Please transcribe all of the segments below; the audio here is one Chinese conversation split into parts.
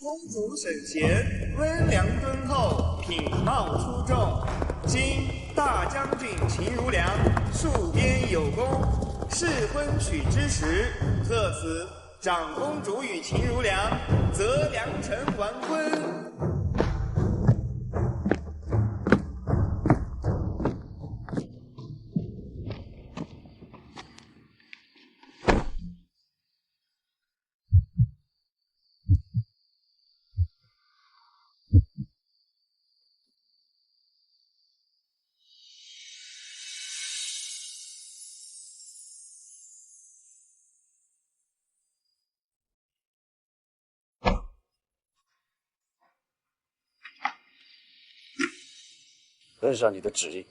公主沈贤温良敦厚，品貌出众。今大将军秦如良戍边有功，适婚娶之时，特此长公主与秦如良择良辰完婚。遵上你的旨意，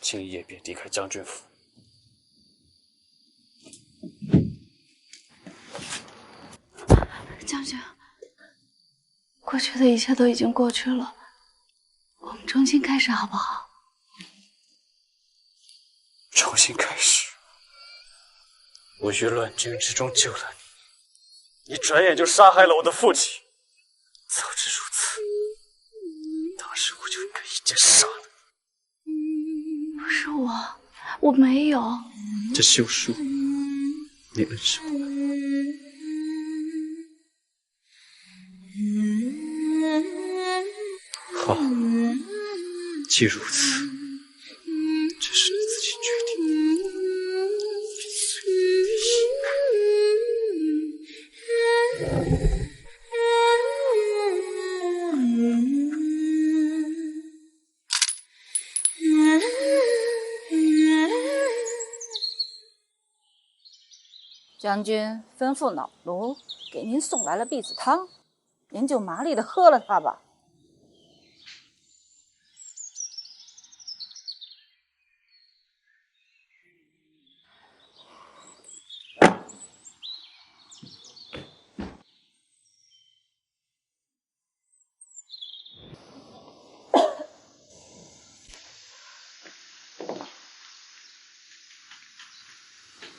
今夜便离开将军府。将军，过去的一切都已经过去了，我们重新开始好不好？重新开始。我于乱军之中救了你，你转眼就杀害了我的父亲。早知如此，当时我就应该一剑杀了你。不是我没有。这休书，你恩上。好，既如此，这是你自己决定的。将军吩咐老奴给您送来了避子汤，您就麻利的喝了它吧。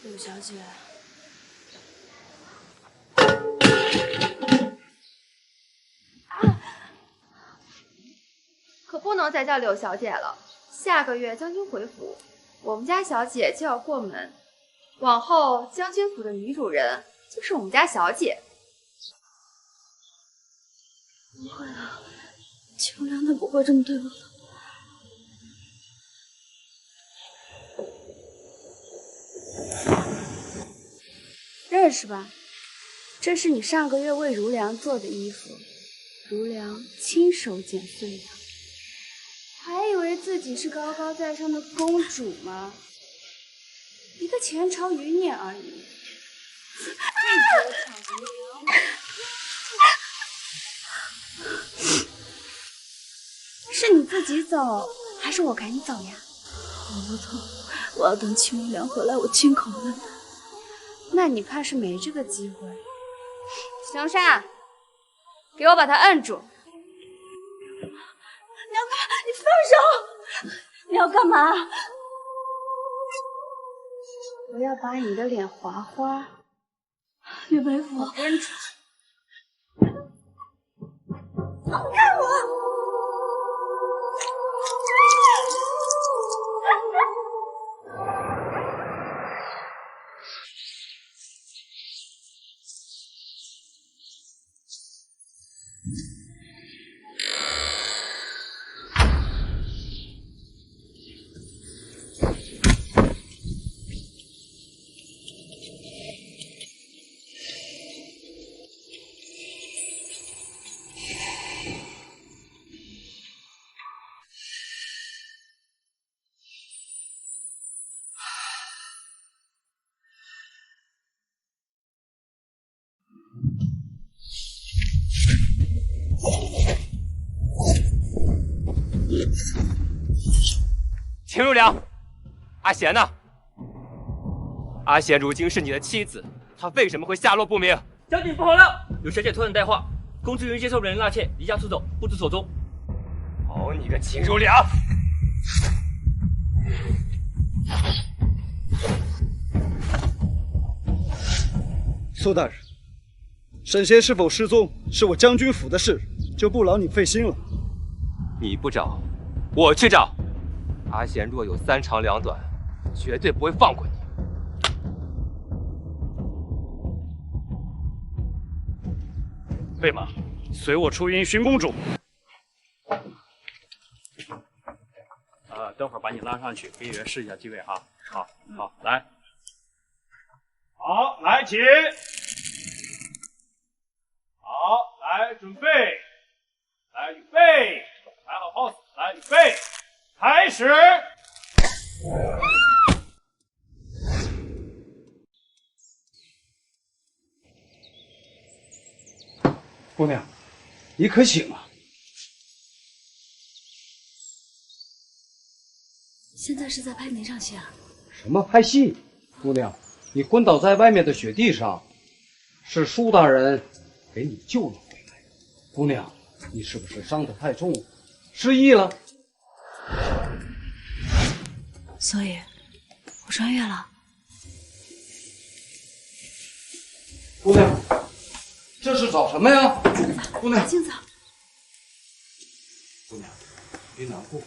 柳小姐，可不能再叫柳小姐了。下个月将军回府，我们家小姐就要过门，往后将军府的女主人就是我们家小姐。不会啊，秦如良他不会这么对我的。认识吧？这是你上个月为如良做的衣服，如良亲手剪碎的。还以为自己是高高在上的公主吗？一个前朝余孽而已。是你自己走，还是我赶你走呀？我不走，我要等秦如良回来，我亲口问他。那你怕是没这个机会。江山，给我把他摁住！你要干嘛？你放手！你要干嘛？我要把你的脸划花。岳北府，我跟出去！放开我！秦如良，阿贤呢？阿贤如今是你的妻子，她为什么会下落不明？将军不好了！有小姐托人带话，公主因接受人纳妾，离家出走，不知所踪。好你个秦如良！苏大人，沈贤是否失踪，是我将军府的事，就不劳你费心了。你不找，我去找。阿贤若有三长两短，绝对不会放过你。备马，随我出营寻公主。等会儿把你拉上去，给演试一下机位哈。好，好，来，好，来起，好，来准备，来预备，摆好 pose，来预备，开始。姑娘，你可醒啊！现在是在拍哪场戏啊？什么拍戏？姑娘，你昏倒在外面的雪地上，是舒大人给你救了回来。姑娘，你是不是伤得太重，失忆了？所以，我穿越了。姑娘，这是找什么呀？姑娘，镜子。姑娘，别难过。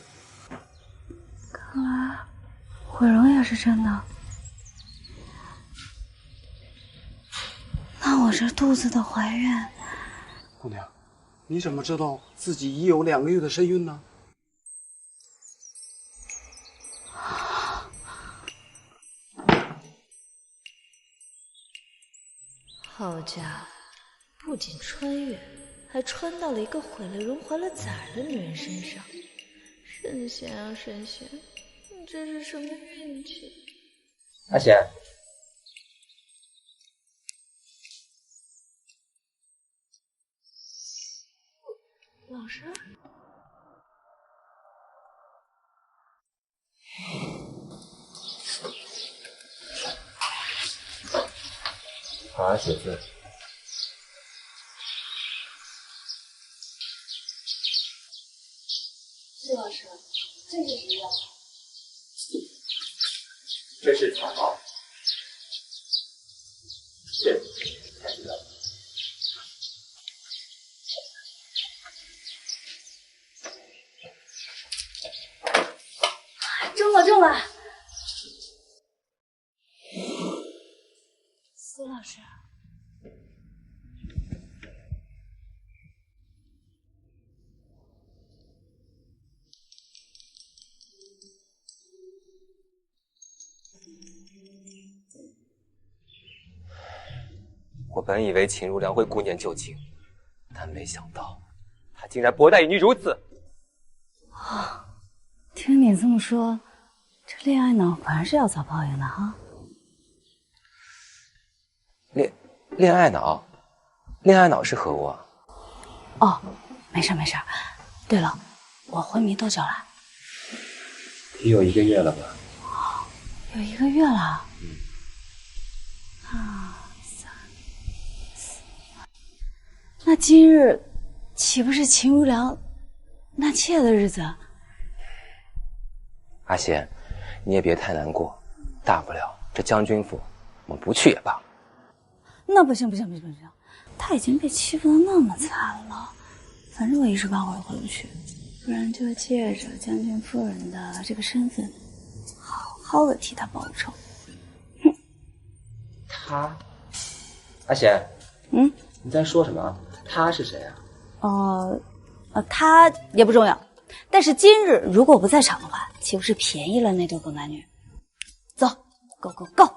看来毁容也是真的。那我这肚子的怀孕，姑娘，你怎么知道自己已有2个月的身孕呢？好家伙，不仅穿越，还穿到了一个毁了容、怀了崽儿的女人身上。沈贤啊，沈贤，你这是什么运气？阿贤，老师，好好写字。谢老师，这是什么药？这是草药，这才是药。中了，中了！苏老师，我本以为秦如良会顾念旧情，但没想到他竟然薄待于你如此。哦，听你这么说，这恋爱脑果然是要遭报应的哈。恋爱脑，恋爱脑是何物啊？哦，没事没事。对了，我昏迷多久了？也有1个月了吧？有1个月了。2、3、4。那今日岂不是秦如良纳妾的日子？阿贤，你也别太难过，大不了这将军府我们不去也罢。那不行不行不行不行，他已经被欺负得那么惨了，反正我一时半会儿回不去，不然就借着将军夫人的这个身份，好好的替他报仇。他，阿贤，嗯，你在说什么？他是谁啊？他也不重要，但是今日如果不在场的话，岂不是便宜了那对狗男女？走 ，Go Go Go！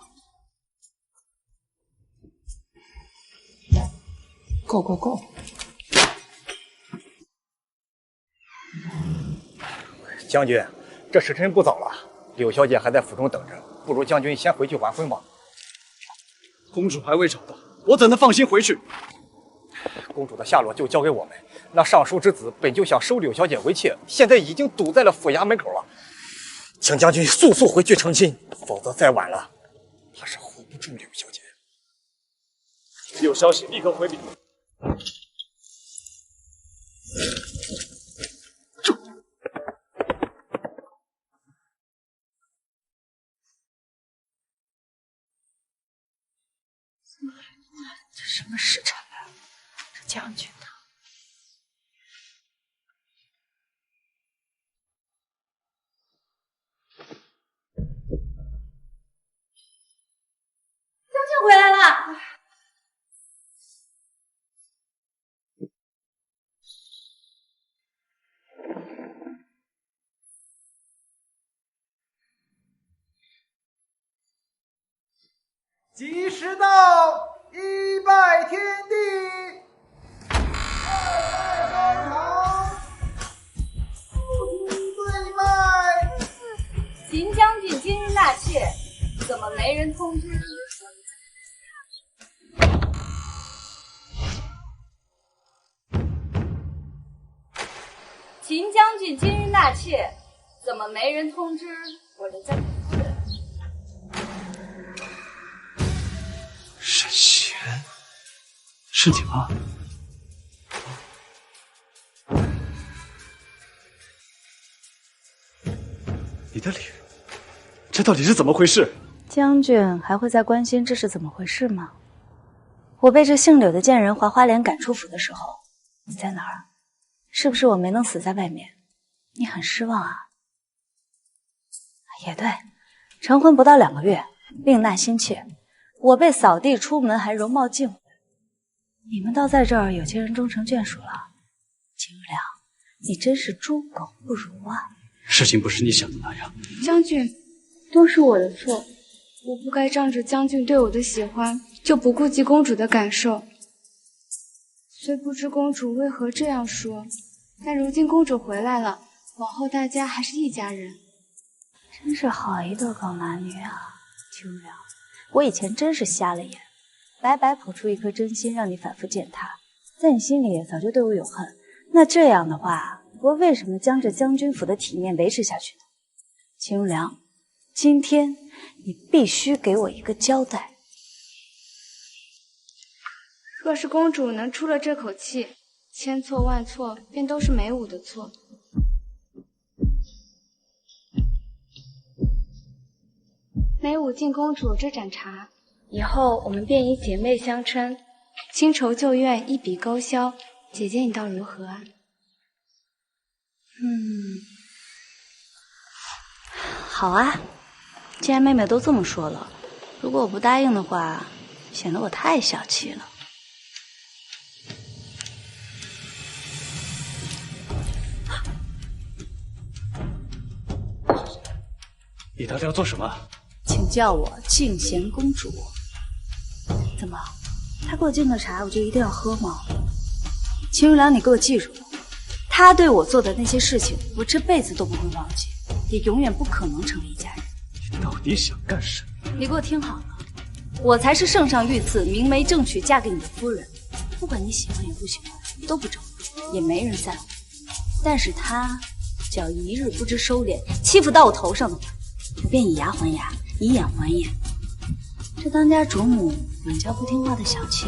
Go Go Go！ 将军，这时辰不早了，柳小姐还在府中等着，不如将军先回去完婚吧。公主还未找到，我怎能放心回去？公主的下落就交给我们。那尚书之子本就想收柳小姐为妾，现在已经堵在了府衙门口了。请将军速速回去成亲，否则再晚了，怕是 hold 不住柳小姐。有消息，立刻回禀。这什么时辰了？将军呢？将军回来了。吉时到，一拜天地，二拜高堂，不听对麦。秦将军今日纳妾，怎么没人通知？秦将军今日纳妾，怎么没人通知我的将军夫人？沈贤，是你吗？你的脸，这到底是怎么回事？将军还会再关心这是怎么回事吗？我被这姓柳的贱人划花脸赶出府的时候，你在哪儿？是不是我没能死在外面？你很失望啊？也对，成婚不到2个月，另纳新妾，我被扫地出门还容貌尽毁，你们倒在这儿有情人终成眷属了。秦如良，你真是猪狗不如啊！事情不是你想的那样。将军，都是我的错，我不该仗着将军对我的喜欢，就不顾及公主的感受。虽不知公主为何这样说，但如今公主回来了，往后大家还是一家人。真是好一对狗男女啊！秦如良，我以前真是瞎了眼，白白捧出一颗真心让你反复践踏，在你心里也早就对我有恨。那这样的话，我为什么将这将军府的体面维持下去呢？秦如良，今天你必须给我一个交代。若是公主能出了这口气，千错万错便都是梅武的错。梅武敬公主这盏茶，以后我们便以姐妹相称，新仇旧怨一笔勾销。姐姐你倒如何啊？好啊，既然妹妹都这么说了，如果我不答应的话，显得我太小气了。你到底要做什么？请叫我静贤公主。怎么，他给我敬的茶，我就一定要喝吗？秦如良，你给我记住了，他对我做的那些事情，我这辈子都不会忘记，也永远不可能成为一家人。你到底想干什么？你给我听好了，我才是圣上御赐、明媒正娶嫁给你的夫人，不管你喜欢也不喜欢，都不争，也没人在乎。但是他只要一日不知收敛，欺负到我头上的话，我便以牙还牙，以眼还眼。这当家主母管教不听话的小妾，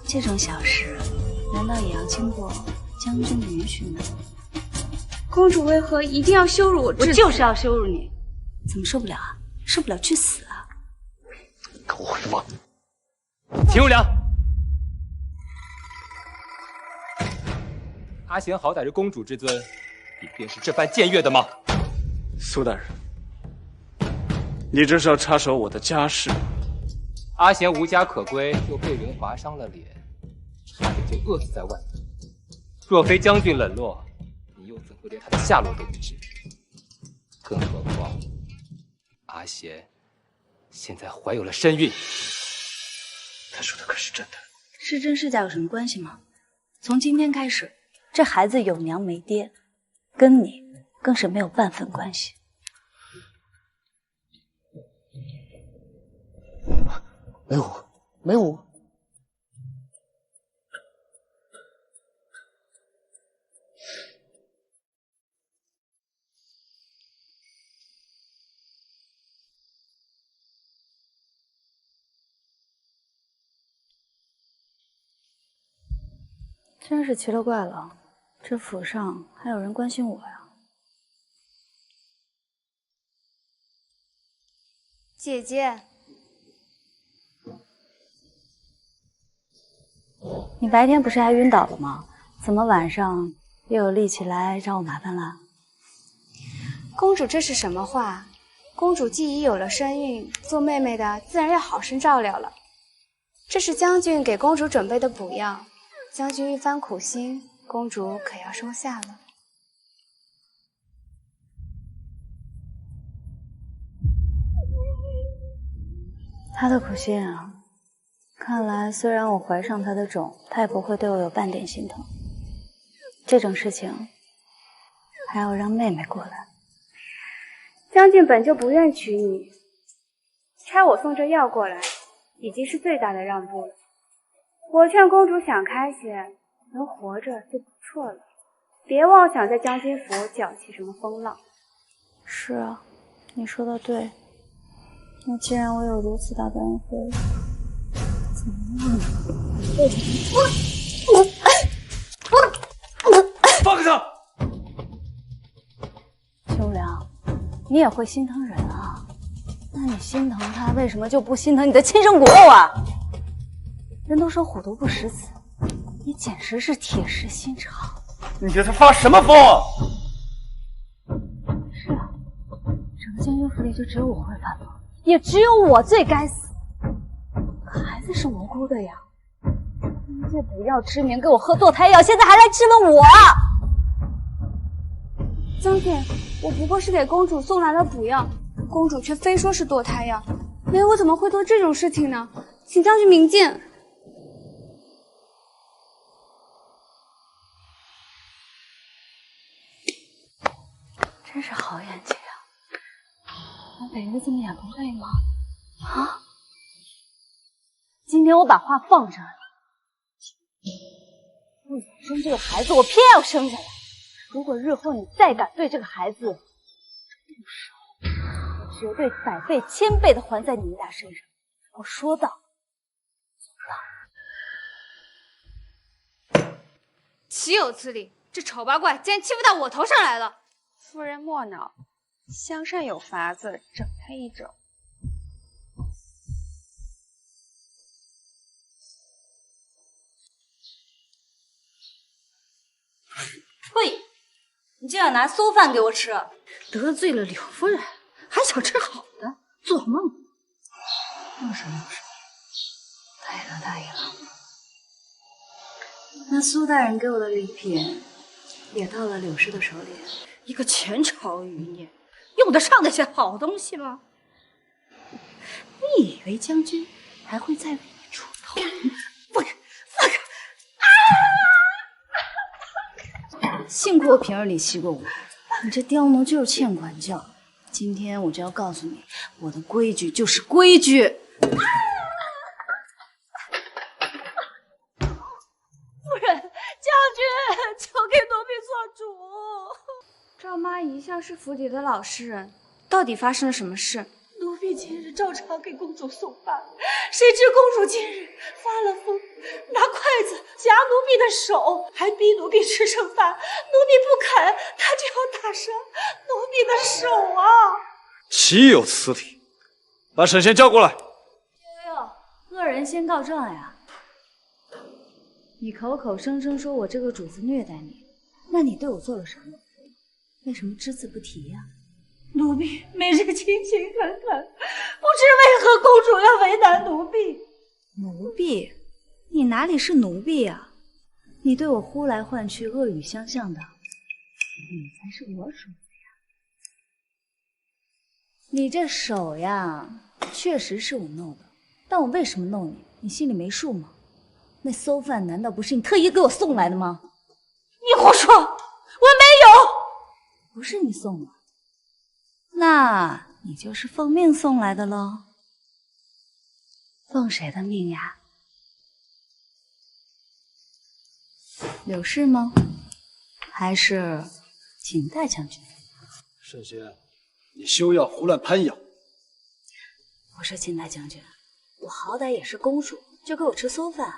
这种小事难道也要经过将军的允许呢？公主为何一定要羞辱我？我就是要羞辱你，怎么受不了啊？受不了去死啊！给我回房。秦如良，阿贤好歹是公主之尊，你便是这般僭越的吗？苏大人，你这是要插手我的家事？阿贤无家可归，又被人划伤了脸，差点就饿死在外面。若非将军冷落，你又怎会连他的下落都不知？更何况，阿贤现在怀有了身孕。他说的可是真的？是真是假有什么关系吗？从今天开始，这孩子有娘没爹，跟你更是没有半分关系。梅武，梅武，真是奇了怪了，这府上还有人关心我呀。姐姐，你白天不是还晕倒了吗？怎么晚上又有力气来找我麻烦了？公主，这是什么话？公主既已有了身孕，做妹妹的自然要好生照料了。这是将军给公主准备的补药，将军一番苦心，公主可要收下了。他的苦心啊，看来虽然我怀上他的种，他也不会对我有半点心疼。这种事情还要让妹妹过来。将军本就不愿娶你，差我送这药过来，已经是最大的让步了。我劝公主想开些，能活着就不错了，别妄想在将军府搅起什么风浪。是啊，你说的对。那既然我有如此大的恩惠，怎么放下！秋凉，你也会心疼人啊？那你心疼他，为什么就不心疼你的亲生骨肉啊？人都说虎毒不食子，你简直是铁石心肠。你这是发什么疯？是啊，整个将军府里就只有我会发疯，也只有我最该死。可孩子是无辜的呀，人家不要吃名给我喝堕胎药，现在还来质问我。将军，我不过是给公主送来了补药，公主却非说是堕胎药，没我怎么会做这种事情呢？请将军明鉴。真是好眼睛啊！我北日这么眼不累吗？啊！今天我把话放这儿了，不想生这个孩子，我偏要生下来。如果日后你再敢对这个孩子动手，我绝对100倍、1000倍的还在你们俩身上。我说到做到。岂有此理！这丑八怪竟然欺负到我头上来了！夫人莫恼，香善有法子，整他一整。呸！你竟然拿馊饭给我吃，得罪了柳夫人，还想吃好的，做梦！又是，大意了。那苏大人给我的礼品也到了柳氏的手里。一个前朝余孽，用得上那些好东西吗？你以为将军还会再为你出头？放开！幸亏我平日里习过我，你这刁奴就是欠管教。今天我就要告诉你，我的规矩就是规矩。夫人，将军，求给奴婢做主。赵妈一向是府里的老实人，到底发生了什么事？奴婢今日照常给公主送饭，谁知公主今日发了疯，拿筷子夹奴婢的手，还逼奴婢吃剩饭。奴婢不肯，她就要打伤奴婢的手啊！岂有此理！把沈仙叫过来。哟，恶人先告状呀！你口口声声说我这个主子虐待你，那你对我做了什么？为什么只字不提呀？奴婢每日勤勤恳恳，不知为何公主要为难奴婢。奴婢？你哪里是奴婢啊？你对我呼来唤去，恶语相向的，你才是我主子呀！你这手呀，确实是我弄的，但我为什么弄你？你心里没数吗？那馊饭难道不是你特意给我送来的吗？你胡说，我没有。不是你送的，那你就是奉命送来的喽。奉谁的命呀？柳氏吗？还是景代将军？沈仙，你休要胡乱攀咬。我说景代将军，我好歹也是公主，就给我吃馊饭，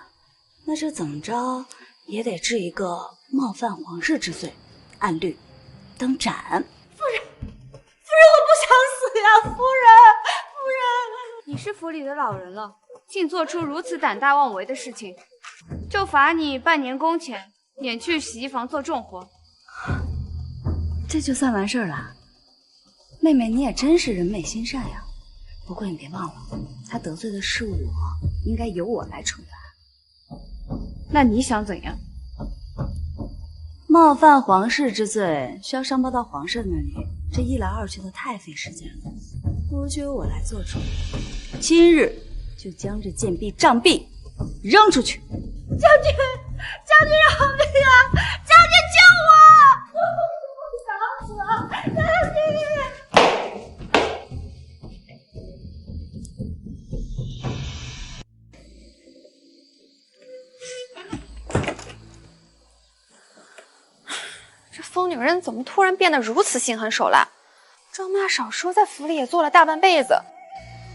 那这怎么着也得治一个冒犯皇室之罪，按律当斩。夫人，我不想死呀！夫人，你是府里的老人了，竟做出如此胆大妄为的事情，就罚你半年工钱，免去洗衣房做重活。这就算完事儿了。妹妹，你也真是人美心善呀。不过你别忘了，他得罪的是我，应该由我来惩罚。那你想怎样？冒犯皇室之罪需要上报到皇上那里，这一来二去的太费时间了，不如就由我来做主。今日就将这贱婢杖毙，扔出去。将军，将军饶命啊！将军救我！我想死了，将军！这疯女人怎么突然变得如此心狠手辣？赵妈少说在府里也做了大半辈子，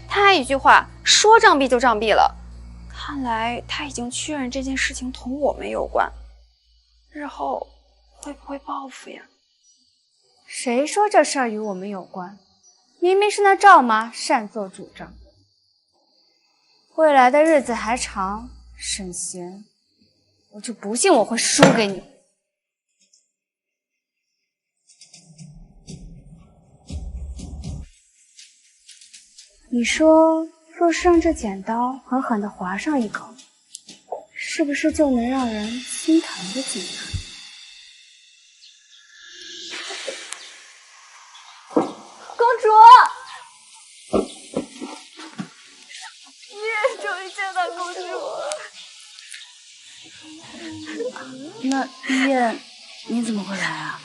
她一句话说杖毙就杖毙了。看来她已经确认这件事情同我们有关，日后会不会报复呀？谁说这事儿与我们有关？明明是那赵妈擅作主张。未来的日子还长，沈贤，我就不信我会输给你。你说，若是让这剪刀狠狠地划上一口，是不是就能让人心疼得紧啊？公主，终于见到公主。那医院你怎么会来啊？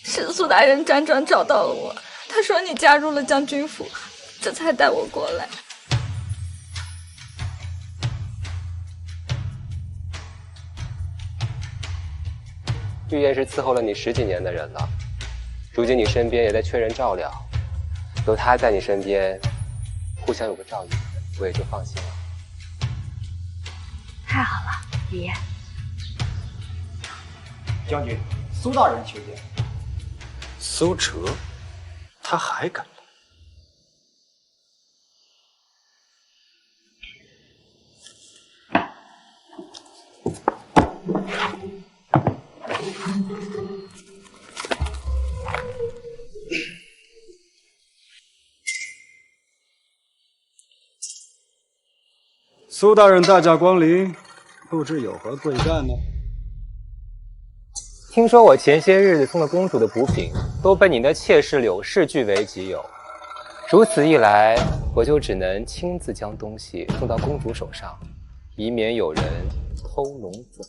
是苏大人辗转找到了我，他说你加入了将军府，这才带我过来。玉燕是伺候了你10几年的人了，如今你身边也在缺人照料，有她在你身边，互相有个照应，我也就放心了。太好了，李燕。将军，苏大人求见。苏哲，他还敢来？苏大人大驾光临，不知有何贵干呢？听说我前些日子送了公主的补品，都被你的妾室柳氏据为己有。如此一来，我就只能亲自将东西送到公主手上，以免有人偷龙走。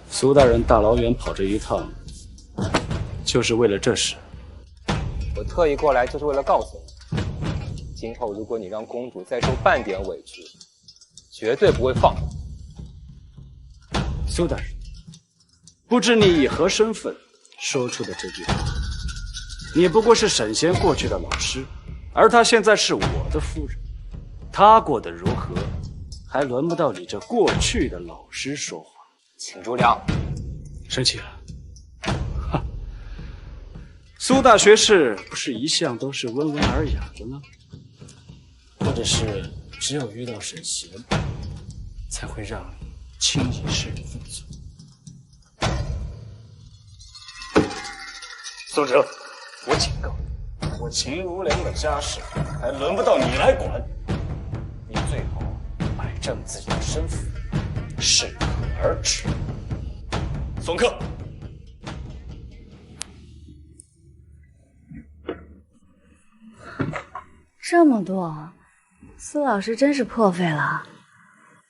苏大人大老远跑这一趟，就是为了这事？我特意过来就是为了告诉你，今后如果你让公主再受半点委屈，绝对不会放过你。苏大人，不知你以何身份说出的这句话？你不过是沈贤过去的老师，而她现在是我的夫人，她过得如何，还轮不到你这过去的老师说话。请主讲。生气了？哈，苏大学士不是一向都是温文尔雅的吗？或者是只有遇到沈贤，才会让你轻易视而不见？苏哲，我警告你，我秦如良的家事还轮不到你来管。你最好摆正自己的身份，适可而止。送客。这么多，苏老师真是破费了。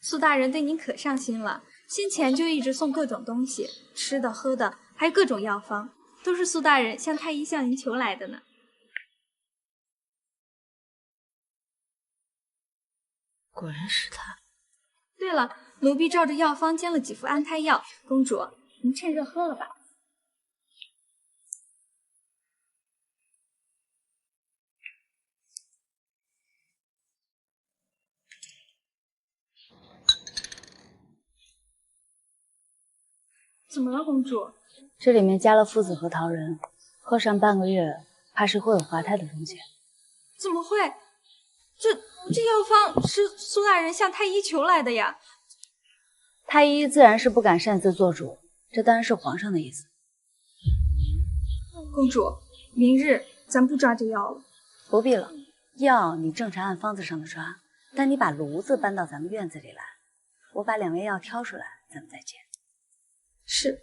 苏大人对您可上心了，先前就一直送各种东西，吃的、喝的，还有各种药方，都是苏大人向太医向您求来的呢。果然是他。对了，奴婢照着药方煎了几副安胎药，公主，您趁热喝了吧。怎么了，公主？这里面加了附子核桃仁，喝上半个月，怕是会有滑胎的风险。怎么会？这药方是苏大人向太医求来的呀。太医自然是不敢擅自做主，这当然是皇上的意思。公主，明日咱不抓这药了。不必了，药你正常按方子上的抓，但你把炉子搬到咱们院子里来，我把2味药挑出来，咱们再煎。是。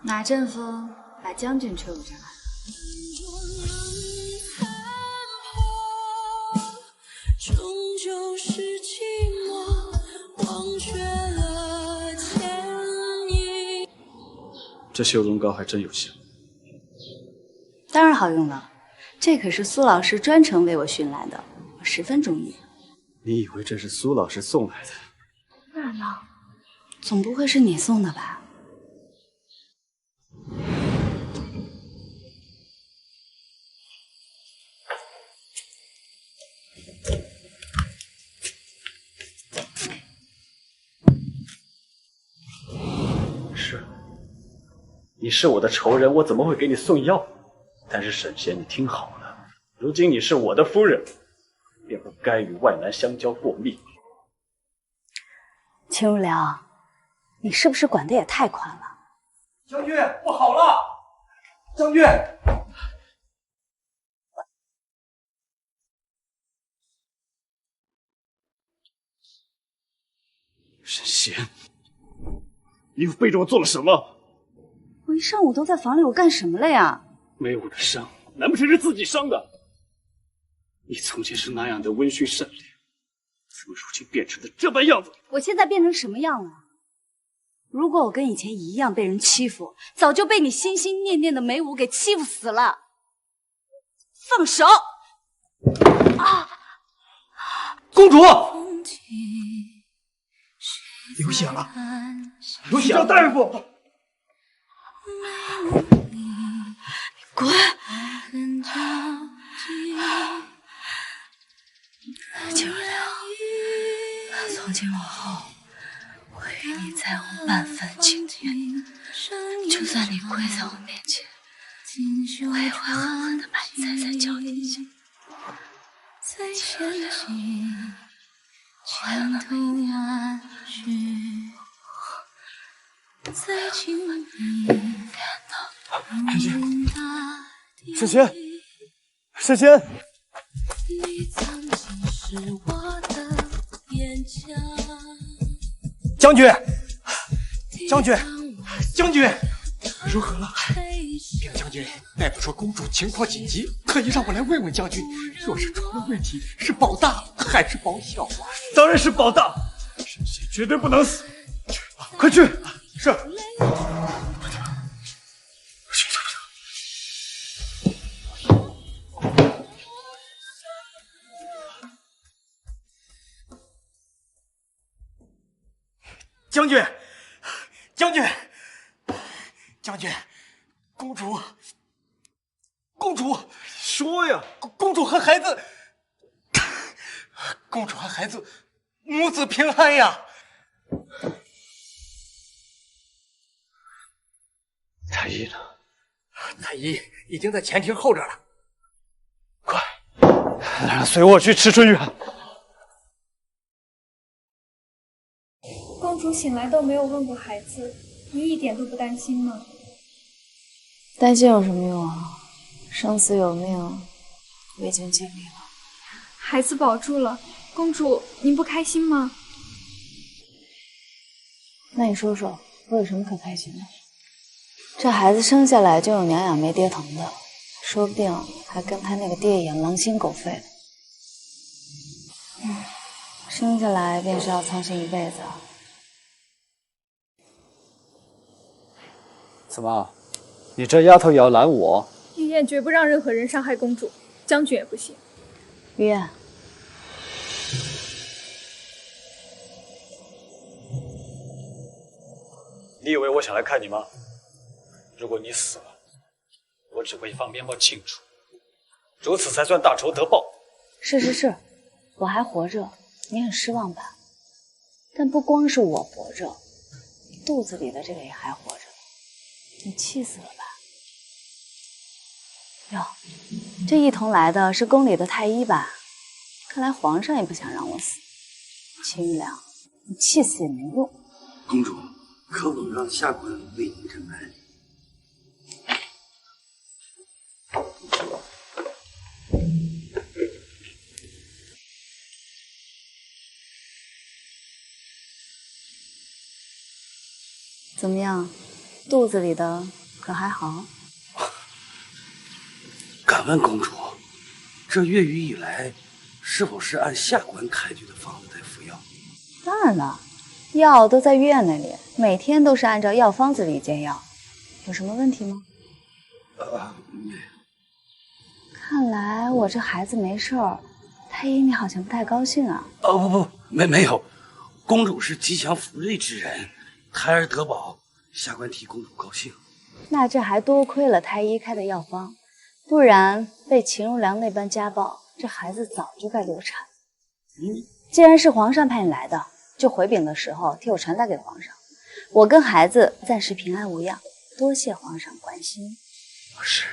马阵风把将军吹舞上来了。终究是寂寞，忘却了前因。这修容膏还真有效。当然好用了，这可是苏老师专程为我寻来的，我十分中意。你以为这是苏老师送来的？那呢？总不会是你送的吧？是，你是我的仇人，我怎么会给你送药？但是沈贤，你听好了，如今你是我的夫人，便不该与外男相交过密。秦如良，你是不是管得也太宽了？将军，不好了！将军，沈贤，你又背着我做了什么？我一上午都在房里，我干什么了呀？没我的伤，难不成是自己伤的？你从前是那样的温驯善良，怎么如今变成了这般样子？我现在变成什么样了？如果我跟以前一样被人欺负，早就被你心心念念的梅武给欺负死了。放手！啊！公主，流血了，有血了，大夫！你滚！秦如良，从今往后，我与你再无半分情缘。就算你跪在我面前，我也会狠狠地把你踩在脚底下。秦如良，我要让你看到。沈贤，沈贤，将军，将军，将军，如何了？禀将军，大夫说公主情况紧急，特意让我来问问将军，若是出了问题，是保大还是保小啊？当然是保大，沈贤绝对不能死。快去！是。将军，将军，将军，公主，说呀！公主和孩子，母子平安呀！太医呢？太医已经在前厅候着了。快，随我去迟春院。公主醒来都没有问过孩子，你一点都不担心吗？担心有什么用啊？生死有命，我已经尽力了。孩子保住了，公主您不开心吗？那你说说，我有什么可开心的？这孩子生下来就有娘养没爹疼的，说不定还跟他那个爹一样狼心狗肺的。生下来便是要操心一辈子。怎么，你这丫头也要拦我？玉燕绝不让任何人伤害公主，将军也不行。玉燕，你以为我想来看你吗？如果你死了，我只会放鞭炮庆祝，如此才算大仇得报。是，我还活着，你很失望吧？但不光是我活着，肚子里的这个也还活着，你气死了吧？哟，这一同来的是宫里的太医吧？看来皇上也不想让我死。秦玉良，你气死也没用。公主，可否让下官为您诊脉？怎么样，肚子里的可还好？敢问公主，这月余以来，是否是按下官开具的方子在服药？当然了，药都在院那里，每天都是按照药方子里煎药，有什么问题吗？没有。看来我这孩子没事儿，太医你好像不太高兴啊？不，没有，公主是吉祥福瑞之人，胎儿得保，下官替公主高兴。那这还多亏了太医开的药方，不然被秦如良那般家暴，这孩子早就该流产。既然是皇上派你来的，就回禀的时候替我传达给皇上，我跟孩子暂时平安无恙，多谢皇上关心。是。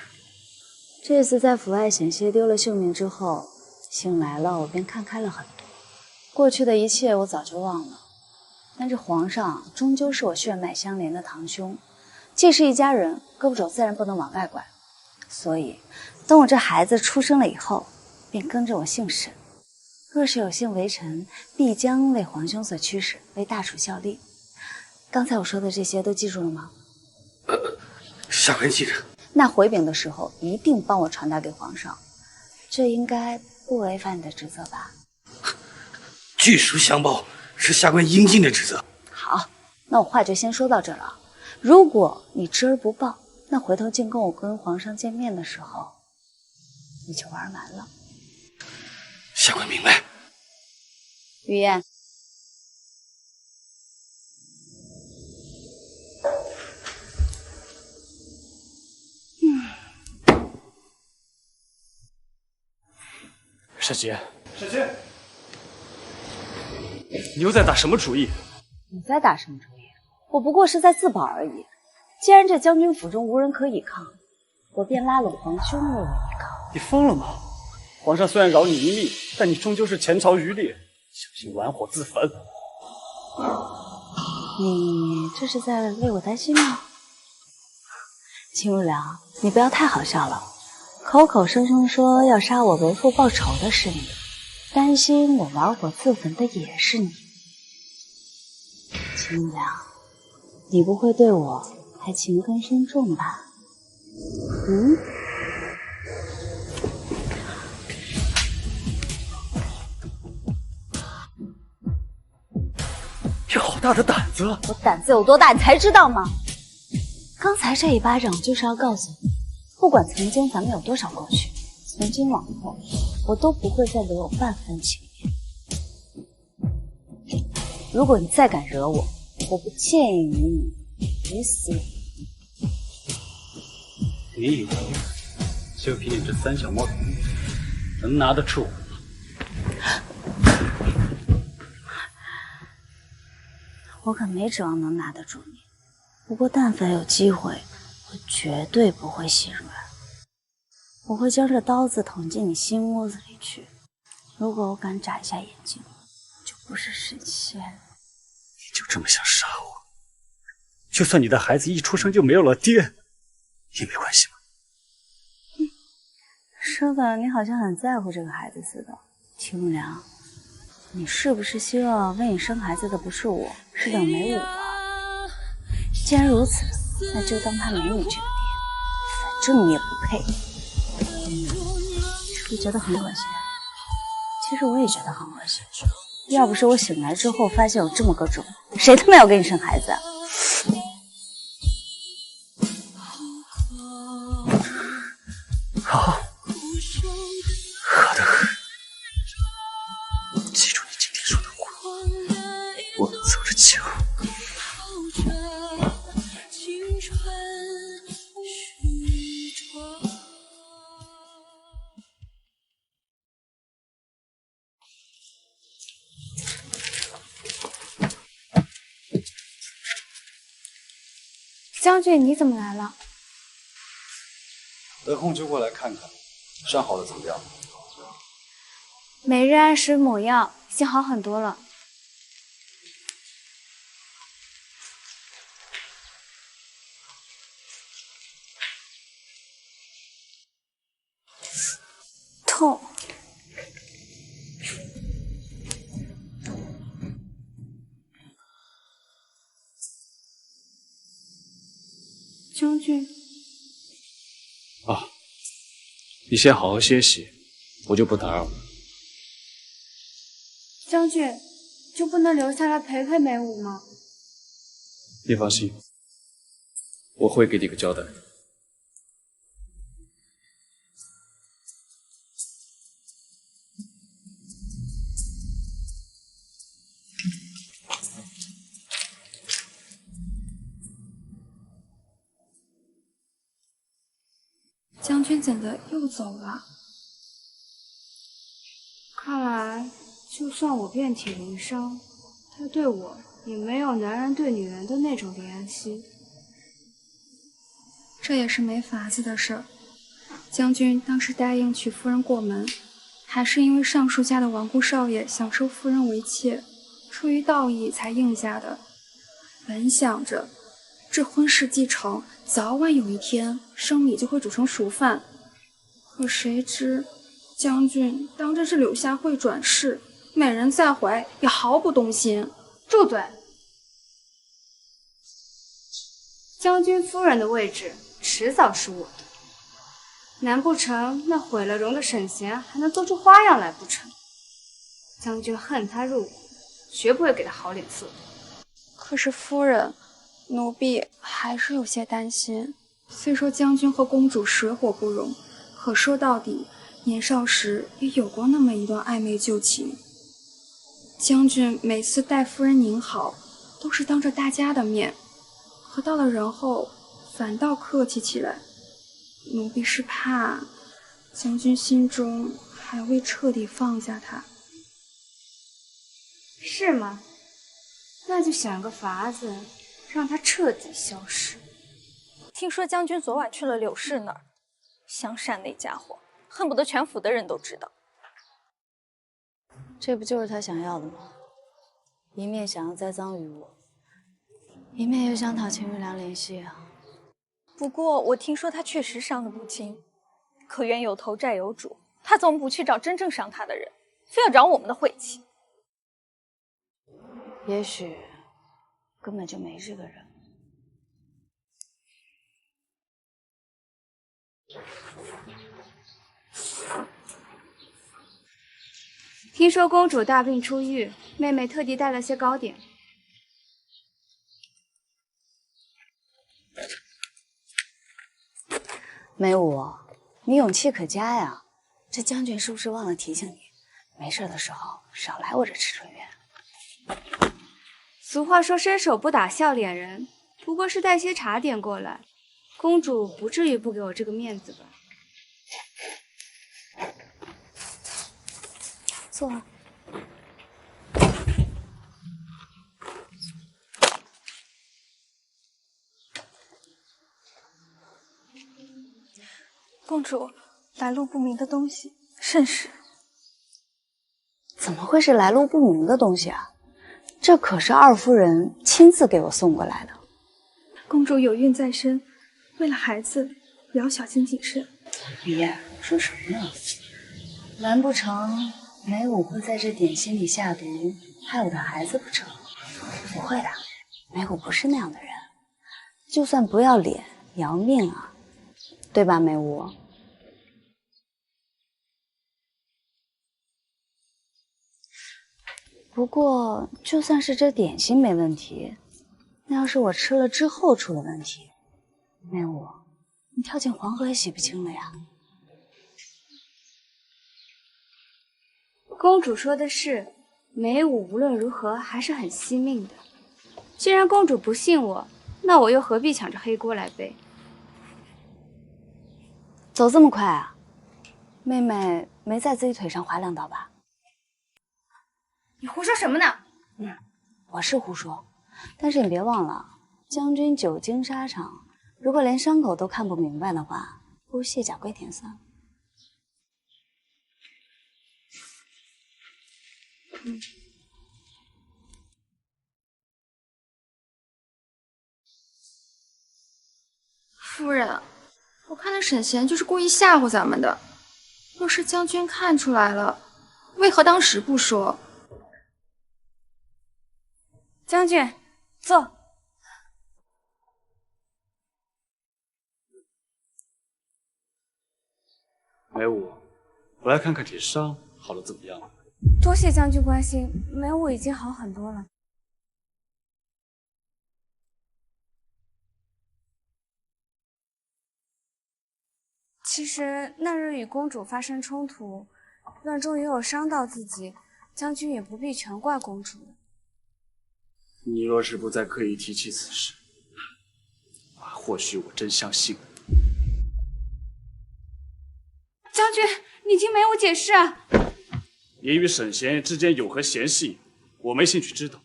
这次在府外险些丢了性命之后，醒来了，我便看开了很多。过去的一切我早就忘了，但这皇上终究是我血脉相连的堂兄，既是一家人，胳膊肘自然不能往外拐。所以，等我这孩子出生了以后，便跟着我姓沈。若是有幸为臣，必将为皇兄所驱使，为大楚效力。刚才我说的这些都记住了吗？下官记着。那回禀的时候一定帮我传达给皇上，这应该不违反你的职责吧？据书相报是下官应尽的职责。好，那我话就先说到这了。如果你知而不报，那回头进宫我跟皇上见面的时候，你就玩完了。下官明白。于燕，沈杰，你又在打什么主意？你在打什么主意？我不过是在自保而已。既然这将军府中无人可倚抗，我便拉拢皇兄为我依靠。你疯了吗？皇上虽然饶你一命，但你终究是前朝余烈，小心玩火自焚。你这是在为我担心吗？秦如良，你不要太好笑了。口口声声说要杀我为父报仇的是你，担心我玩火自焚的也是你。秦如良，你不会对我还情根深重吧？你好大的胆子！我胆子有多大，你才知道吗？刚才这一巴掌就是要告诉你，不管曾经咱们有多少过去，从今往后，我都不会再留有半分情面。如果你再敢惹我，我不介意与你死。你以为就凭你这三小猫头鹰能拿得住我？我可没指望能拿得住你，不过但凡有机会，我绝对不会心软。我会将这刀子捅进你心窝子里去。如果我敢眨一下眼睛，就不是神仙。你就这么想杀我？就算你的孩子一出生就没有了爹，也没关系吗？说的你好像很在乎这个孩子似的。秦如良，你是不是希望为你生孩子的不是我，是冷梅武啊？既然如此，那就当他没你这个爹，反正你也不配。是不是觉得很恶心？其实我也觉得很恶心。要不是我醒来之后发现有这么个种，谁他妈要给你生孩子啊？好，喝的喝。记住你今天说的话，我们走着瞧。将军，你怎么来了？得空就过来看看，伤好了怎么样？每日按时抹药，已经好很多了。痛。将军。啊，你先好好歇息，我就不打扰了。将军，就不能留下来陪陪梅武吗？你放心，我会给你个交代。将军怎的又走了？看来，就算我遍体鳞伤，他对我也没有男人对女人的那种怜惜。这也是没法子的事儿。将军当时答应娶夫人过门，还是因为上树家的亡故少爷想收夫人为妾，出于道义才应下的。本想着这婚事既成，早晚有一天生米就会煮成熟饭，可谁知将军当真是柳下惠转世，美人在怀也毫不动心。住嘴！将军夫人的位置迟早是我的，难不成那毁了容的沈贤还能做出花样来不成？将军恨他入骨，绝不会给他好脸色。可是夫人，奴婢还是有些担心。虽说将军和公主水火不容，可说到底，年少时也有过那么一段暧昧旧情。将军每次待夫人您好，都是当着大家的面，可到了人后，反倒客气起来。奴婢是怕将军心中还未彻底放下他。是吗？那就想个法子，让他彻底消失。听说将军昨晚去了柳氏那儿，香善那家伙恨不得全府的人都知道。这不就是他想要的吗？一面想要栽赃于我，一面又想讨秦玉良联系啊。不过我听说他确实伤得不轻，可冤有头债有主，他总不去找真正伤他的人，非要找我们的晦气。也许根本就没这个人。听说公主大病初愈，妹妹特地带了些糕点。梅武，你勇气可嘉呀！这将军是不是忘了提醒你，没事的时候少来我这吃春院？俗话说伸手不打笑脸人，不过是带些茶点过来，公主不至于不给我这个面子吧？坐啊。公主，来路不明的东西甚是。怎么会是来路不明的东西啊？这可是二夫人亲自给我送过来的。公主有孕在身，为了孩子也要小心谨慎。雨燕，说什么呢？难不成梅武会在这点心里下毒，害我的孩子不成？不会的，梅武不是那样的人，就算不要脸也要命啊，对吧，梅武？不过，就算是这点心没问题，那要是我吃了之后出了问题，梅武，你跳进黄河也洗不清了呀。公主说的是，梅武无论如何还是很惜命的。既然公主不信我，那我又何必抢着黑锅来背？走这么快啊？妹妹没在自己腿上划2刀吧？你胡说什么呢？我是胡说，但是你别忘了，将军久经沙场，如果连伤口都看不明白的话，不如卸甲归田算了。夫人，我看那沈贤就是故意吓唬咱们的。若是将军看出来了，为何当时不说？将军，坐。梅武，我来看看你伤好了怎么样？多谢将军关心，梅武已经好很多了。其实那日与公主发生冲突，乱中也有伤到自己，将军也不必全怪公主。你若是不再刻意提起此事，或许我真相信了。将军，你听梅武解释啊！你与沈贤之间有何嫌隙，我没兴趣知道。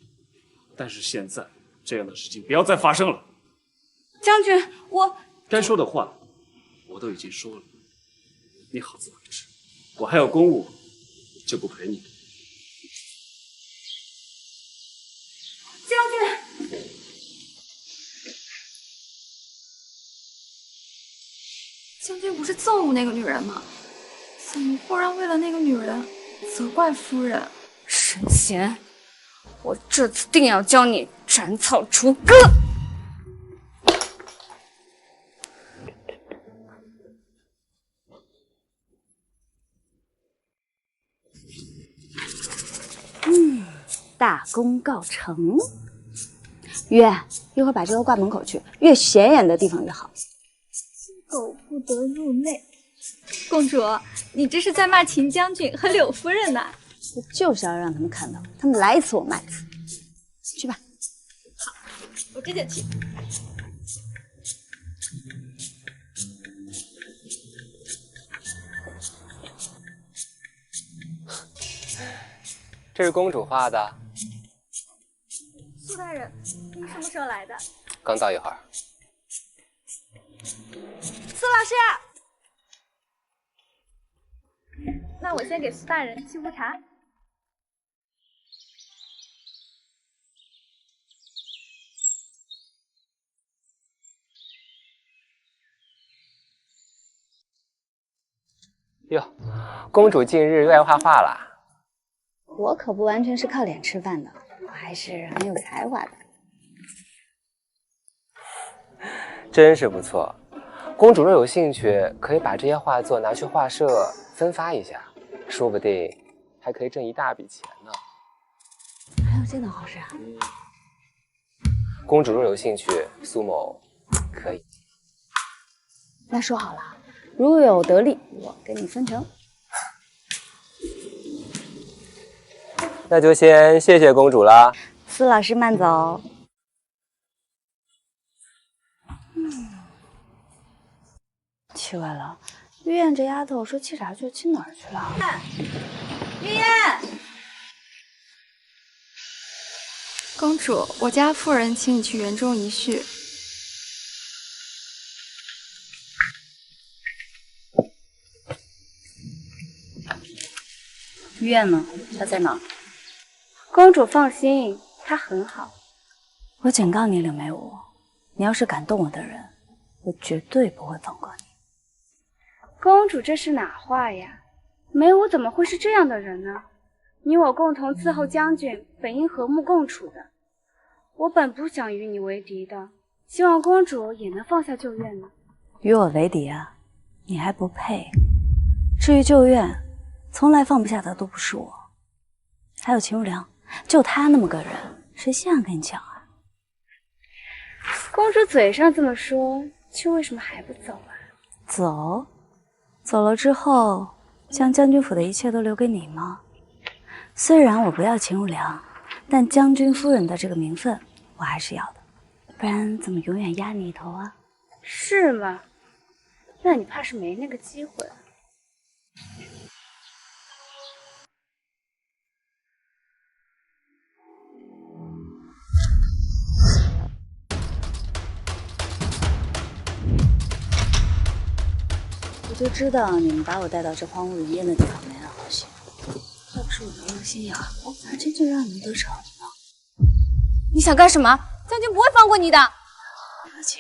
但是现在这样的事情不要再发生了。将军，我该说的话我都已经说了，你好自为之。我还有公务，就不陪你了。将军，将军不是憎恶那个女人吗？怎么忽然为了那个女人责怪夫人？沈贤，我这次定要教你斩草除根！大功告成。约，一会儿把这个挂门口去，越显眼的地方越好。狗不得入内。公主，你这是在骂秦将军和柳夫人呢？我就是要让他们看到，他们来一次我骂一次。去吧。好，我这就去。这是公主画的。苏大人，您什么时候来的？刚到一会儿。苏老师，那我先给苏大人沏壶茶。哟，公主近日又爱画画了。我可不完全是靠脸吃饭的，我还是很有才华的。真是不错，公主若有兴趣，可以把这些画作拿去画社分发一下，说不定还可以挣一大笔钱呢。还有这等好事啊！公主若有兴趣，苏某可以。那说好了，如有得利，我跟你分成。那就先谢谢公主了。苏老师慢走。奇怪了，玉燕这丫头说沏茶去沏哪儿去了？玉燕，公主，我家夫人请你去园中一叙。玉燕呢？她在哪儿？公主放心，她很好。我警告你，柳梅武，你要是敢动我的人，我绝对不会放过你。公主这是哪话呀？梅武怎么会是这样的人呢？你我共同伺候将军，本应和睦共处的。我本不想与你为敌的，希望公主也能放下旧怨呢。与我为敌啊？你还不配。至于旧怨，从来放不下的都不是我。还有秦如良，就他那么个人，谁稀罕跟你抢啊？公主嘴上这么说，却为什么还不走啊？走？走了之后，将将军府的一切都留给你吗？虽然我不要秦如良，但将军夫人的这个名分我还是要的，不然怎么永远压你一头啊？是吗？那你怕是没那个机会了。就知道你们把我带到这荒无人烟的地方没安好心。要不是我没有心眼，还真就让你们得逞了呢。你想干什么？将军不会放过你的。何姐，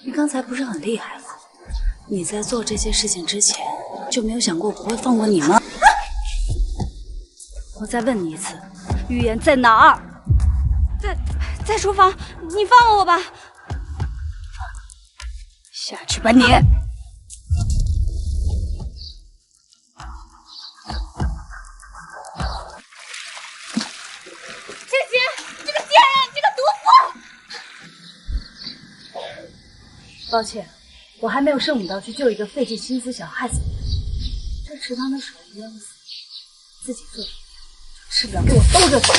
你刚才不是很厉害吗？你在做这些事情之前，就没有想过我不会放过你吗？我再问你一次，预言在哪儿？在厨房。你放了我吧。下去吧你。抱歉，我还没有圣母道去救一个费尽心思想害死你的人。这池塘的水淹不死你，自己做主，吃不了给我兜着走。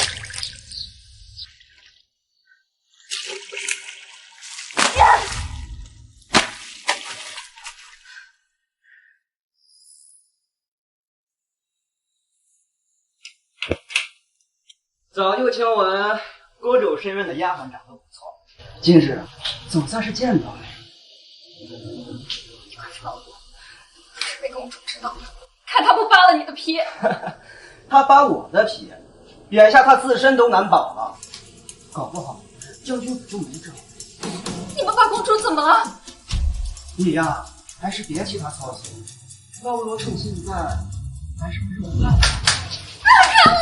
早就听闻公主身边的丫鬟长得不错，今日总算是见到了。快放我！是被公主知道了，看她不扒了你的皮！她扒我的皮，眼下她自身都难保了，搞不好将军府就没辙。你们把公主怎么了？你呀，还是别替她操心。老罗趁现在还是不是我办法。看我！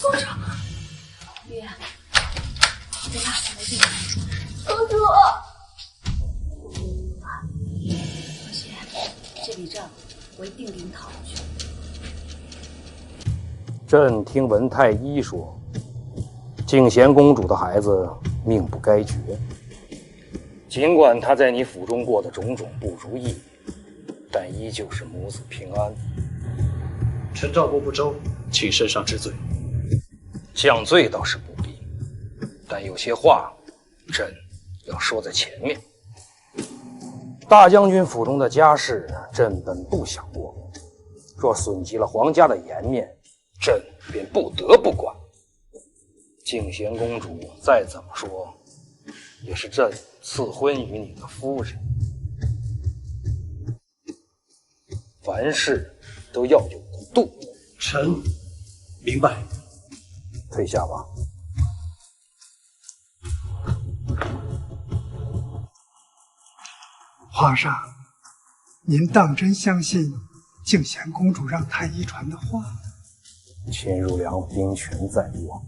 公主，预言，你在哪来地？公主，放心，这笔账我一定给你讨回去。朕听文太医说，静贤公主的孩子命不该绝。尽管她在你府中过的种种不如意，但依旧是母子平安。臣照顾不周，请圣上治罪。降罪倒是不必，但有些话，朕要说在前面。大将军府中的家事，朕本不想过问，若损及了皇家的颜面，朕便不得不管。静贤公主再怎么说，也是朕赐婚于你的夫人，凡事都要有个度。臣明白。退下吧。皇上，您当真相信静贤公主让太医传的话？秦如良兵权在握，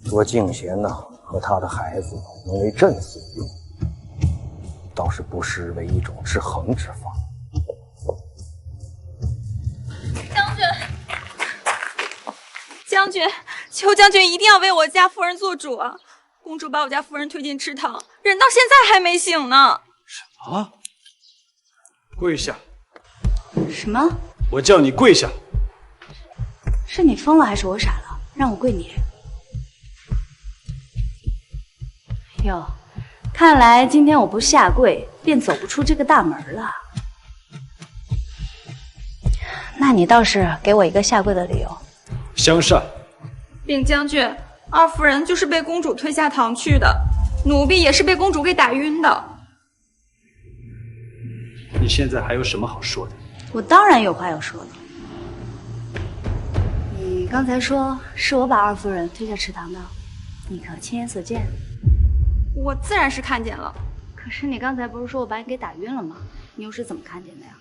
若静贤和他的孩子能为朕所用，倒是不失为一种制衡之法。将军，求将军一定要为我家夫人做主啊！公主把我家夫人推进池塘，人到现在还没醒呢。什么？跪下！什么？我叫你跪下！是你疯了还是我傻了？让我跪你？哟，看来今天我不下跪，便走不出这个大门了。那你倒是给我一个下跪的理由。香善，禀将军，二夫人就是被公主推下堂去的，奴婢也是被公主给打晕的。你现在还有什么好说的？我当然有话要说了。你刚才说是我把二夫人推下池塘的，你可亲眼所见？我自然是看见了。可是你刚才不是说我把你给打晕了吗？你又是怎么看见的呀？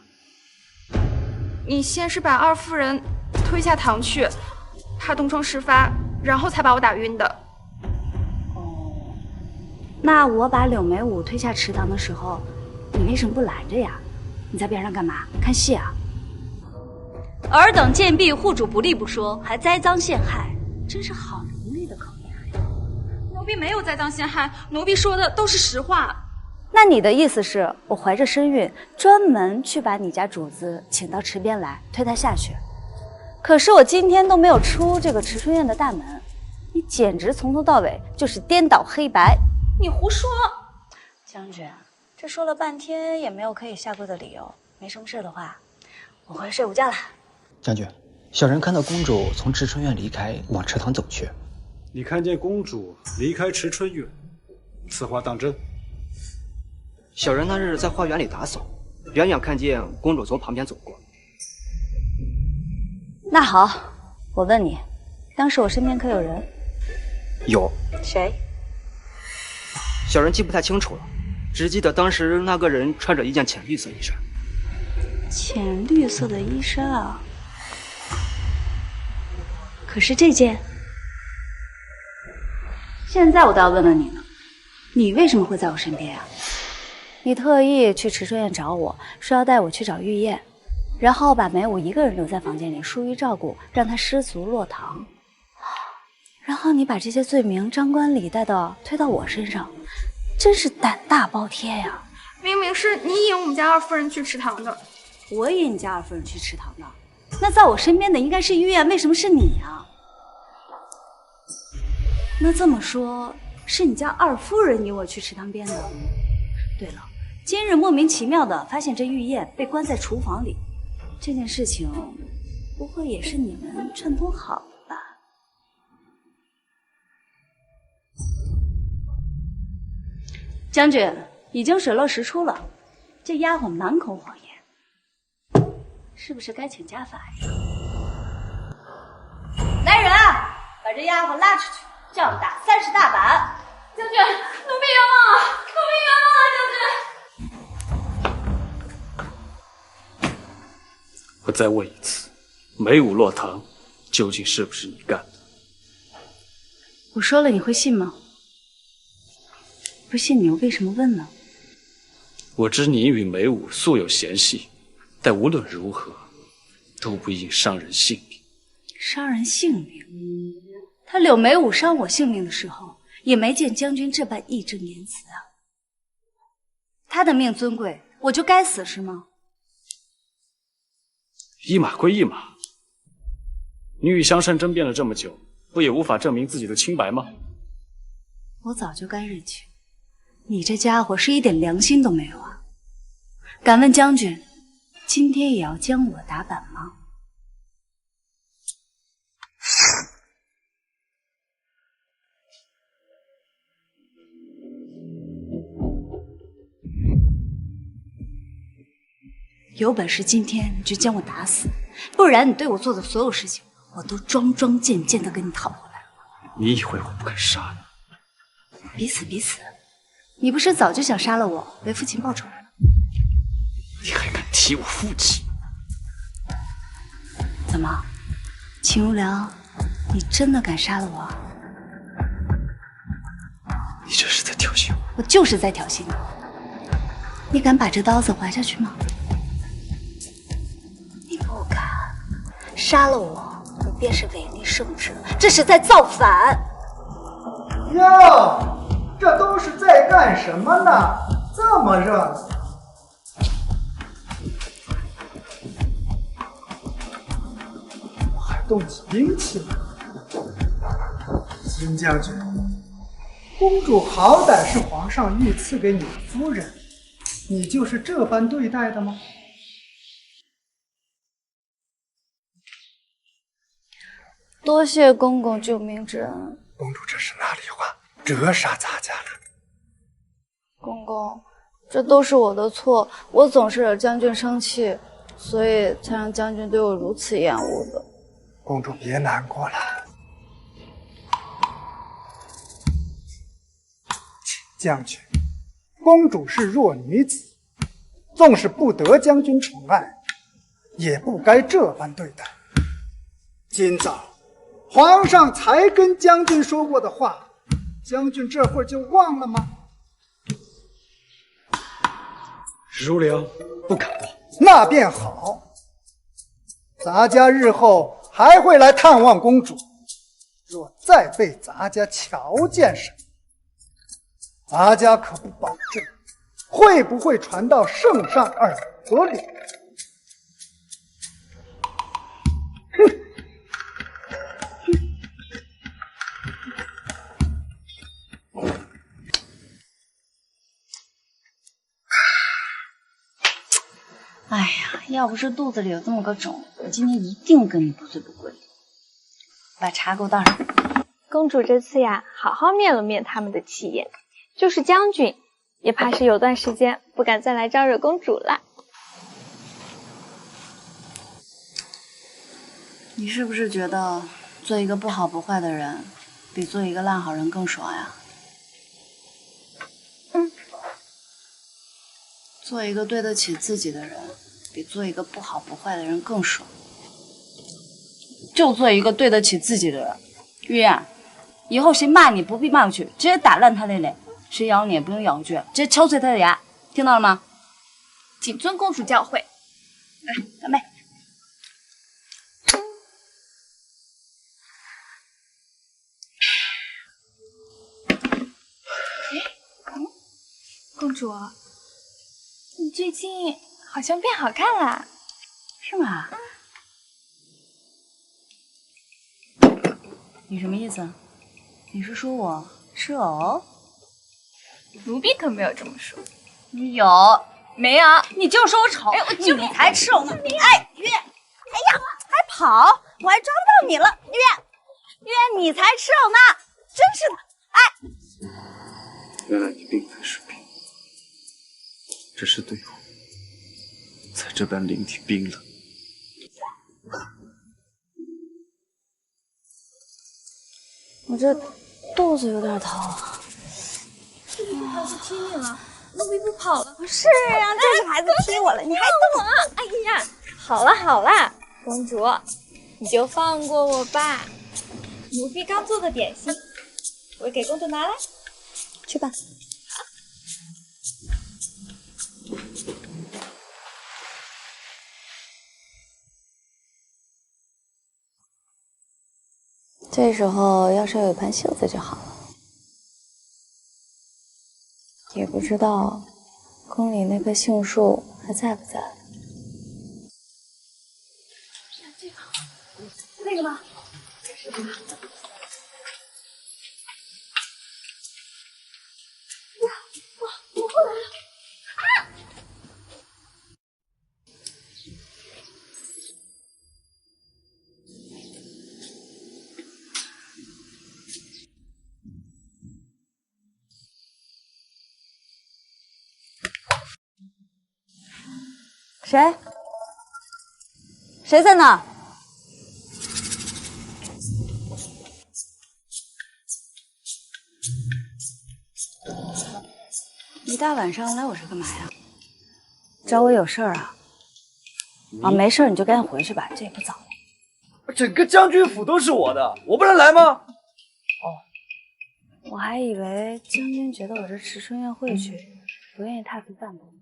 你先是把二夫人推下堂去，怕东窗事发，然后才把我打晕的。哦，那我把柳眉舞推下池塘的时候，你为什么不拦着呀？你在边上干嘛？看戏啊？尔等贱婢护主不利不说，还栽赃陷害，真是好伶俐的口音。奴婢没有栽赃陷害，奴婢说的都是实话。那你的意思是我怀着身孕，专门去把你家主子请到池边来，推他下去？可是我今天都没有出这个池春院的大门，你简直从头到尾就是颠倒黑白。你胡说！将军，这说了半天也没有可以下跪的理由。没什么事的话，我回去睡午觉了。将军，小人看到公主从池春院离开，往池塘走去。你看见公主离开池春院，此话当真？小人那日在花园里打扫，远远看见公主从旁边走过。那好，我问你，当时我身边可有人？有。谁？小人记不太清楚了，只记得当时那个人穿着一件浅绿色衣衫。浅绿色的衣衫啊？可是这件……现在我倒要问问你了，你为什么会在我身边啊？你特意去池春院找我，说要带我去找玉燕，然后把梅武一个人留在房间里疏于照顾，让他失足落堂。然后你把这些罪名张冠李戴的推到我身上，真是胆大包天呀！明明是你引我们家二夫人去池塘的。我引你家二夫人去池塘的？那在我身边的应该是玉燕，为什么是你啊？那这么说，是你家二夫人引我去池塘边的。对了，今日莫名其妙的发现这玉燕被关在厨房里，这件事情不会也是你们串通好的吧？将军，已经水落石出了，这丫鬟满口谎言，是不是该请家法呀？来人啊，把这丫鬟拉出去，杖打30大板！将军，奴婢冤枉啊！奴婢冤枉啊！将军，我再问一次，梅武落堂究竟是不是你干的？我说了你会信吗？不信你又为什么问呢？我知你与梅武素有嫌隙，但无论如何，都不应伤人性命。伤人性命？他柳梅武伤我性命的时候，也没见将军这般义正言辞啊。他的命尊贵，我就该死是吗？一码归一码，你与香山争辩了这么久，不也无法证明自己的清白吗？我早就该认清，你这家伙是一点良心都没有啊！敢问将军，今天也要将我打板吗？有本事今天你就将我打死，不然你对我做的所有事情，我都桩桩件件的跟你讨回来。你以为我不敢杀你？彼此彼此，你不是早就想杀了我，为父亲报仇吗？你还敢提我父亲？怎么，秦如良，你真的敢杀了我？你这是在挑衅我？我就是在挑衅你。你敢把这刀子还下去吗？你不敢，杀了我，你便是违逆圣旨，这是在造反。哟，这都是在干什么呢？这么热闹！我还动起兵器了。金将军，公主好歹是皇上御赐给你的夫人，你就是这般对待的吗？多谢公公救命之恩。公主这是哪里话？惹杀咱家了？公公，这都是我的错，我总是惹将军生气，所以才让将军对我如此厌恶的。公主别难过了。将军，公主是弱女子，纵使不得将军宠爱，也不该这般对待。今早皇上才跟将军说过的话，将军这会儿就忘了吗？如良不敢忘。那便好，咱家日后还会来探望公主，若再被咱家瞧见什么，咱家可不保证会不会传到圣上耳朵里。哎呀，要不是肚子里有这么个肿，我今天一定跟你不醉不归。把茶给我倒上。公主这次呀，好好灭了灭他们的气焰。就是将军也怕是有段时间不敢再来招惹公主了。你是不是觉得做一个不好不坏的人，比做一个烂好人更爽呀？做一个对得起自己的人，比做一个不好不坏的人更爽。就做一个对得起自己的人。玉燕，以后谁骂你不必骂回去，直接打烂他的脸；谁咬你也不用咬回去，直接敲碎他的牙，听到了吗？谨遵公主教诲。来，干杯！公主，你最近好像变好看了，是吗？你什么意思？你是说我吃藕？奴婢可没有这么说。你有没有？你就说我丑，哎，我就你才吃藕呢！哎，月，哎呀，还跑，我还抓不到你了，月，你才吃藕呢！真是的，哎。原来你并非是兵，只是对我才这般临体冰冷。我这肚子有点疼。孩子踢你了，奴婢不跑了。是啊，就是孩子踢我了，你还动我？哎呀，好了好了，公主，你就放过我吧。奴婢刚做的点心，我给公主拿来。去吧。这时候要是有一盘袖子就好了。也不知道宫里那棵杏树还在不在。那个吗？我过来了！啊！谁？谁在那？一大晚上来我这干嘛呀？找我有事儿啊？啊，没事你就赶紧回去吧，这也不早了。整个将军府都是我的，我不能来吗？哦，我还以为将军觉得我这迟春院会去，不愿意踏足半步。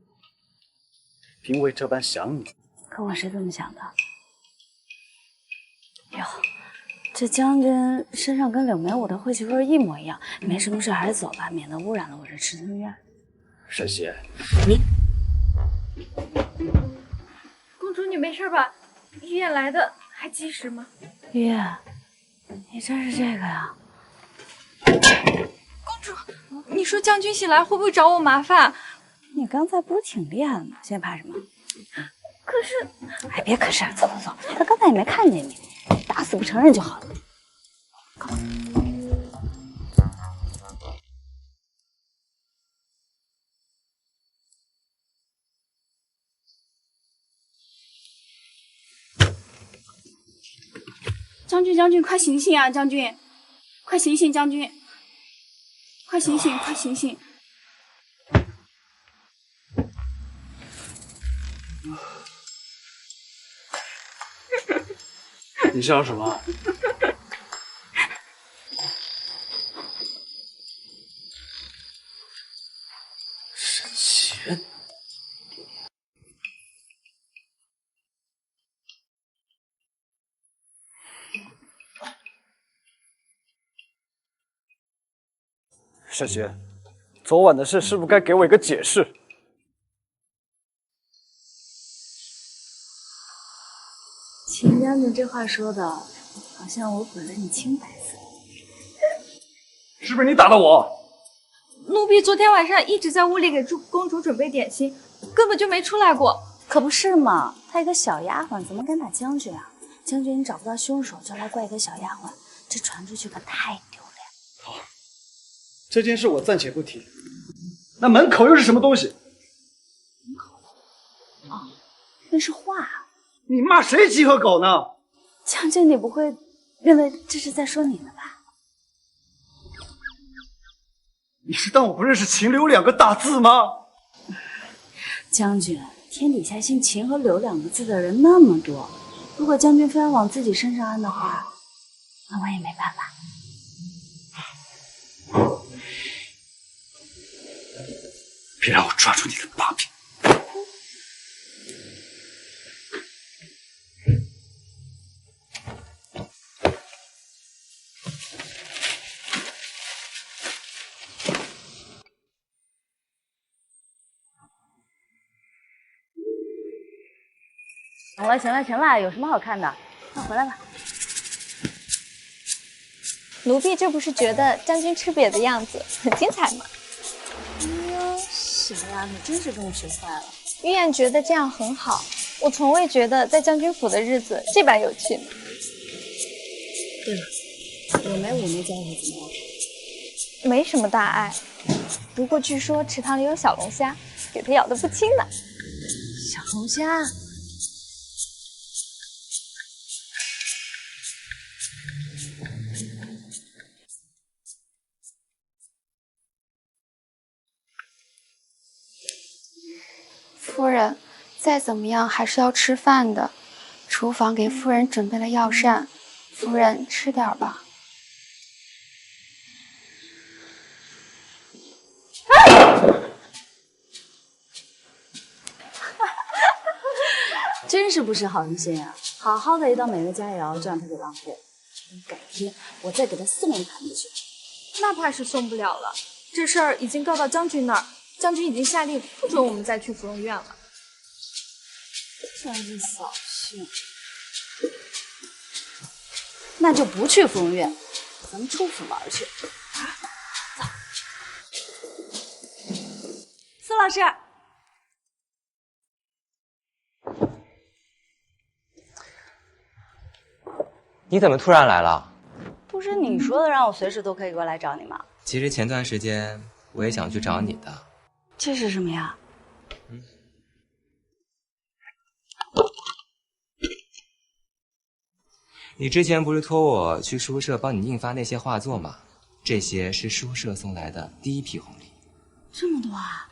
嫔妃这般想你，可我是这么想的。哟，这将军身上跟柳眉舞的晦气味一模一样，没什么事还是走吧，免得污染了我这迟春院。沈邪，你公主，你没事吧？玉燕来的还及时吗？玉燕，你真是这个呀？公主，你说将军醒来会不会找我麻烦？你刚才不是挺厉害的吗？现在怕什么？可是，哎，别可是，走走走，他刚才也没看见你，打死不承认就好了。将军，将军，快醒醒啊！将军，快醒醒！将军，快醒醒！快醒醒！你笑什么？沈邪，沈邪，昨晚的事是不是该给我一个解释？秦将军这话说的，好像我毁了你清白似的。是不是你打的我？奴婢昨天晚上一直在屋里给公主准备点心，根本就没出来过。可不是嘛，她一个小丫鬟怎么敢打将军啊？将军你找不到凶手，就来怪一个小丫鬟，这传出去可太丢脸。好，这件事我暂且不提。那门口又是什么东西？哦，那是画。你骂谁鸡和狗呢？将军，你不会认为这是在说你呢吧？你是当我不认识秦刘两个大字吗？将军，天底下姓秦和刘两个字的人那么多，如果将军非要往自己身上安的话，那我也没办法。别让我抓住你的把柄！行了，有什么好看的？快回来吧。奴婢这不是觉得将军吃瘪的样子很精彩吗？哎呦，小丫头真是跟我学坏了。玉燕觉得这样很好，我从未觉得在将军府的日子这般有趣呢。对了，我没教你怎么样？没什么大碍，不过据说池塘里有小龙虾，给他咬得不轻呢。小龙虾。夫人，再怎么样还是要吃饭的。厨房给夫人准备了药膳，夫人吃点吧。真是不识好人心啊！好好的一道美味佳肴，就让他给浪费了。改天我再给他4轮盘子去。那怕是送不了了，这事儿已经告到将军那儿。将军已经下令不准我们再去芙蓉院了。真是扫兴。那就不去芙蓉院，咱们出府玩去。走。苏老师，你怎么突然来了？不是你说的让我随时都可以过来找你吗？其实前段时间我也想去找你的。这是什么呀？你之前不是托我去书社帮你印发那些画作吗？这些是书社送来的第一批红利。这么多啊！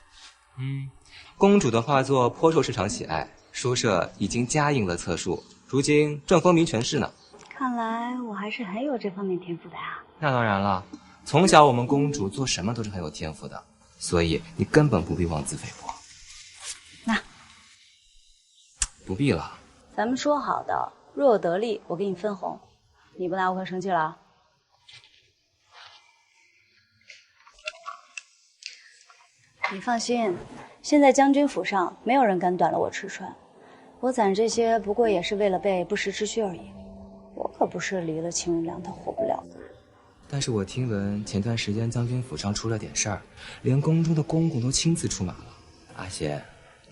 公主的画作颇受市场喜爱，书社已经加印了册数，如今正风靡全市呢。看来我还是很有这方面天赋的啊。那当然了，从小我们公主做什么都是很有天赋的。所以你根本不必妄自菲薄。那不必了。咱们说好的，若有得利，我给你分红。你不拿我可生气了啊。你放心，现在将军府上没有人敢短了我吃穿。我攒这些不过也是为了备不时之需而已。我可不是离了秦如良他活不了的。但是我听闻前段时间将军府上出了点事儿，连宫中的公公都亲自出马了。阿贤，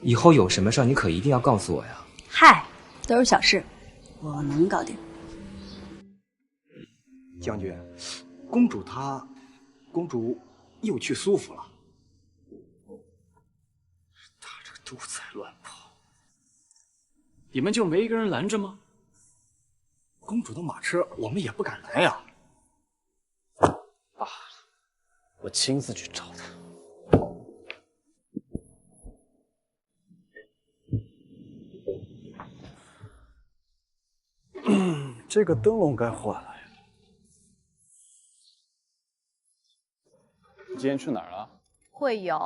以后有什么事儿你可一定要告诉我呀。嗨，都是小事，我能搞定。将军，公主又去苏府了。她这个兔崽乱跑，你们就没一个人拦着吗？公主的马车我们也不敢拦呀。罢了，我亲自去找他。这个灯笼该换了呀。你今天去哪儿了？会有，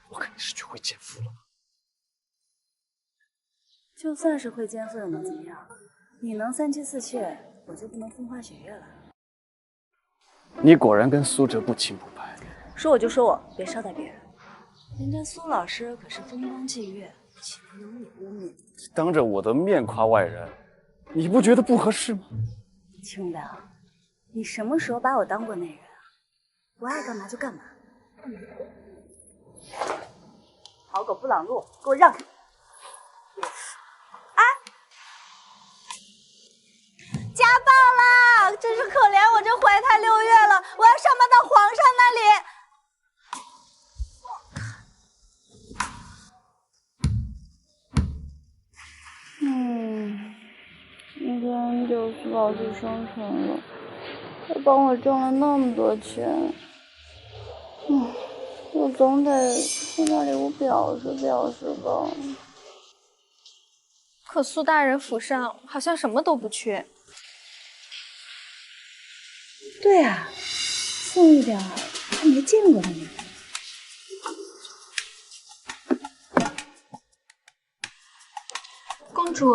我肯定是去会见夫了。就算是会见夫又能怎么样？你能三妻四妾，我就不能风花雪月了。你果然跟苏哲不清不白。说我就说我，别捎带别人。人家苏老师可是风光霁月，岂能有你污蔑？当着我的面夸外人，你不觉得不合适吗？清白，你什么时候把我当过内人啊？我爱干嘛就干嘛。好狗不挡路，给我让开！哎，家暴了！真是可怜我这怀胎6月了，我要上报到皇上那里。老去生辰了，还帮我挣了那么多钱，我总得送点礼物表示表示吧。可苏大人府上好像什么都不缺。对啊，送一点他没见过的礼物。公主，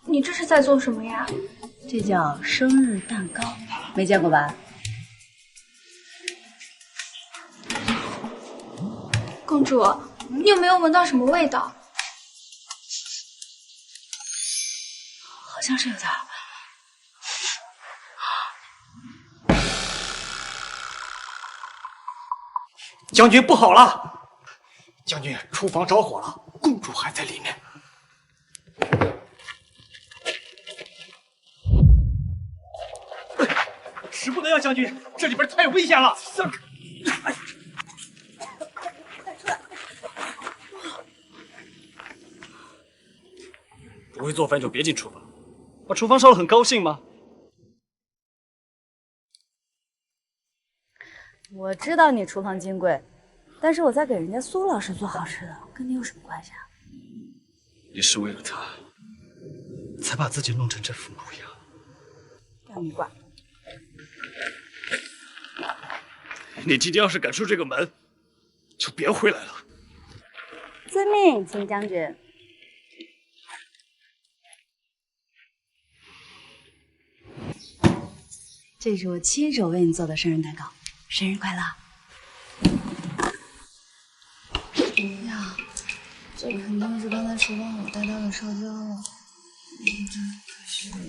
你这是在做什么呀？这叫生日蛋糕，没见过吧？公主，你有没有闻到什么味道？好像是有点。将军不好了！将军，厨房着火了，公主还在里面。使不得呀，将军，这里边太危险了。不会做饭就别进厨房，把厨房烧得很高兴吗？我知道你厨房金贵，但是我在给人家苏老师做好吃的，跟你有什么关系啊？也是为了他，才把自己弄成这副模样。让你管。你今天要是敢出这个门，就别回来了。遵命，秦将军。这是我亲手为你做的生日蛋糕，生日快乐！呀，这肯定是刚才厨房火带到了烧焦了。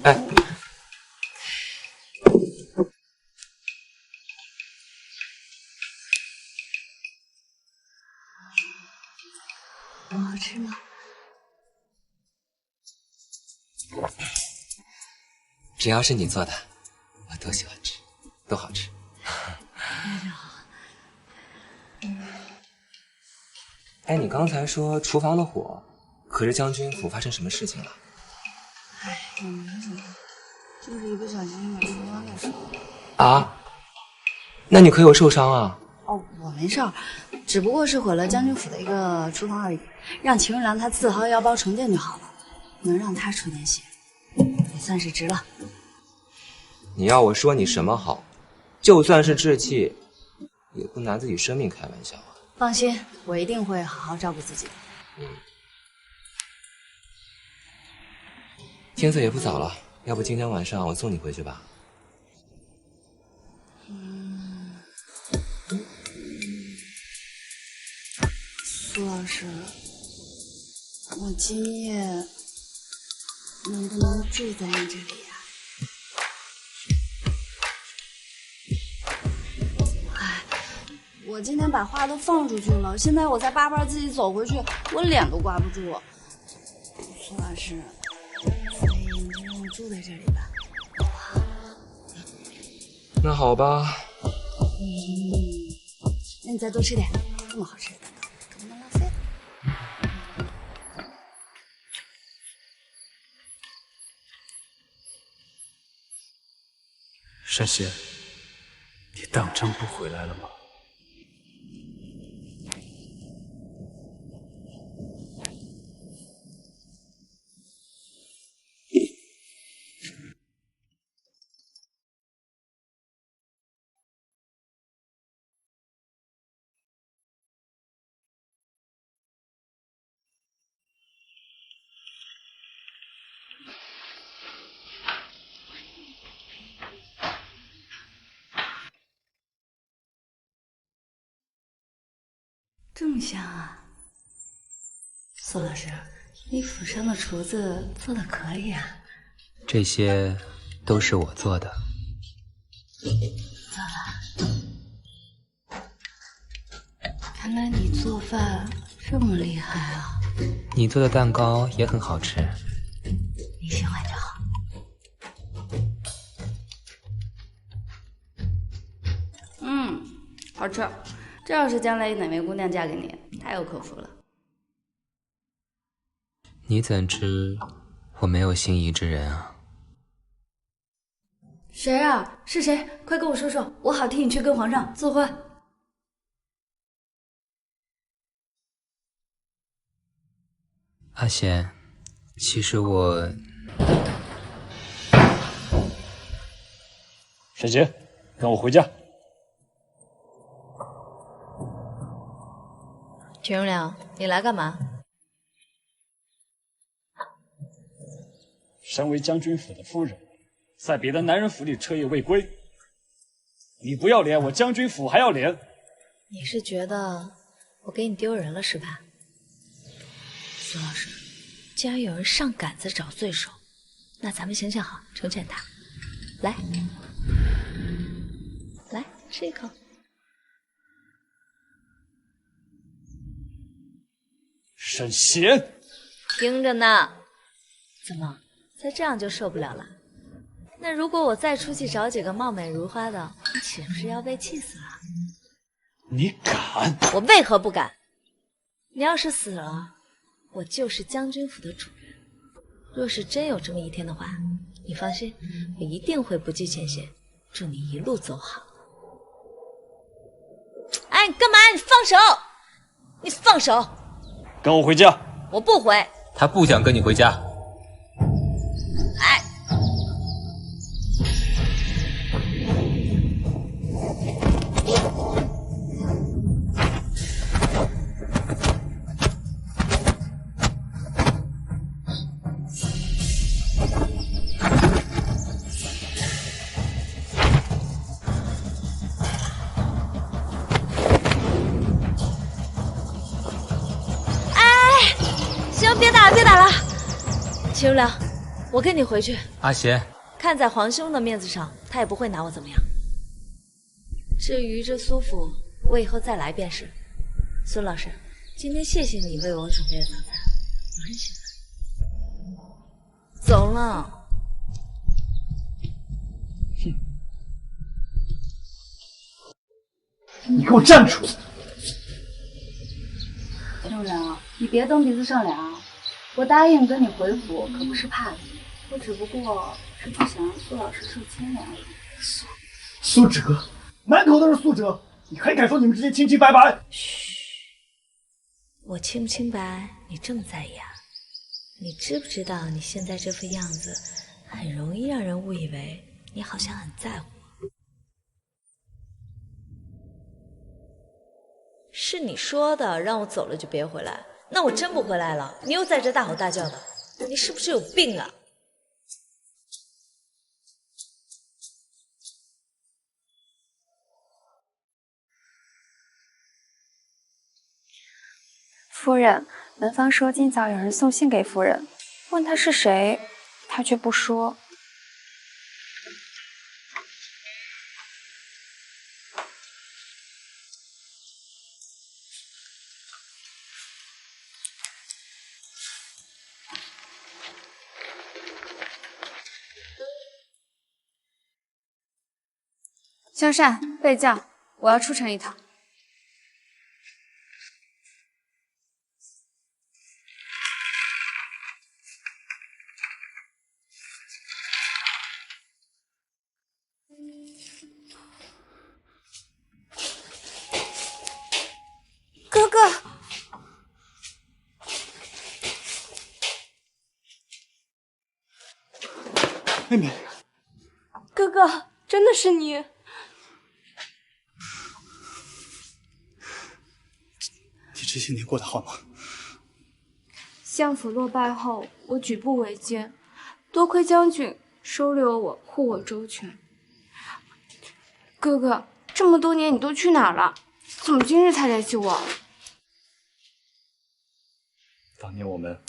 哎，好吃吗？只要是你做的，我都喜欢吃，都好吃。那就好。哎，你刚才说厨房的火，可是将军府发生什么事情了？哎，也没什么，就是一不小心把厨房给烧了。啊？那你可有受伤啊？哦，我没事儿，只不过是毁了将军府的一个厨房而已，让秦玉良他自掏腰包重建就好了，能让他出点血，也算是值了。你要我说你什么好？就算是置气，也不拿自己生命开玩笑啊！放心，我一定会好好照顾自己的。天色也不早了，要不今天晚上我送你回去吧？苏老师，我今夜能不能住在你这里呀？哎，我今天把话都放出去了，现在我再巴巴自己走回去，我脸都挂不住。苏老师，所以你就让我住在这里吧。那好吧。那你再多吃点，这么好吃的蛋糕，可不能浪费了。神仙，你当真不回来了吗？这么香啊！苏老师，你府上的厨子做的可以啊。这些都是我做的。做了。看来你做饭这么厉害啊！你做的蛋糕也很好吃。你喜欢就好。好吃。这要是将来哪位姑娘嫁给你，太有口福了。你怎知我没有心仪之人啊？谁啊？是谁？快跟我说说，我好替你去跟皇上赐婚。阿贤，其实我……沈杰，跟我回家。田荣良，你来干嘛？身为将军府的夫人，在别的男人府里彻夜未归，你不要脸，我将军府还要脸？你是觉得我给你丢人了是吧？苏老师，既然有人上杆子找罪受，那咱们想想好惩惩他。来，来吃一口。沈贤，听着呢。怎么，再这样就受不了了？那如果我再出去找几个貌美如花的，你岂不是要被气死了？你敢？我为何不敢？你要是死了，我就是将军府的主人。若是真有这么一天的话，你放心，我一定会不计前嫌，祝你一路走好。哎，你干嘛？你放手！你放手！跟我回家。我不回。他不想跟你回家。哎。秦如良，我跟你回去。阿贤，看在皇兄的面子上，他也不会拿我怎么样。至于这苏府，我以后再来便是。孙老师，今天谢谢你为我准备的早餐，我很喜欢。走了。哼！你给我站住！秦如良，你别蹬鼻子上梁。我答应跟你回府，可不是怕你，我只不过是不想让苏老师受牵连而已。苏哲，满口都是苏哲，你还敢说你们之间清清白白？嘘，我清不清白，你这么在意啊？你知不知道你现在这副样子，很容易让人误以为你好像很在乎我。是你说的，让我走了就别回来。那我真不回来了，你又在这大吼大叫的，你是不是有病啊？夫人，门房说今早有人送信给夫人，问他是谁，他却不说。香善，备轿，我要出城一趟。哥哥，妹妹，哥哥，真的是你。你这些年过得好吗？相府落败后，我举步维艰，多亏将军收留我，护我周全。哥哥，这么多年你都去哪儿了？怎么今日才联系我？当年我们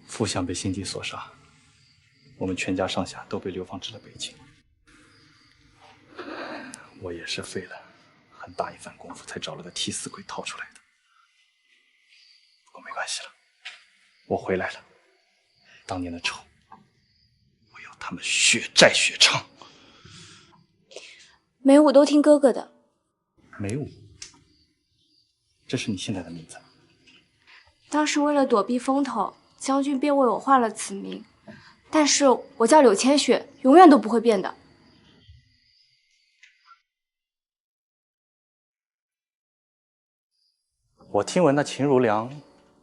父相被辛迪所杀，我们全家上下都被流放至了北京。我也是费了很大一番功夫才找了个替死鬼逃出来的。不过没关系了，我回来了。当年的仇，我要他们血债血偿。梅武都听哥哥的。梅武，这是你现在的名字？当时为了躲避风头，将军便为我换了此名，但是我叫柳千雪，永远都不会变的。我听闻那秦如良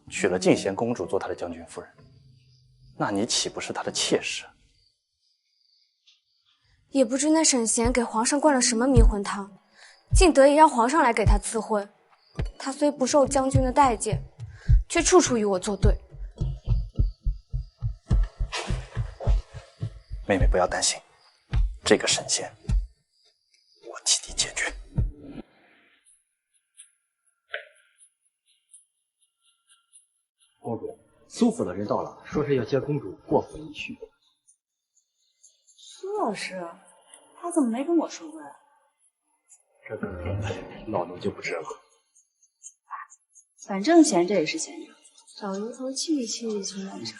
娶了静贤公主做她的将军夫人，那你岂不是她的妾室？也不知那沈贤给皇上灌了什么迷魂汤，竟得以让皇上来给他赐婚。他虽不受将军的待见，却处处与我作对。妹妹不要担心，这个沈贤，我替你解决。公主，苏府的人到了，说是要接公主过府一叙。苏老师，他怎么没跟我说过呀？这个老奴就不知了。反正闲着也是闲着，找由头气一气就完成。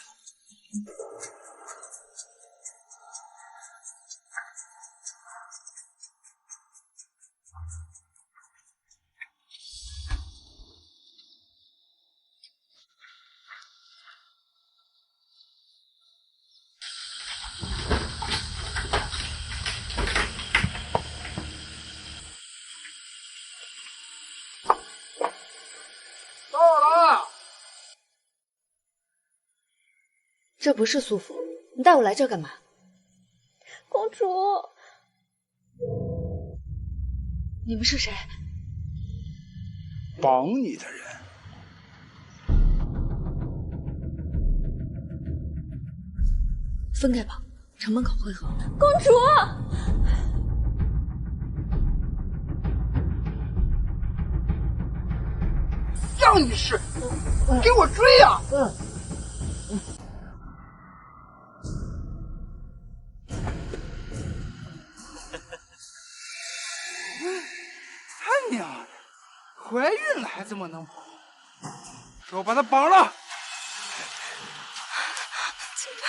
这不是苏府，你带我来这干嘛？公主，你们是谁？帮你的人。分开跑，城门口汇合。公主，像你是，给我追呀！他娘的，怀孕了还这么能跑？给我把她绑了！怎么办？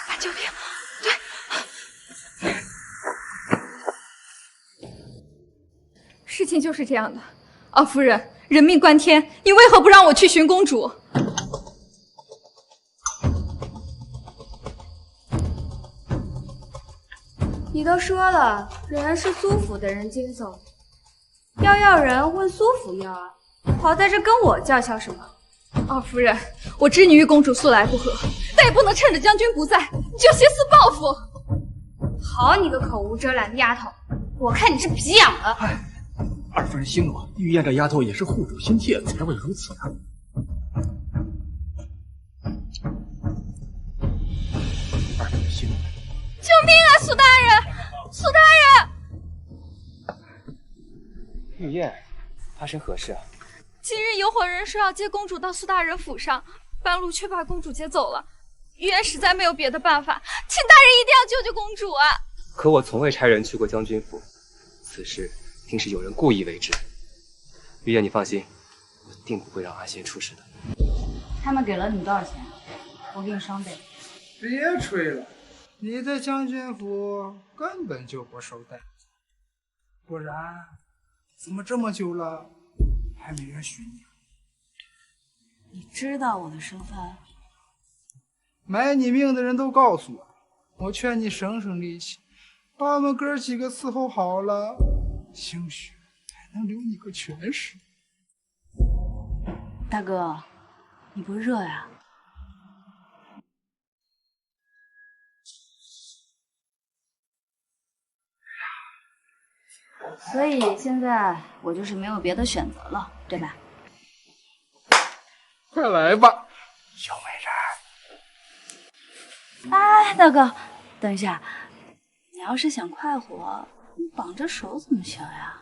把救兵，对。事情就是这样的。啊，夫人，人命关天，你为何不让我去寻公主？你都说了，人是苏府的人接走，要人问苏府要啊，跑在这跟我叫嚣什么？啊，夫人，我知你与公主素来不和，但也不能趁着将军不在，你就挟私报复。好你个口无遮拦的丫头，我看你是皮痒了。二夫人息怒，玉燕这丫头也是护主心切，才会如此的。二夫人息怒。救命啊，苏大人！苏大人！玉燕，发生何事啊？今日有伙人说要接公主到苏大人府上，半路却把公主接走了。玉燕实在没有别的办法，请大人一定要救救公主啊！可我从未差人去过将军府，此事定是有人故意为之。玉燕，你放心，我定不会让阿仙出事的。他们给了你多少钱？我给你双倍。别吹了，你在将军府根本就不受待见，不然怎么这么久了还没人许你？你知道我的身份？买你命的人都告诉我，我劝你省省力气，把我们哥几个伺候好了，兴许还能留你个全尸。大哥，你不热呀？所以现在我就是没有别的选择了，对吧？快来吧，小美人。哎，大哥，等一下，你要是想快活，你绑着手怎么行呀？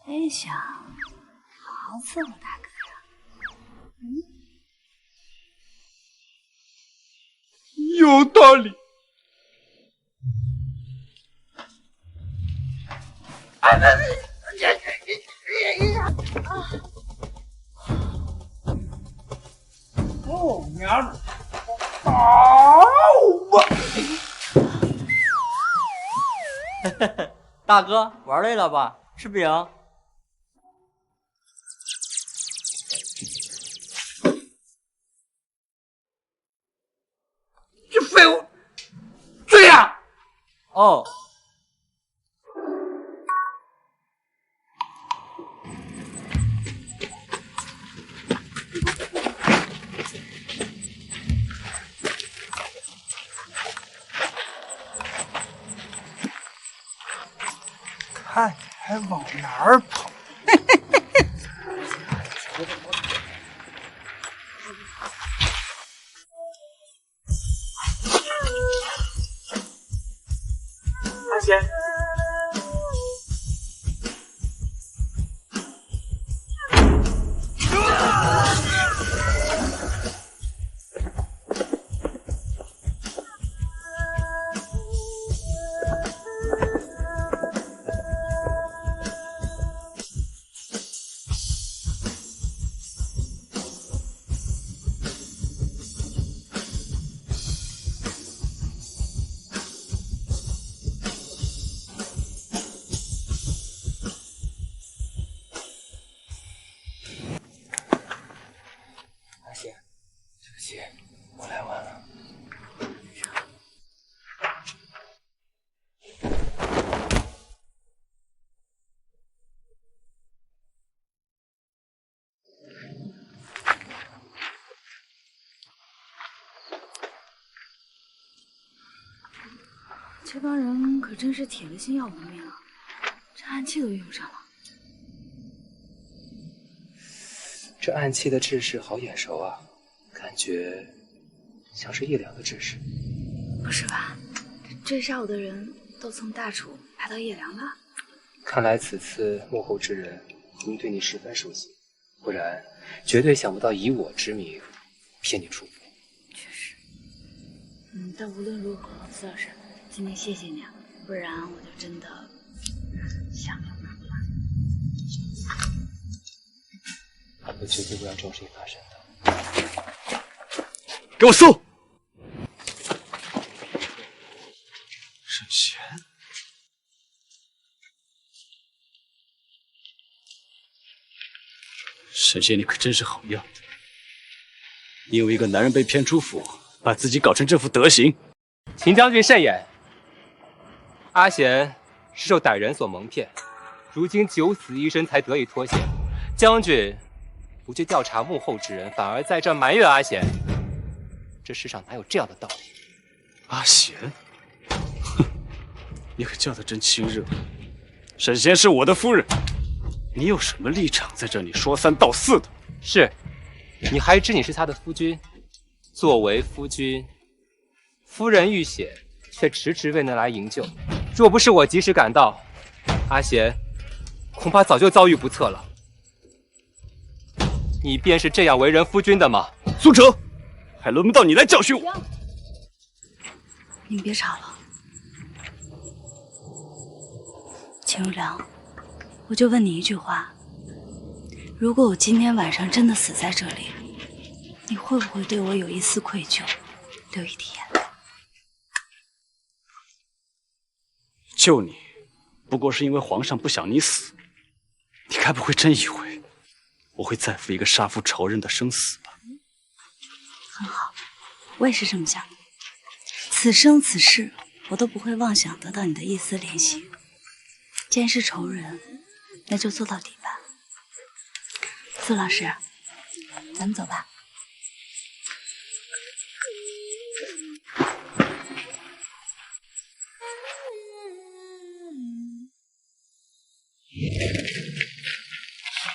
得想好好伺候大哥呀。有道理。哦，娘的，打我！大哥，玩累了吧？吃饼。这废物，追呀！哦。看你还往哪儿跑！阿仙，我来晚了。这帮人可真是铁了心要我的命啊！这暗器都用上了。这暗器的制式好眼熟啊，感觉像是叶良的制式。不是吧？追杀我的人都从大楚派到叶良了？看来此次幕后之人一定对你十分熟悉，不然绝对想不到以我之名骗你出府。确实。但无论如何，司老师，今天谢谢你啊，不然我就真的想不了办法。我绝对不让这种事情发生的。给我搜！沈贤，沈贤，你可真是好样的！因为一个男人被骗出府，把自己搞成这副德行。秦将军慎言，阿贤是受歹人所蒙骗，如今九死一生才得以脱险。将军不去调查幕后之人，反而在这埋怨阿贤，这世上哪有这样的道理？阿贤，哼，你可叫得真亲热。沈贤是我的夫人，你有什么立场在这里说三道四的？是，你还知你是他的夫君？作为夫君，夫人遇险，却迟迟未能来营救。若不是我及时赶到，阿贤恐怕早就遭遇不测了。你便是这样为人夫君的吗？苏哲，还轮不到你来教训我。你们别吵了。秦如良，我就问你一句话：如果我今天晚上真的死在这里，你会不会对我有一丝愧疚，流一滴眼泪？救你，不过是因为皇上不想你死。你该不会真以为我会在乎一个杀父仇人的生死吧？很好，我也是这么想。此生此世，我都不会妄想得到你的一丝怜惜。既然是仇人，那就做到底吧。苏老师，咱们走吧。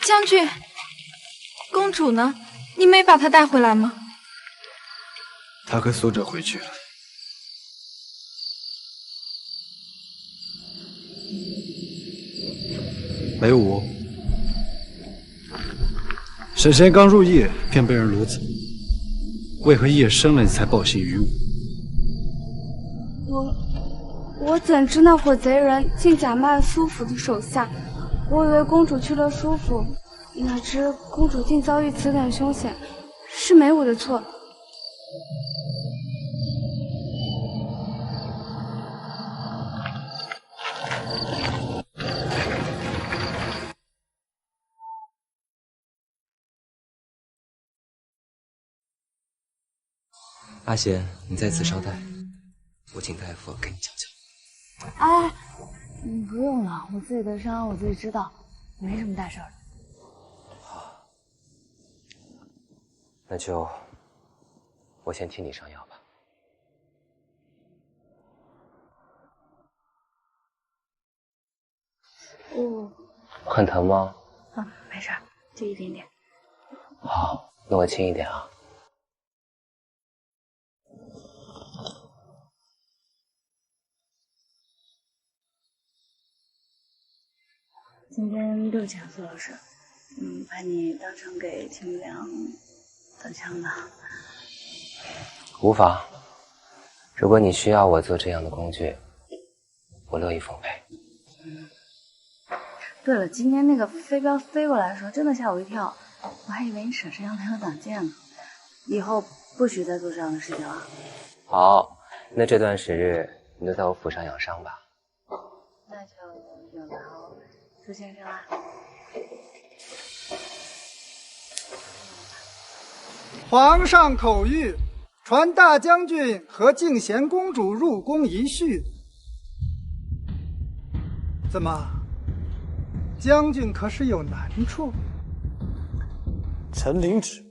将军，公主呢？你没把她带回来吗？他和苏哲回去了。雷武，沈贤刚入夜便被人掳走，为何夜深了你才报信于我？我怎知那伙贼人竟假扮苏府的手下？我以为公主去了舒府，哪知公主竟遭遇此等凶险，是梅武的错。阿贤，你在此稍待，我请大夫给你瞧瞧。哎，不用了，我自己的伤我自己知道，没什么大事儿。好，那就我先替你上药吧。很疼吗？没事，就一点点。好，那我轻一点啊。今天对不起啊，苏老师，怕你当场给清凉挡枪了。无妨，如果你需要我做这样的工具，我乐意奉陪。对了，今天那个飞镖飞过来的时候，真的吓我一跳，我还以为你手上没有挡箭呢。以后不许再做这样的事情了。好，那这段时日你就在我府上养伤吧。那就有劳苏先生啦。皇上口谕，传大将军和静贤公主入宫一叙。怎么，将军可是有难处？臣领旨。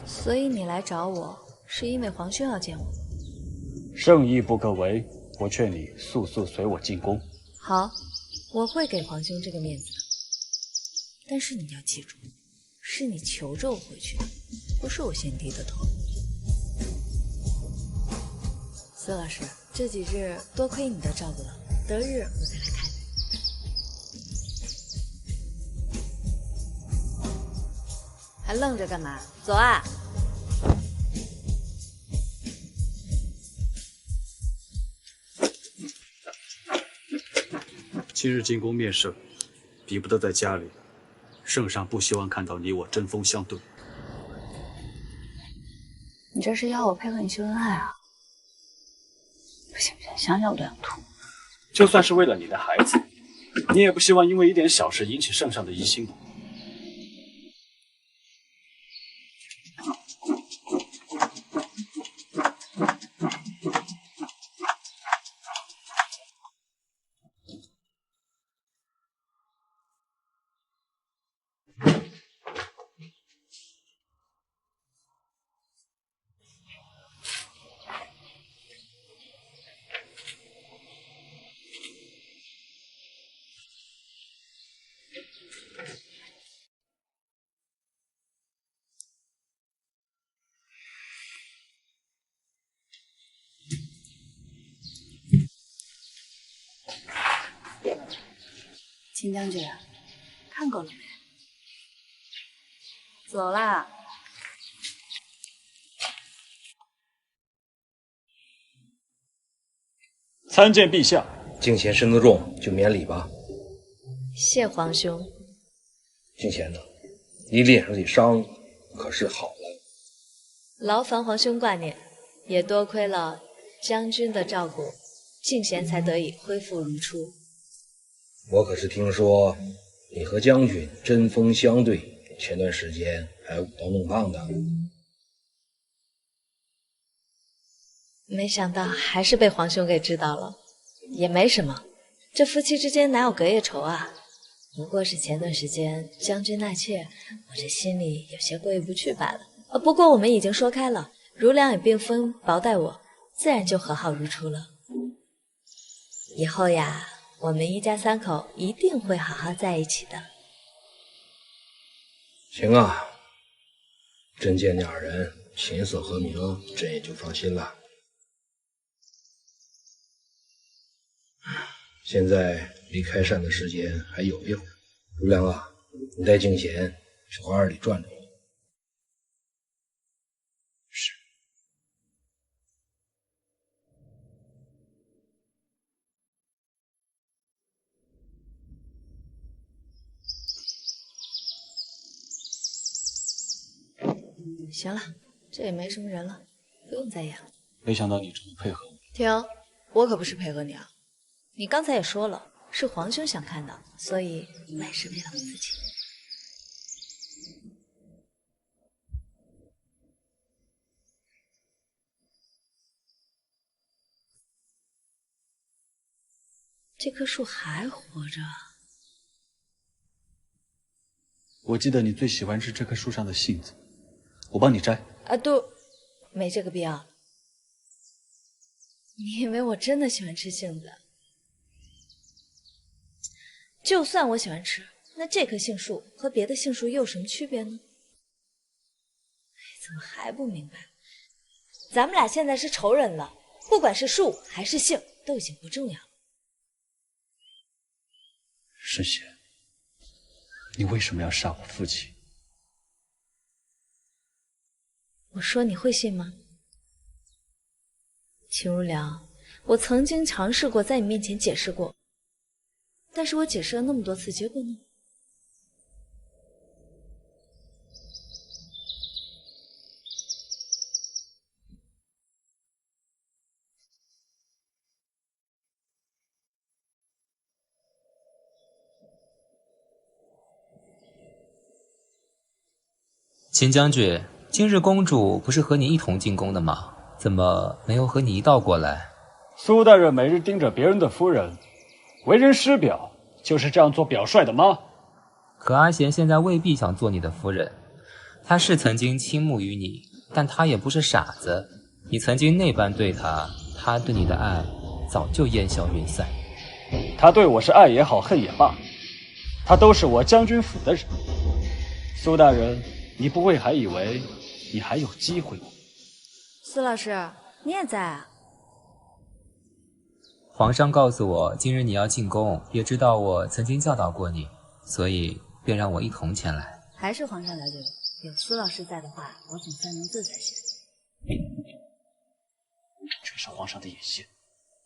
所以你来找我，是因为皇兄要见我。圣意不可违，我劝你速速随我进宫。好，我会给皇兄这个面子的。但是你要记住，是你求着我回去的，不是我先低的头。苏老师，这几日多亏你的照顾了，得日我再来看你。还愣着干嘛？走啊！今日进宫面圣，比不得在家里。圣上不希望看到你我针锋相对。你这是要我配合你秀恩爱啊？不行不行，想想我都想吐。就算是为了你的孩子，你也不希望因为一点小事引起圣上的疑心吧？秦将军，看够了没？走啦。参见陛下。敬贤身子重，就免礼吧。谢皇兄。敬贤呢？你脸上的伤可是好了？劳烦皇兄挂念，也多亏了将军的照顾，敬贤才得以恢复如初。我可是听说你和将军针锋相对，前段时间还舞刀弄棒的。没想到还是被皇兄给知道了，也没什么，这夫妻之间哪有隔夜仇啊？不过是前段时间将军纳妾，我这心里有些过意不去罢了。不过我们已经说开了，如良也并非薄待我，自然就和好如初了。以后呀，我们一家三口一定会好好在一起的。行啊，真见你二人琴瑟和鸣，朕也就放心了。现在离开膳的时间还有一会儿，如良啊，你带敬贤去花园里转转。是。行了，这也没什么人了，不用再演了。没想到你这么配合我。停，我可不是配合你啊！你刚才也说了，是皇兄想看到，所以我也是为了我自己。这棵树还活着。我记得你最喜欢吃这棵树上的杏子，我帮你摘。都没这个必要。你以为我真的喜欢吃杏子？就算我喜欢吃，那这棵杏树和别的杏树又有什么区别呢？怎么还不明白？咱们俩现在是仇人了，不管是树还是杏，都已经不重要了。沈贤，你为什么要杀我父亲？我说你会信吗？秦如良，我曾经尝试过在你面前解释过，但是我解释了那么多次，结果呢？秦将军，今日公主不是和你一同进宫的吗？怎么没有和你一道过来？苏大人每日盯着别人的夫人，为人师表，就是这样做表率的吗？可阿贤现在未必想做你的夫人，他是曾经倾慕于你，但他也不是傻子。你曾经那般对他，他对你的爱早就烟消云散。他对我是爱也好，恨也罢，他都是我将军府的人。苏大人，你不会还以为你还有机会吗？苏老师，你也在啊？皇上告诉我，今日你要进宫，也知道我曾经教导过你，所以便让我一同前来。还是皇上了解我，有苏老师在的话，我总算能自在些。这是皇上的眼线，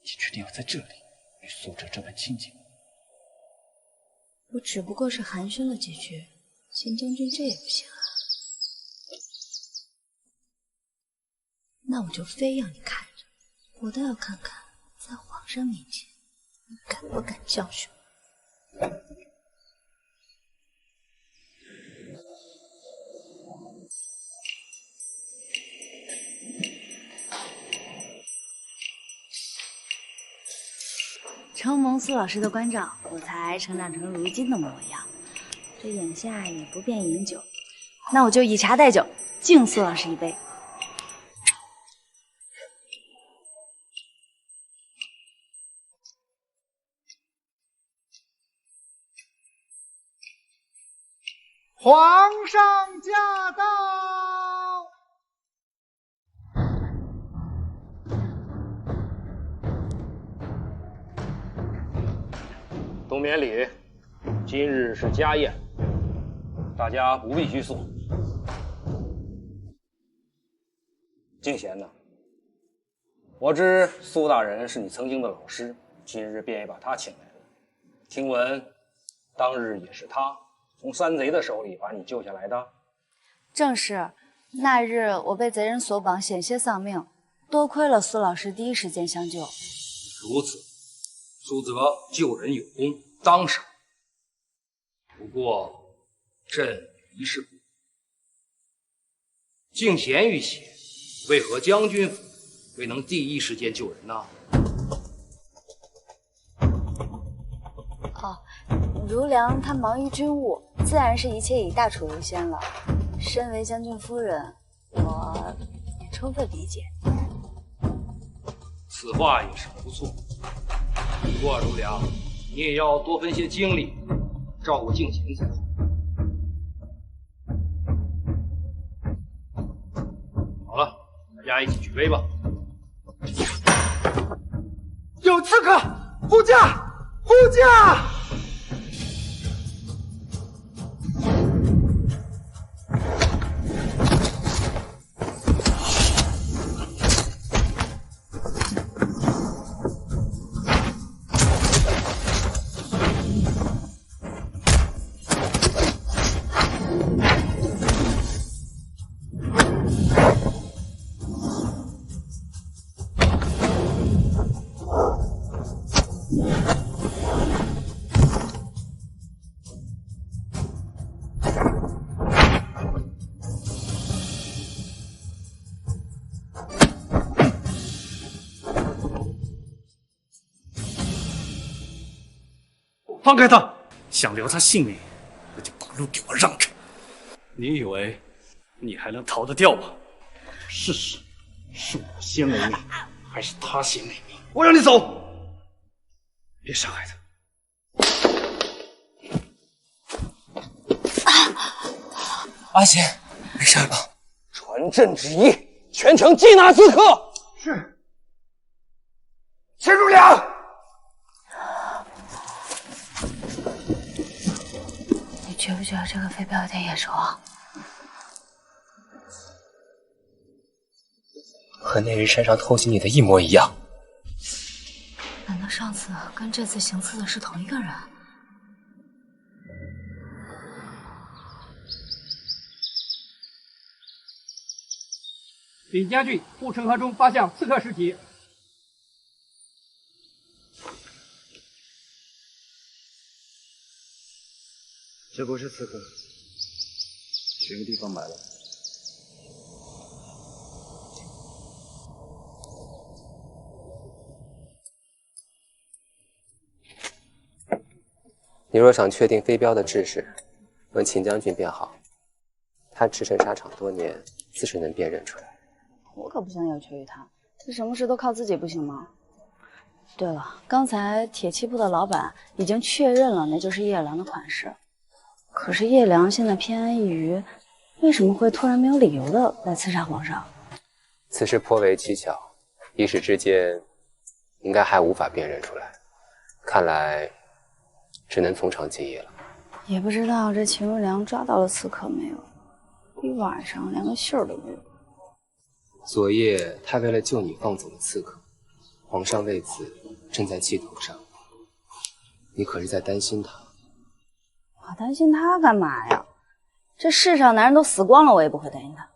你决定要在这里与苏哲这般亲近？我只不过是寒暄了几句，秦将军这也不行啊。那我就非要你看着，我倒要看看，在皇上面前，你敢不敢教训我？承蒙苏老师的关照，我才成长成如今的模样。这眼下也不便饮酒，那我就以茶代酒，敬苏老师一杯。皇上驾到！冬眠里，今日是家宴，大家不必拘束。敬贤呐，我知苏大人是你曾经的老师，今日便也把他请来了。听闻当日也是他从山贼的手里把你救下来的。正是，那日我被贼人所绑，险些丧命，多亏了苏老师第一时间相救。如此，苏泽救人有功，当赏。不过朕一事不明，敬贤遇险，为何将军府未能第一时间救人呢？如良他忙于军务，自然是一切以大楚为先了。身为将军夫人，我也充分理解。此话也是不错。不过如良，你也要多分些精力照顾敬贤才好。好了，大家一起举杯吧。有刺客！护驾！护驾！放开他！想留他性命，那就把路给我让开。你以为你还能逃得掉吗？试试，是我先违命，还是他先违命？我让你走，别伤害他。阿贤，没事吧？传朕旨意，全城缉拿刺客。是。千如良，你觉不觉得这个飞镖有点眼熟啊？和那日山上偷袭你的一模一样。难道上次跟这次行刺的是同一个人？禀将军，护城河中发现刺客尸体。这不是刺客，选个地方埋了。你若想确定飞镖的制式，问秦将军便好。他驰骋沙场多年，自是能辨认出来。我可不想要求于他，他什么事都靠自己，不行吗？对了，刚才铁器铺的老板已经确认了，那就是叶良的款式。可是叶良现在偏安一隅，为什么会突然没有理由的来刺杀皇上？此事颇为蹊跷，一时之间应该还无法辨认出来。看来只能从长计议了。也不知道这秦如良抓到了刺客没有？一晚上连个信儿都没有。昨夜他为了救你放走了刺客，皇上为此正在气头上。你可是在担心他？我担心他干嘛呀？这世上男人都死光了，我也不会担心他。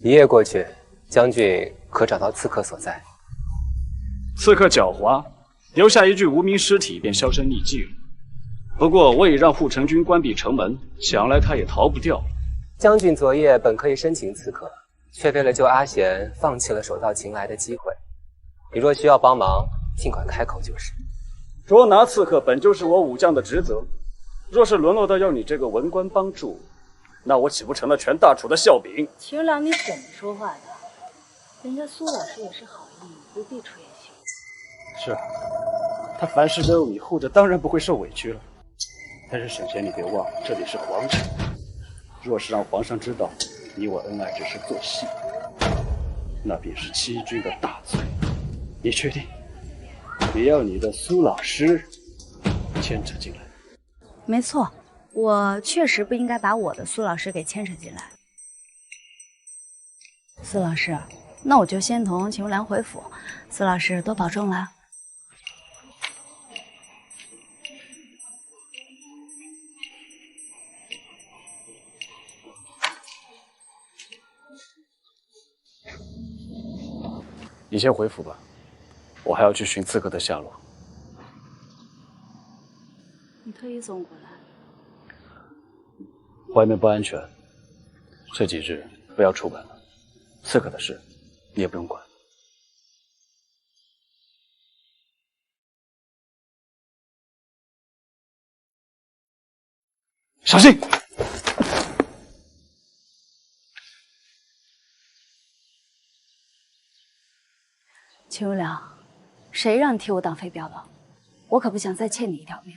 一夜过去，将军可找到刺客所在？刺客狡猾，留下一具无名尸体便销声匿迹了。不过我已让护城军关闭城门，想来他也逃不掉。将军昨夜本可以生擒刺客，却为了救阿贤，放弃了手到擒来的机会。你若需要帮忙，尽管开口就是。捉拿刺客本就是我武将的职责，若是沦落到要你这个文官帮助，那我岂不成了全大楚的笑柄？秦如良，你怎么说话的？人家苏老师也是好意，不必出言行。是啊，他凡事都有你护着，当然不会受委屈了。但是沈贤，你别忘了，这里是皇城，若是让皇上知道你我恩爱只是做戏，那便是欺君的大罪。你确定你要你的苏老师牵扯进来？没错，我确实不应该把我的苏老师给牵扯进来。苏老师，那我就先同秦如良回府，苏老师多保重啦。你先回府吧，我还要去寻刺客的下落。你特意送过来？外面不安全，这几日不要出门了。刺客的事你也不用管。小心！秦如良，谁让你替我挡飞镖的？我可不想再欠你一条命。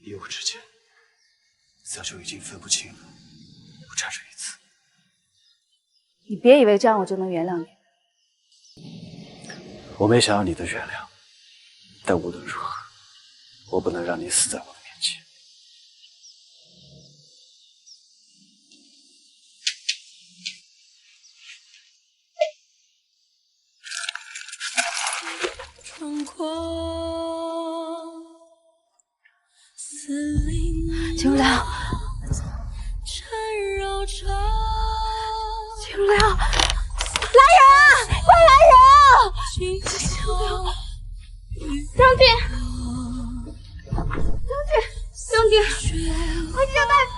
你我之间早就已经分不清了，不差这一次。你别以为这样我就能原谅你。我没想要你的原谅，但无论如何，我不能让你死在我的面前。秦如良，秦如良，来人！快来人！秦如良，将军，将军，快叫大夫！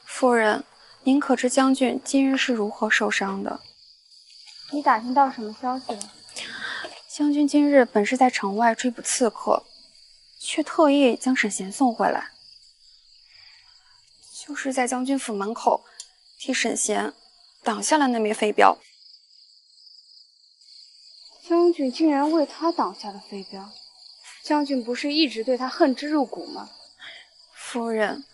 夫人，您可知将军今日是如何受伤的？你打听到什么消息了？将军今日本是在城外追捕刺客，却特意将沈贤送回来，就是在将军府门口替沈贤挡下了那枚飞镖。将军竟然为他挡下了飞镖，将军不是一直对他恨之入骨吗？夫人，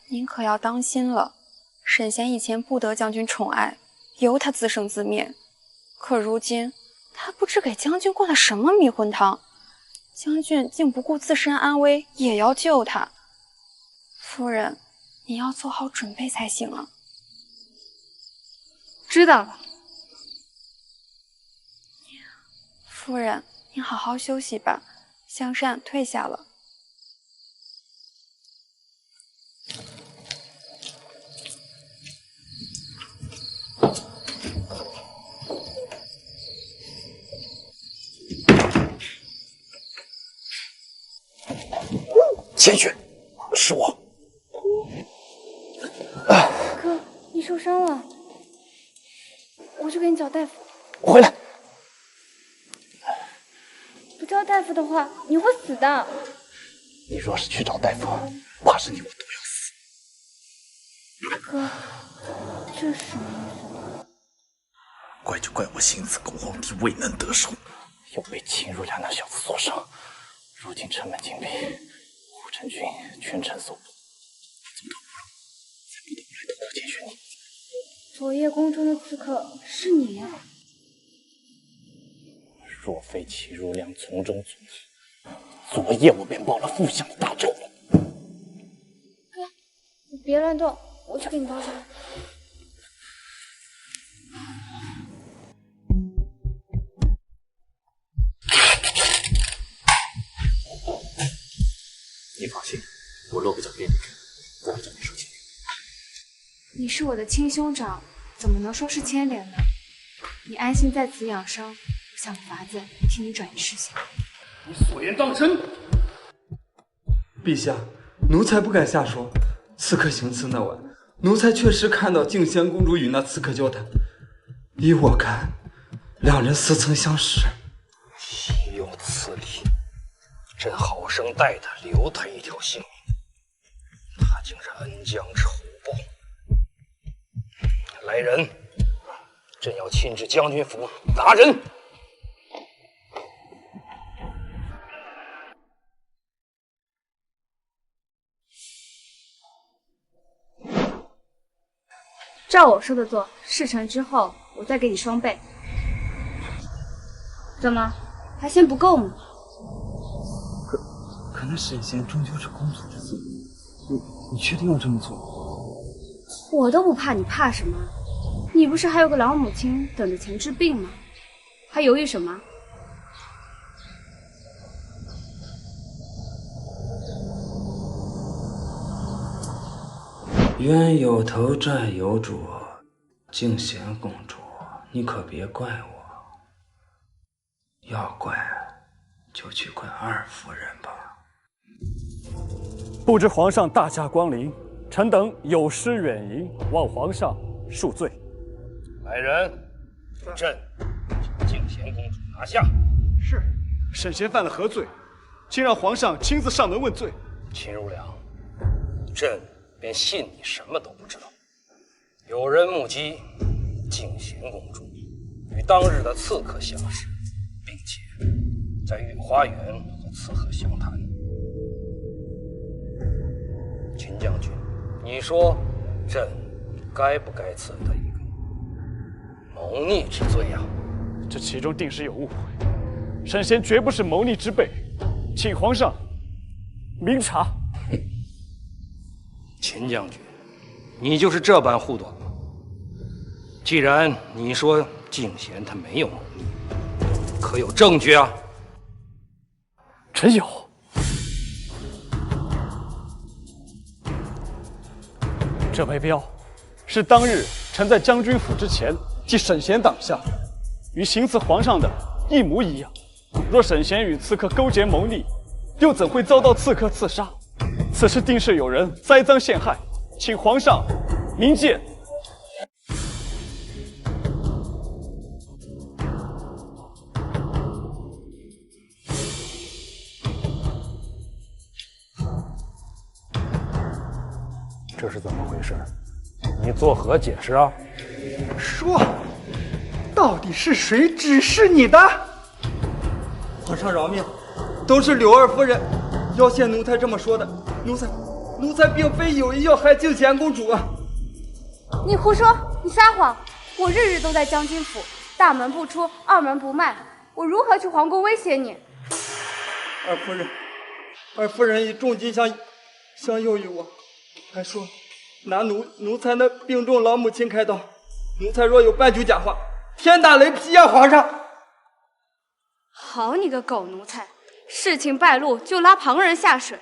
您可要当心了。沈贤以前不得将军宠爱，由他自生自灭，可如今他不知给将军灌了什么迷魂汤，将军竟不顾自身安危也要救他。夫人，你要做好准备才行啊。知道了。夫人，您好好休息吧。香扇退下了。千雪，是我。哥，你受伤了，我去给你找大夫。我回来。不叫大夫的话，你会死的。你若是去找大夫，怕是你我都要死。哥，这是什么意思？怪就怪我行刺恭皇帝未能得手，又被秦如良那小子所伤。如今城门紧闭，护城军全城搜捕，走投无路，才不得不来偷偷监视你。昨夜宫中的刺客是你呀？若非齐如良从中阻挠，昨夜我便报了负相的大仇了。哥，你别乱动，我去给你包扎。你放心，我露个脚给你看，不会找你受牵连。你是我的亲兄长，怎么能说是牵连呢？你安心在此养伤，我想个法子替你转移视线。你所言当真？陛下，奴才不敢下说。刺客行刺那晚，奴才确实看到静仙公主与那刺客交谈。依我看，两人似曾相识。岂有此理！朕好生待他，留他一条性命，他竟然恩将仇报。来人，朕要亲至将军府打人。照我说的做，事成之后我再给你双倍。怎么，还嫌不够吗？可那沈贤终究是公主之子，你确定要这么做？我都不怕，你怕什么？你不是还有个老母亲等着钱治病吗？还犹豫什么？冤有头债有主，静贤公主，你可别怪我。要怪就去怪二夫人吧。不知皇上大驾光临，臣等有失远迎，望皇上恕罪。来人，朕将静贤公主拿下。是。沈贤犯了何罪？请让皇上亲自上门问罪。秦如良，朕便信你什么都不知道。有人目击静贤公主与当日的刺客相识，并且在御花园和刺客相谈。秦将军，你说朕该不该赐他一个谋逆之罪啊？这其中定是有误会，沈贤绝不是谋逆之辈，请皇上明察。秦将军，你就是这般护短吗？既然你说静贤他没有谋逆，可有证据啊？臣有。这枚镖是当日臣在将军府之前替沈贤挡下，与行刺皇上的一模一样。若沈贤与刺客勾结谋逆，又怎会遭到刺客刺杀？此事定是有人栽赃陷害，请皇上明鉴。这是怎么回事？你作何解释啊？说，到底是谁指示你的？皇上饶命，都是柳二夫人要挟奴才这么说的。奴才并非有意要害静贤公主啊！你胡说，你撒谎！我日日都在将军府，大门不出，二门不迈，我如何去皇宫威胁你？二夫人以重金相诱于我，还说拿奴才那病重老母亲开刀，奴才若有半句假话，天打雷劈呀！皇上！好你个狗奴才！事情败露就拉旁人下水。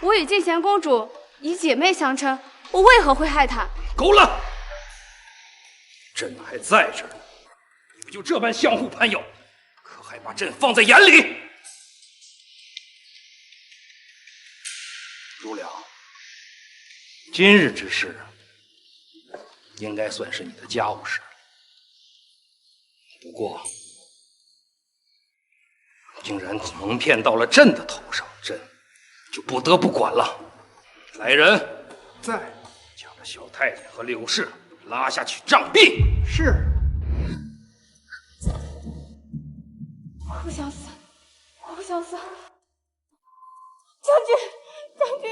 我与静贤公主以姐妹相称，我为何会害她？够了！朕还在这儿呢，你不就这般相互攀咬，可还把朕放在眼里？如良，今日之事应该算是你的家务事，不过竟然蒙骗到了朕的头上，朕就不得不管了。来人，在，将这小太监和柳氏拉下去杖毙。是。我不想死，我不想死。将军，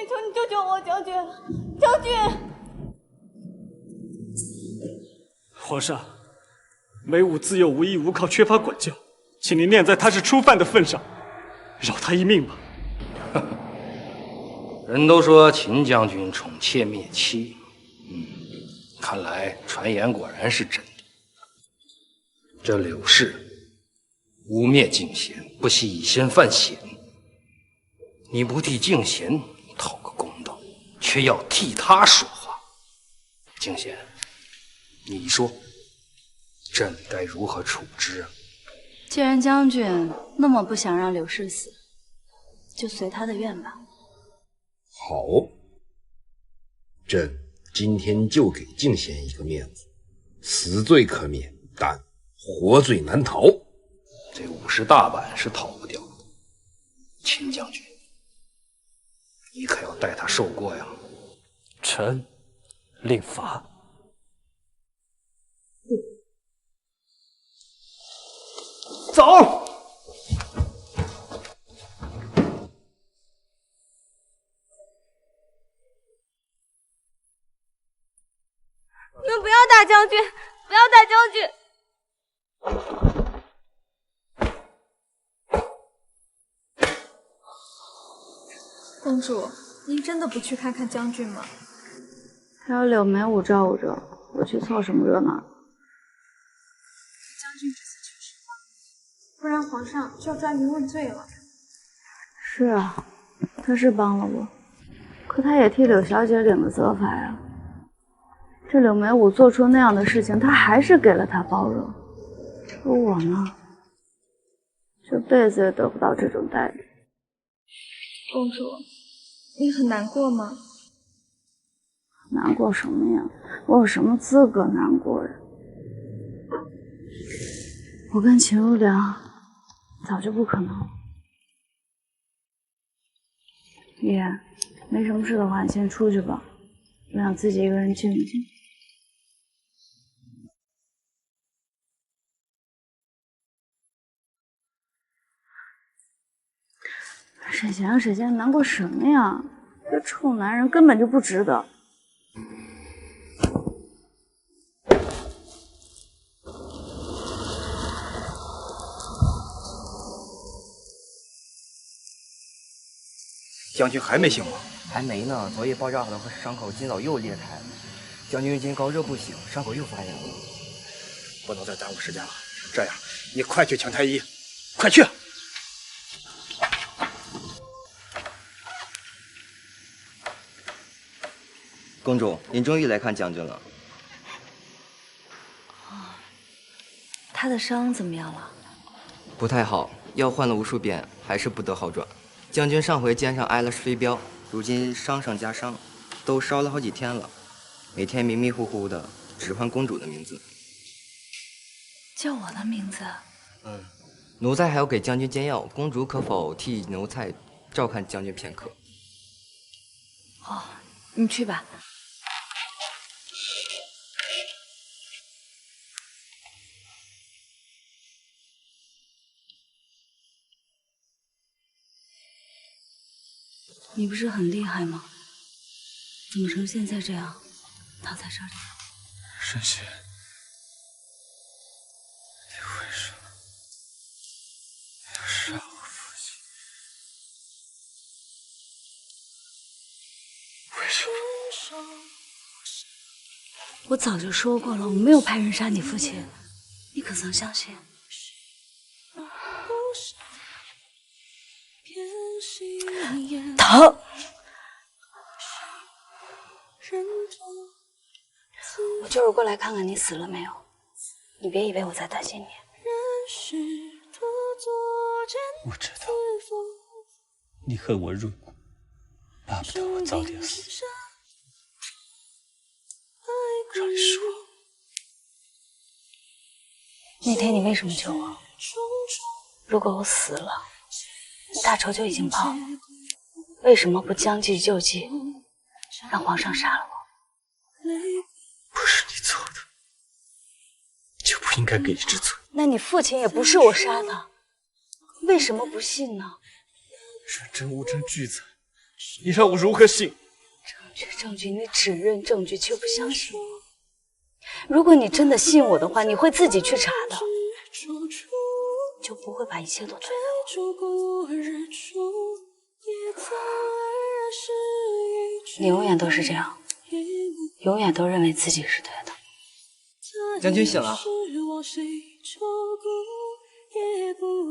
求你救救我！将军！皇上，梅武自幼无依无靠，缺乏管教，请您念在他是初犯的份上，饶他一命吧。人都说秦将军宠妾灭妻，看来传言果然是真的。这柳氏污蔑静贤，不惜以身犯险，你不替静贤讨个公道，却要替他说话。静贤，你说朕该如何处置啊？既然将军那么不想让柳氏死，就随他的愿吧。好，朕今天就给静贤一个面子，死罪可免，但活罪难逃。这50大板是逃不掉的，秦将军，你可要带他受过呀！臣令罚。走。你们不要打将军！不要打将军！公主，您真的不去看看将军吗？还有柳眉武照顾着，我去凑什么热闹？将军这次确实帮了，不然皇上就要抓您问罪了。是啊，他是帮了我，可他也替柳小姐领了责罚呀。这柳眉武做出那样的事情，他还是给了他包容，可我呢，这辈子也得不到这种待遇。公主，你很难过吗？难过什么呀？我有什么资格难过呀？我跟秦如良早就不可能了。依然，没什么事的话，你先出去吧，我想自己一个人静一静。沈贤，沈贤，难过什么呀？这臭男人根本就不值得。将军还没醒吗？还没呢，昨夜爆炸的伤口今早又裂开了。将军今高热不醒，伤口又发炎了。不能再耽误时间了。这样，你快去请太医，快去！公主，您终于来看将军了。他的伤怎么样了？不太好，药换了无数遍，还是不得好转。将军上回肩上挨了飞镖，如今伤上加伤，都烧了好几天了，每天迷迷糊糊的，只唤公主的名字。叫我的名字？奴才还要给将军煎药，公主可否替奴才照看将军片刻？哦，你去吧。你不是很厉害吗？怎么成现在这样，躺在这里？沈仙，你为什么要杀我父亲？为什么？我早就说过了，我没有派人杀你父亲，你可曾相信？疼！我就是过来看看你死了没有，你别以为我在担心你。我知道，你恨我入骨，巴不得我早点死。让你说，那天你为什么救我？如果我死了，你大仇就已经报了，为什么不将计就计，让皇上杀了我？不是你做的，就不应该给你治罪。那你父亲也不是我杀的，为什么不信呢？人证物证俱在，你让我如何信？证据，你只认证据却不相信我。如果你真的信我的话，你会自己去查的，就不会把一切都推给我。你永远都是这样，永远都认为自己是对的。将军醒了。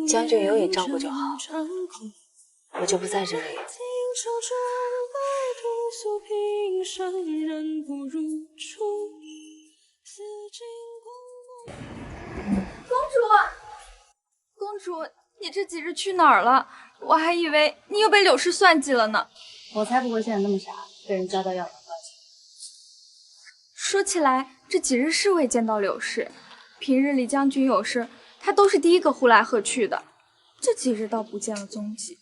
将军有你照顾就好，我就不在这里。公主，你这几日去哪儿了？我还以为你又被柳氏算计了呢。我才不会现在那么傻，被人抓到要当报警。说起来，这几日是未见到柳氏，平日里将军有事，他都是第一个呼来喝去的。这几日倒不见了踪迹。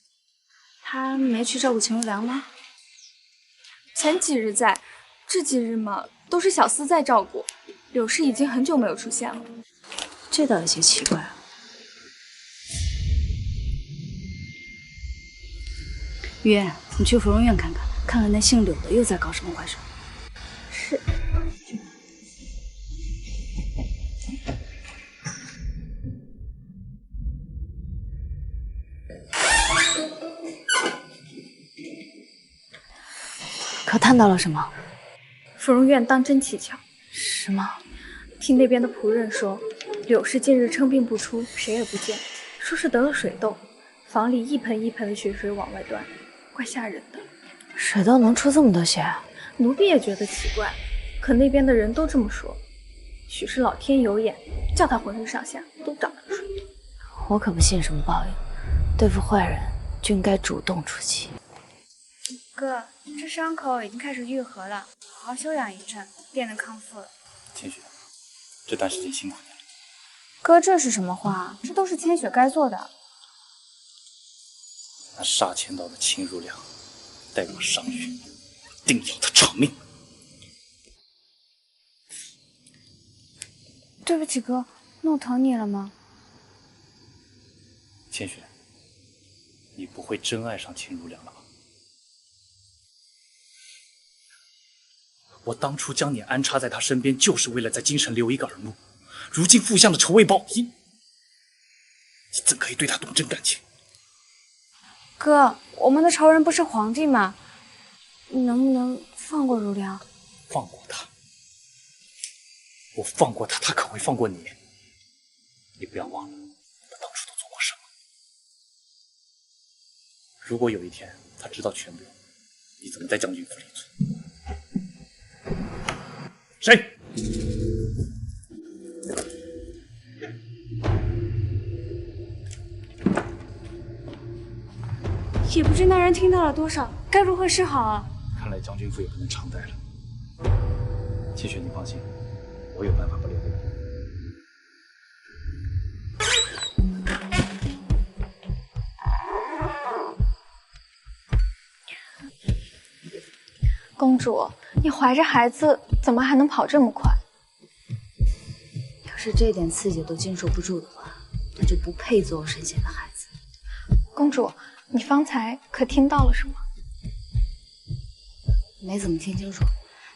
他没去照顾秦如良吗？前几日在，这几日嘛，都是小厮在照顾。柳氏已经很久没有出现了。这倒有些奇怪啊。约，你去芙蓉院看看，看看那姓柳的又在搞什么坏事。是。可探到了什么？芙蓉院当真蹊跷。什么？听那边的仆人说，柳氏近日称病不出，谁也不见，说是得了水痘，房里一盆一盆的血水往外端，怪吓人的。水痘能出这么多血？奴婢也觉得奇怪，可那边的人都这么说，许是老天有眼，叫他浑身上下都长了水痘。我可不信什么报应，对付坏人就应该主动出击。哥，这伤口已经开始愈合了，好好休养一阵，便能康复了。千雪，这段时间辛苦你了。哥，这是什么话？这都是千雪该做的。那杀千刀的秦如良，待我上狱，定要他偿命。对不起哥，弄疼你了吗？千雪，你不会真爱上秦如良了吧？我当初将你安插在他身边，就是为了在京城留一个耳目。如今负向的仇未报，你怎可以对他动真感情？哥，我们的仇人不是皇帝吗？你能不能放过如良？放过他？我放过他，他可会放过你？你不要忘了，他当初都做过什么。如果有一天他知道全部，你怎么在将军府里做？谁？也不知知那人听到了多少，该如何是好啊？看来将军府也不能常待了。齐雪，你放心，我有办法不留给你。公主，你怀着孩子，怎么还能跑这么快？要是这点刺激都经受不住的话，那就不配做我神仙的孩子。公主，你方才可听到了什么？没怎么听清楚，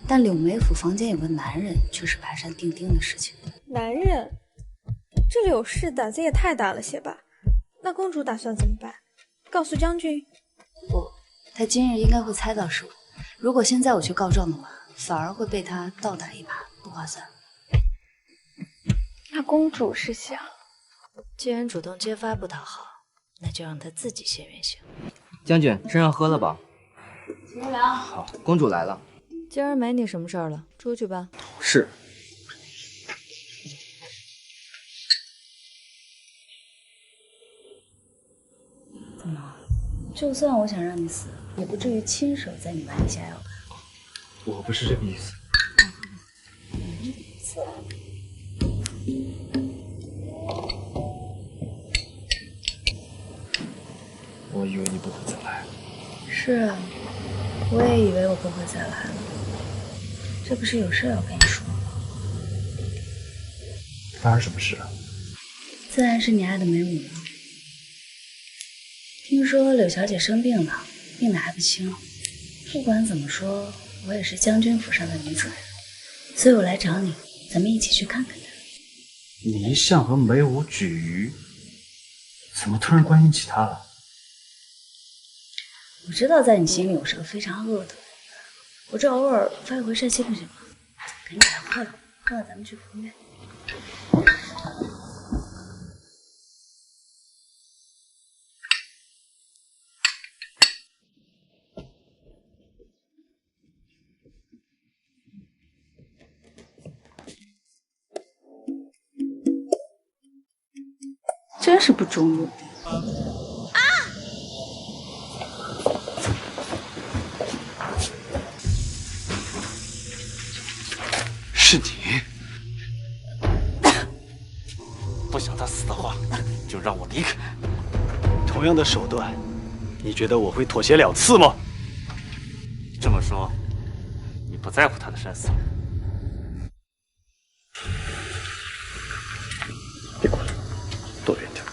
但柳梅府房间有个男人，却是排山定定的事情。男人？这柳氏胆子也太大了些吧？那公主打算怎么办？告诉将军？不，他今日应该会猜到是我。如果现在我去告状的话，反而会被他倒打一耙，不划算。那公主是想，既然主动揭发不讨好，那就让他自己现原形。将军，身上喝了吧？请入凉。好，公主来了。今儿没你什么事儿了，出去吧。是。怎么？就算我想让你死，也不至于亲手在你碗里下药吧？我不是这个意思。我以为你不会再来。是啊，我也以为我不会再来了。这不是有事要跟你说吗？发生什么事了？自然是你爱的梅武了。听说柳小姐生病了，病得还不轻。不管怎么说，我也是将军府上的女主人，所以我来找你，咱们一起去看看她。你一向和梅武举鱼，怎么突然关心起她了？我知道在你心里我是个非常恶毒的人，我这偶尔发一回善心不行吗？赶紧把它喝了，喝了咱们去福院。真是不中用。是你？不想他死的话，就让我离开。同样的手段，你觉得我会妥协2次吗？这么说，你不在乎他的生死？别过来，躲远点。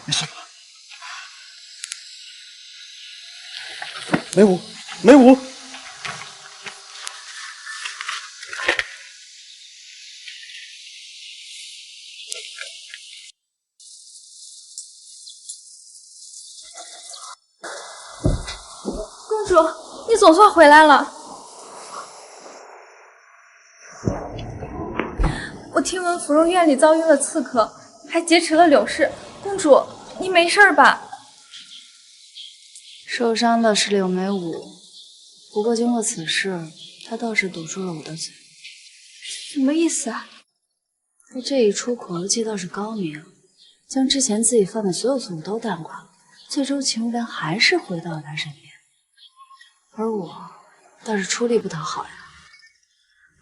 没事吧？梅武，梅武！公主，你总算回来了。我听闻芙蓉院里遭遇了刺客，还劫持了柳氏。公主，你没事吧？受伤的是柳梅武，不过经过此事，他倒是堵住了我的嘴。什么意思啊？他这一出口技倒是高明，将之前自己犯的所有错误都淡化了，最终秦如莲还是回到了他身边。而我倒是出力不讨好呀。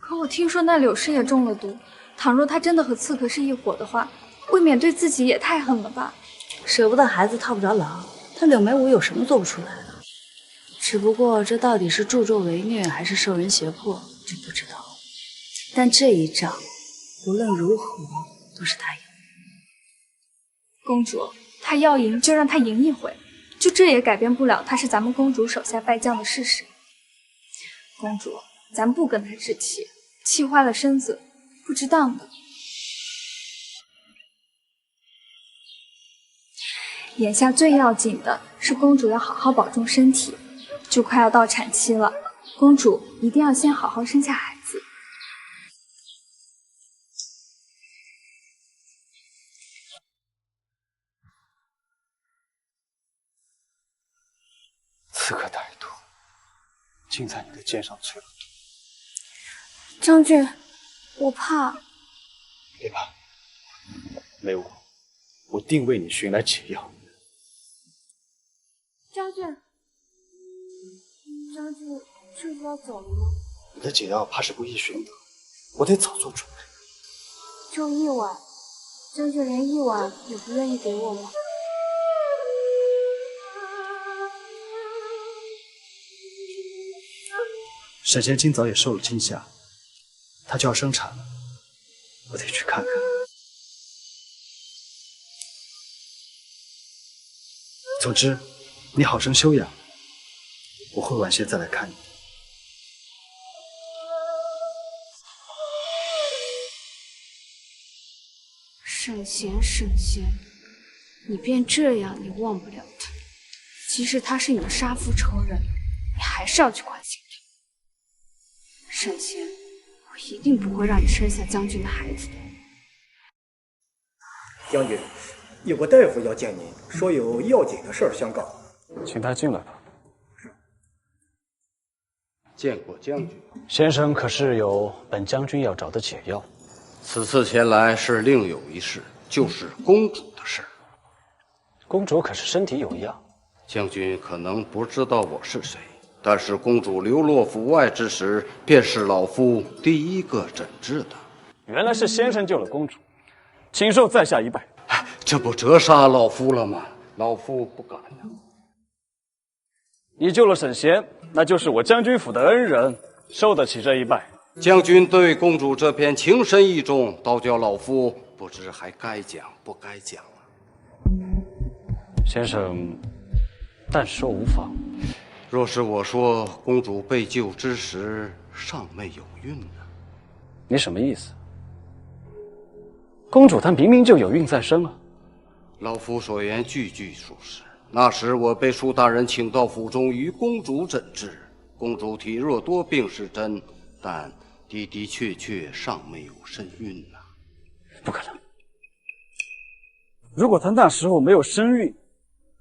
可我听说那柳氏也中了毒，倘若他真的和刺客是一伙的话，未免对自己也太狠了吧？舍不得孩子套不着牢，他柳梅武有什么做不出来的？只不过这到底是助纣为虐，还是受人胁迫，就不知道了。但这一仗无论如何都是他赢。公主，他要赢就让他赢一回，就这也改变不了他是咱们公主手下败将的事实。公主，咱不跟他置气，气坏了身子，不值当的。眼下最要紧的是公主要好好保重身体，就快要到产期了，公主一定要先好好生下孩子。刺客歹毒，心在你的肩上脆了。将军，我怕。别怕，没我，我定为你寻来解药。将军，这就要走了吗？你的解药怕是不易寻得，我得早做准备。就一碗，将军连一碗也不愿意给我吗？沈贤今早也受了惊吓，他就要生产了，我得去看看。总之，你好生休养，我会晚些再来看你。沈贤，你便这样，你忘不了他。即使他是你的杀父仇人，你还是要去关心他。沈贤，我一定不会让你生下将军的孩子的。将军，有个大夫要见您，说有要紧的事儿相告。请他进来吧。见过将军。先生可是有本将军要找的解药？此次前来是另有一事，就是公主的事。公主可是身体有恙？将军可能不知道我是谁，但是公主流落府外之时，便是老夫第一个诊治的。原来是先生救了公主，请受在下一拜。这不折杀老夫了吗？老夫不敢呀。你救了沈贤，那就是我将军府的恩人，受得起这一拜。将军对公主这篇情深意重，倒叫老夫不知还该讲不该讲了。先生，但说无妨。若是我说公主被救之时尚未有孕呢？你什么意思？公主她明明就有孕在身啊！老夫所言句句属实。那时我被舒大人请到府中与公主诊治，公主体弱多病是真，但的的确确尚没有身孕呐。不可能！如果她那时候没有身孕，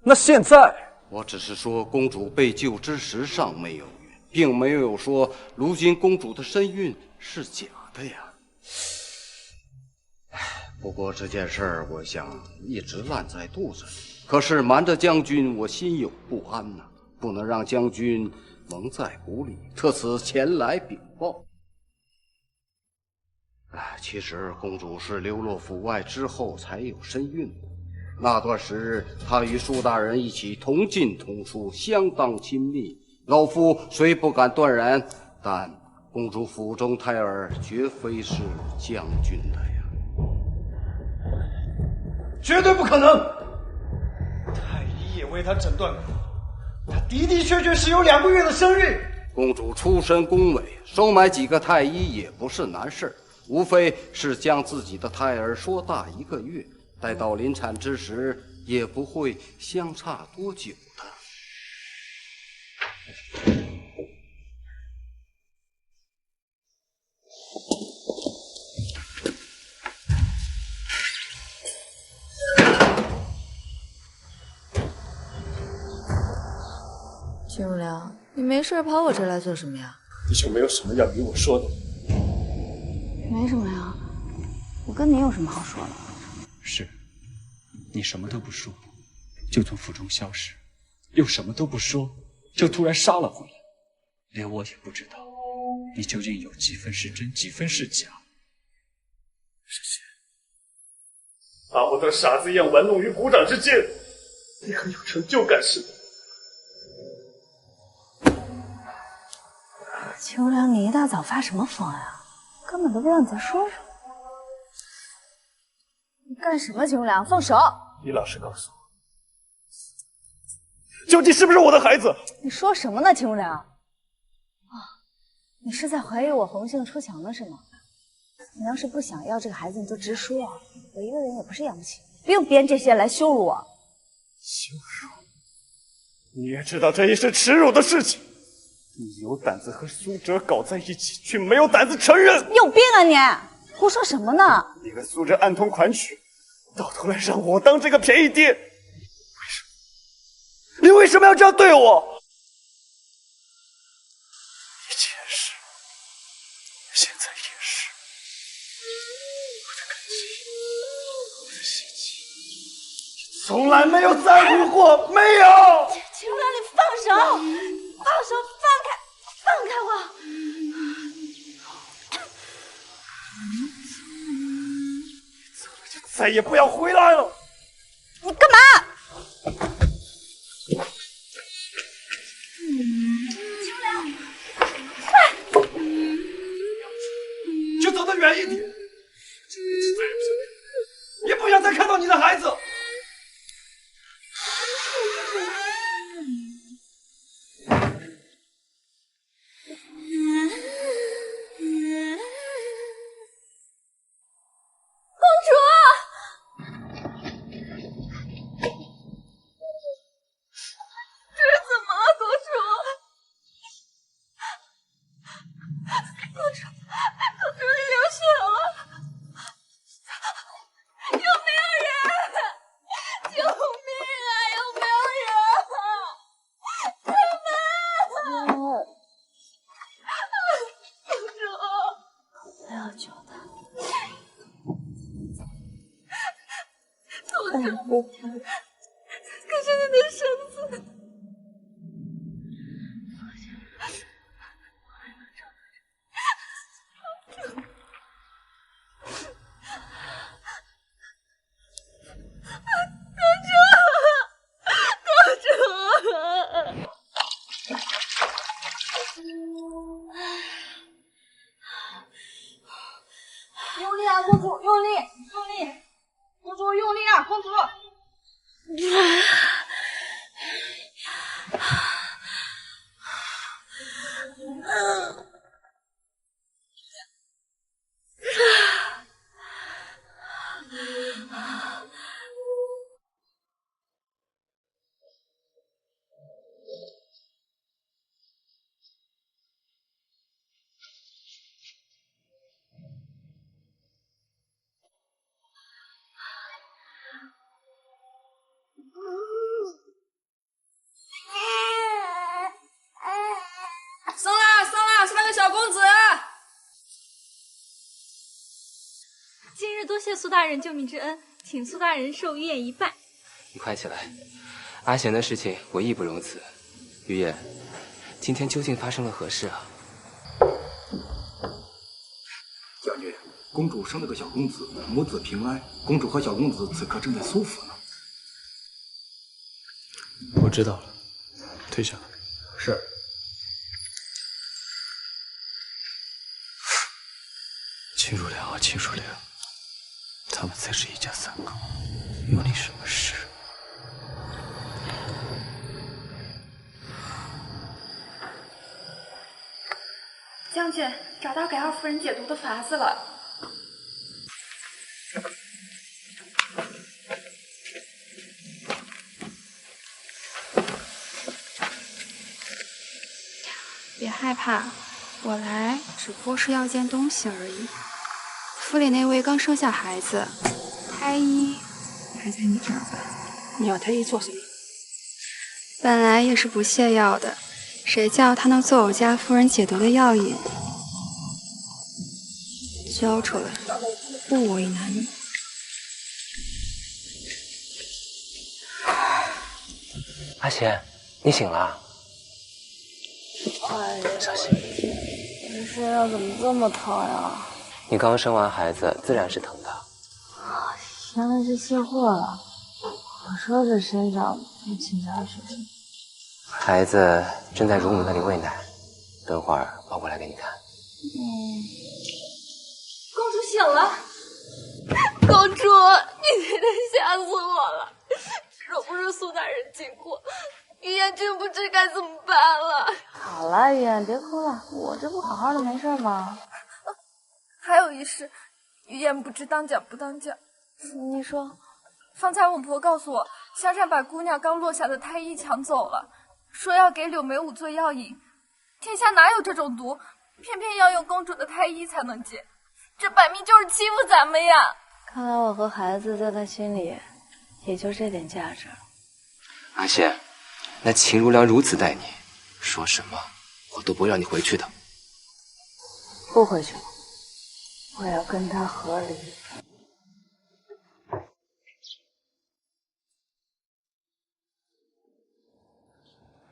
那现在……我只是说公主被救之时尚没有孕，并没有说如今公主的身孕是假的呀。不过这件事儿，我想一直烂在肚子里。可是瞒着将军，我心有不安呐，不能让将军蒙在鼓里，特此前来禀报。其实公主是流落府外之后才有身孕的。那段时日，她与舒大人一起同进同出，相当亲密。老夫虽不敢断然，但公主腹中胎儿绝非是将军的呀，绝对不可能！太医也为她诊断过，她的的确确是有2个月的身孕。公主出身宫闱，收买几个太医也不是难事，无非是将自己的胎儿说大1个月。待到临产之时，也不会相差多久的。秦如良，你没事跑我这来做什么呀？你就没有什么要与我说的？没什么呀，我跟你有什么好说的？是，你什么都不说，就从府中消失，又什么都不说，就突然杀了回来，连我也不知道你究竟有几分是真，几分是假。沈贤，把我当傻子一样玩弄于股掌之间，你很有成就感似的。秦如良，你一大早发什么疯呀？根本都不知道你在说什么。你干什么，秦如良？放手！你老实告诉我，究竟是不是我的孩子？你说什么呢，秦如良？啊，你是在怀疑我红杏出墙了是吗？你要是不想要这个孩子，你就直说啊！我一个人也不是养不起，不用编这些来羞辱我。羞辱？你也知道这也是耻辱的事情。你有胆子和苏哲搞在一起，却没有胆子承认。你有病啊你！胡说什么呢？你和苏哲暗通款曲，到头来让我当这个便宜爹。你为什么要这样对我？现在也是。我的感情，我的心情，从来没有在乎过，没有。秦如良，你放手，放手，放开我！再也不要回来了！你干嘛？秦如良，快！就走得远一点，也不想再看到你的孩子。可是你的身子，用力啊，公主，用力，用力，公主用力啊，公主。松啦松啦，是那个小公子。今日多谢苏大人救命之恩，请苏大人受于燕一拜。你快起来，阿贤的事情我义不容辞。于燕，今天究竟发生了何事啊？将军，公主生了个小公子，母子平安。公主和小公子此刻正在苏府呢。我知道了，退下来。是。秦如良啊，秦如良，他们才是一家三口，有你什么事？将军，找到给二夫人解毒的法子了。别害怕，我来只不过是要件东西而已。府里那位刚生下孩子，太医还在你这儿吧？你要太医做什么？本来也是不泻药的，谁叫他能做我家夫人解毒的药引？交出来，不我一男人。阿贤，你醒了？哎呀，小心！你身上怎么这么疼呀？你刚生完孩子，自然是疼的。原来是卸货了。我说这身上不请假是什么？孩子正在乳母那里喂奶，等会儿抱过来给你看。公主醒了。公主，你真的吓死我了！若不是苏大人经过，于燕真不知该怎么办了。好了，于燕，别哭了，我这不好好的没事吗？还有一事，于燕不知当讲不当讲。你说，方才我婆告诉我，萧战把姑娘刚落下的胎衣抢走了，说要给柳梅舞做药引。天下哪有这种毒，偏偏要用公主的胎衣才能解，这摆明就是欺负咱们呀！看来我和孩子在他心里也就这点价值。阿贤，那秦如良如此待你，说什么我都不会让你回去的。不回去了，我要跟他和离。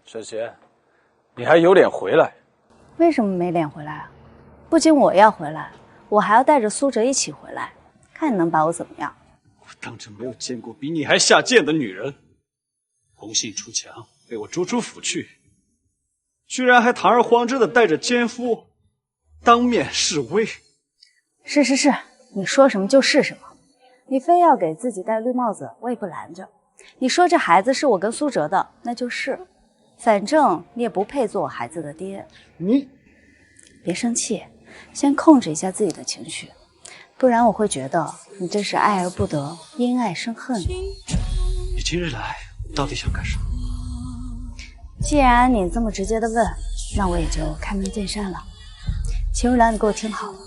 沈贤，你还有脸回来？为什么没脸回来啊？不仅我要回来，我还要带着苏哲一起回来，看你能把我怎么样？我当真没有见过比你还下贱的女人。红杏出墙，被我逐出府去，居然还堂而皇之的带着奸夫当面示威。是，你说什么就是什么。你非要给自己戴绿帽子，我也不拦着。你说这孩子是我跟苏哲的，那就是。反正你也不配做我孩子的爹。你别生气，先控制一下自己的情绪，不然我会觉得你这是爱而不得，因爱生恨。你今日来到底想干什么？既然你这么直接的问，那我也就开门见山了。秦如良，你给我听好了，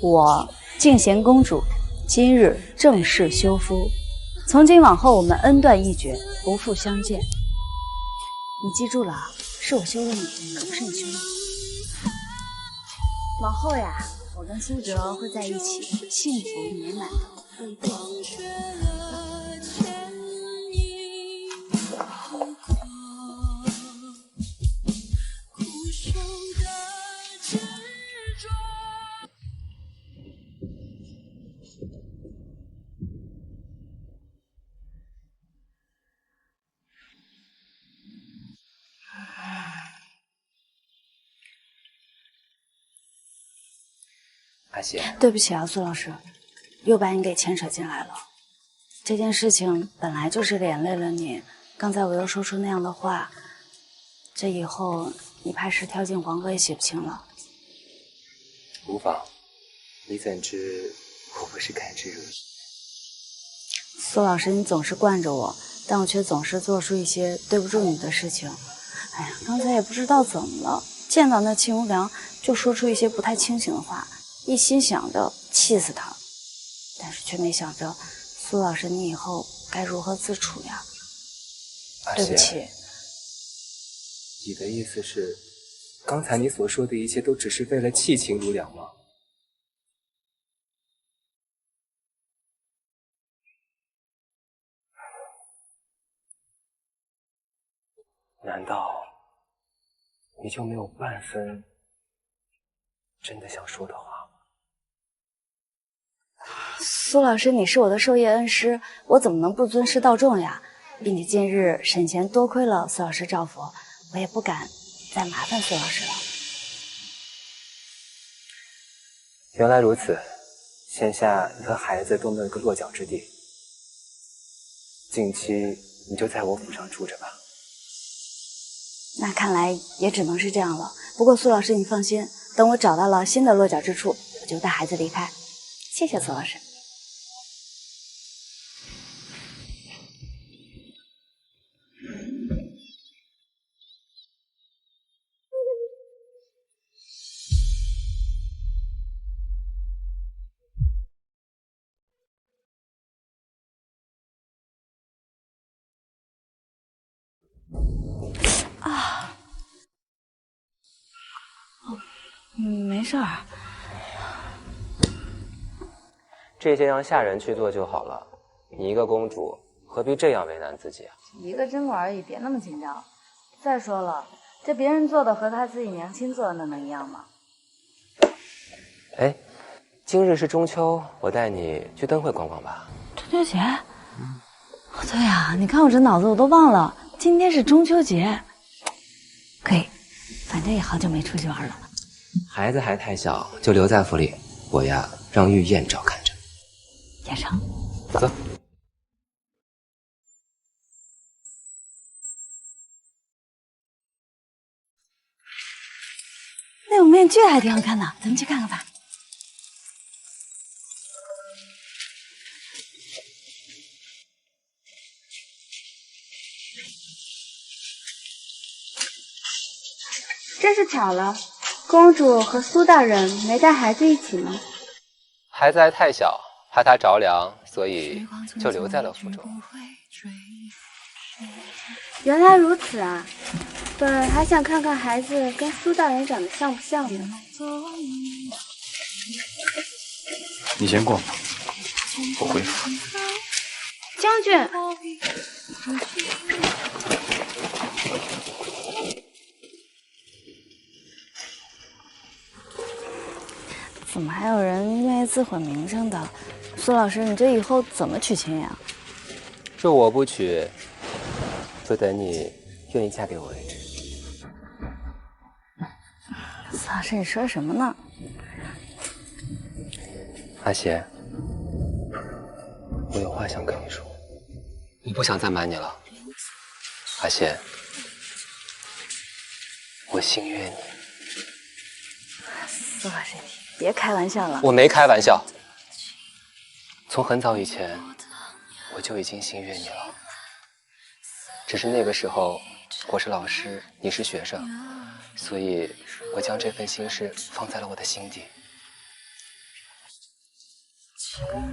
我静娴公主今日正式休夫，从今往后我们恩断义绝，不复相见。你记住了啊，是我休了你，可不是你休了我。往后呀，我跟苏哲会在一起，幸福美满的过一辈子。阿邪，对不起啊，苏老师，又把你给牵扯进来了。这件事情本来就是连累了你，刚才我又说出那样的话，这以后你怕是跳进黄河也洗不清了。无妨，你怎知我不是甘之如饴？苏老师，你总是惯着我，但我却总是做出一些对不住你的事情。哎呀，刚才也不知道怎么了，见到那秦无良就说出一些不太清醒的话。一心想着气死他，但是却没想着苏老师你以后该如何自处呀。对不起。你的意思是，刚才你所说的一切都只是为了弃秦如良吗？难道你就没有半分真的想说的话？苏老师，你是我的授业恩师，我怎么能不尊师道重呀？并且近日沈贤多亏了苏老师照拂，我也不敢再麻烦苏老师了。原来如此，现下你和孩子都没有一个落脚之地，近期你就在我府上住着吧。那看来也只能是这样了。不过苏老师你放心，等我找到了新的落脚之处，我就带孩子离开。谢谢苏老师。啊，没事儿。这些让下人去做就好了。你一个公主，何必这样为难自己啊？一个针管而已，别那么紧张。再说了，这别人做的和他自己娘亲做的那能一样吗？哎，今日是中秋，我带你去灯会逛逛吧。中秋节？对呀，你看我这脑子我都忘了，今天是中秋节。可以，反正也好久没出去玩了。孩子还太小，就留在府里，我呀让玉燕照看着。也成。走。那有面具还挺好看的，咱们去看看吧。真是巧了，公主和苏大人没带孩子一起吗？孩子还太小，怕他着凉，所以就留在了府中。原来如此啊，本还想看看孩子跟苏大人长得像不像呢。你先逛吧，我回府。将军，怎么还有人愿意自毁名声的？苏老师，你这以后怎么娶亲呀？这我不娶，就等你愿意嫁给我为止。苏老师，你说什么呢？阿邪，我有话想跟你说，我不想再瞒你了。阿邪，我心悦你。苏老师，别开玩笑了。我没开玩笑，从很早以前我就已经心悦你了，只是那个时候我是老师，你是学生，所以我将这份心事放在了我的心底。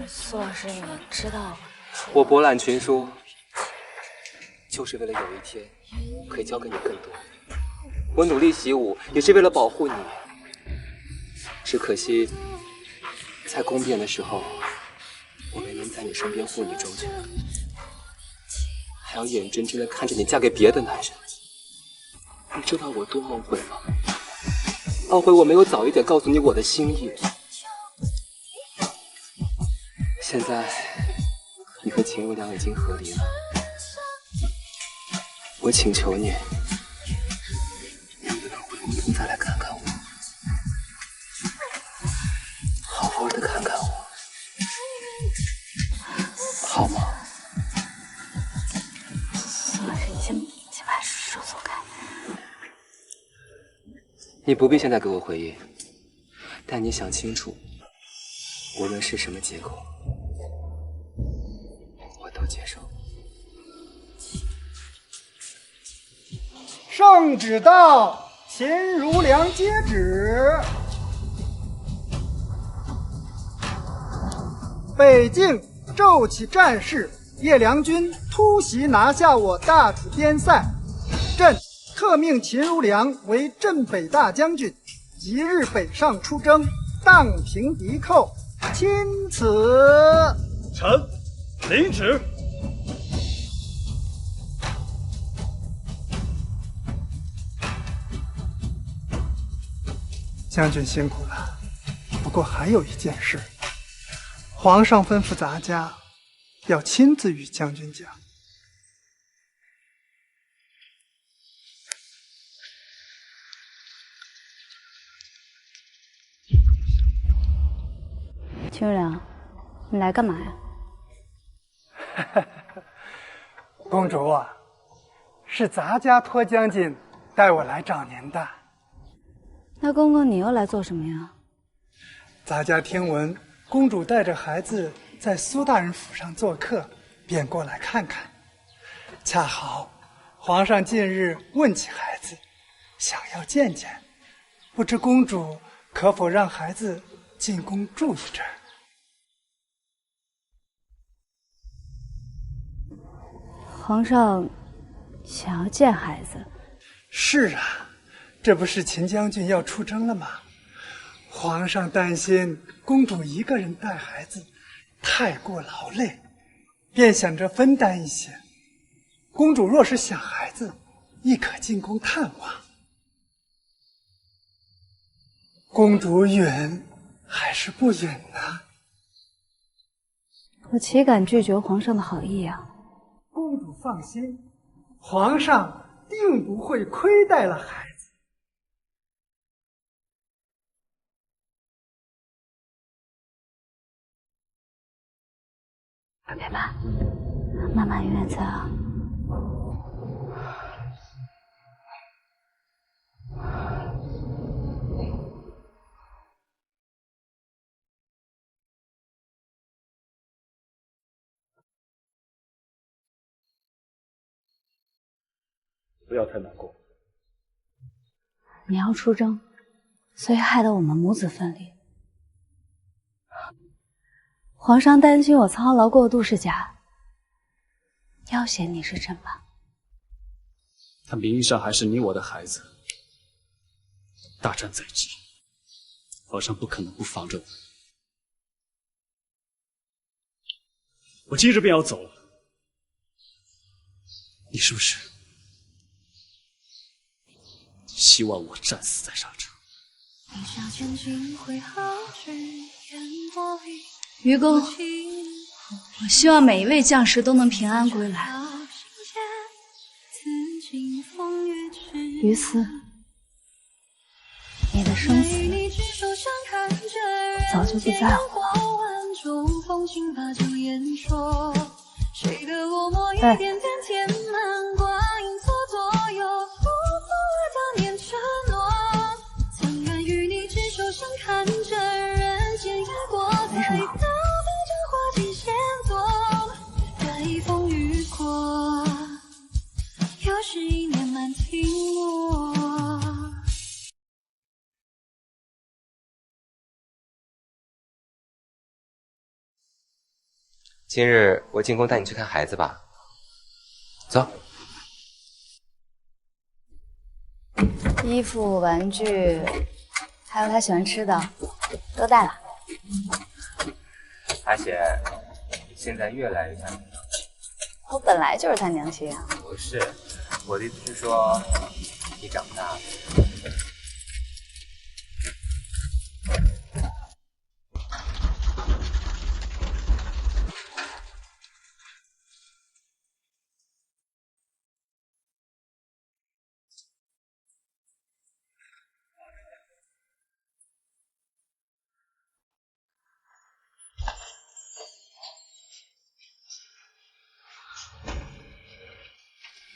苏老师，你知道，我博览群书，就是为了有一天可以教给你更多。我努力习武，也是为了保护你。只可惜，在宫变的时候，我没能在你身边护你周全，还要眼睁睁地看着你嫁给别的男人。你知道我多懊悔吗？懊悔我没有早一点告诉你我的心意。现在，你和秦如良已经和离了，我请求你，能不能回过头再来看看我，好好的看看我，好吗？苏老师，你先把手松开。你不必现在给我回应，但你想清楚，无论是什么结果，我都接受。圣旨到，秦如良接旨。北境骤起战事，叶良军突袭拿下我大楚边塞，朕特命秦如良为镇北大将军，即日北上出征，荡平敌寇。钦此。臣领旨。将军辛苦了，不过还有一件事，皇上吩咐咱家要亲自与将军讲。秦如良，你来干嘛呀？公主啊，是咱家托将军带我来找您的。那公公你又来做什么呀？咱家听闻公主带着孩子在苏大人府上做客，便过来看看。恰好皇上近日问起孩子，想要见见，不知公主可否让孩子进宫住一阵？皇上想要见孩子？是啊，这不是秦将军要出征了吗？皇上担心公主一个人带孩子太过劳累，便想着分担一些。公主若是想孩子，亦可进宫探望。公主允还是不允呢？我岂敢拒绝皇上的好意啊！公主放心，皇上定不会亏待了孩子。别怕，妈妈永远在啊。不要太难过。你要出征，所以害得我们母子分离。皇上担心我操劳过度是假，要挟你是真吧？他名义上还是你我的孩子，大战在即，皇上不可能不防着我。我今日便要走了，你是不是希望我战死在沙场？愚公，我希望每一位将士都能平安归来。于此，你的生死早就不在乎了。哎，没什么。今日我进宫带你去看孩子吧，走。衣服、玩具，还有他喜欢吃的，都带了。阿贤，现在越来越像你了。我本来就是他娘亲啊。不是，我的意思是说，你长大了。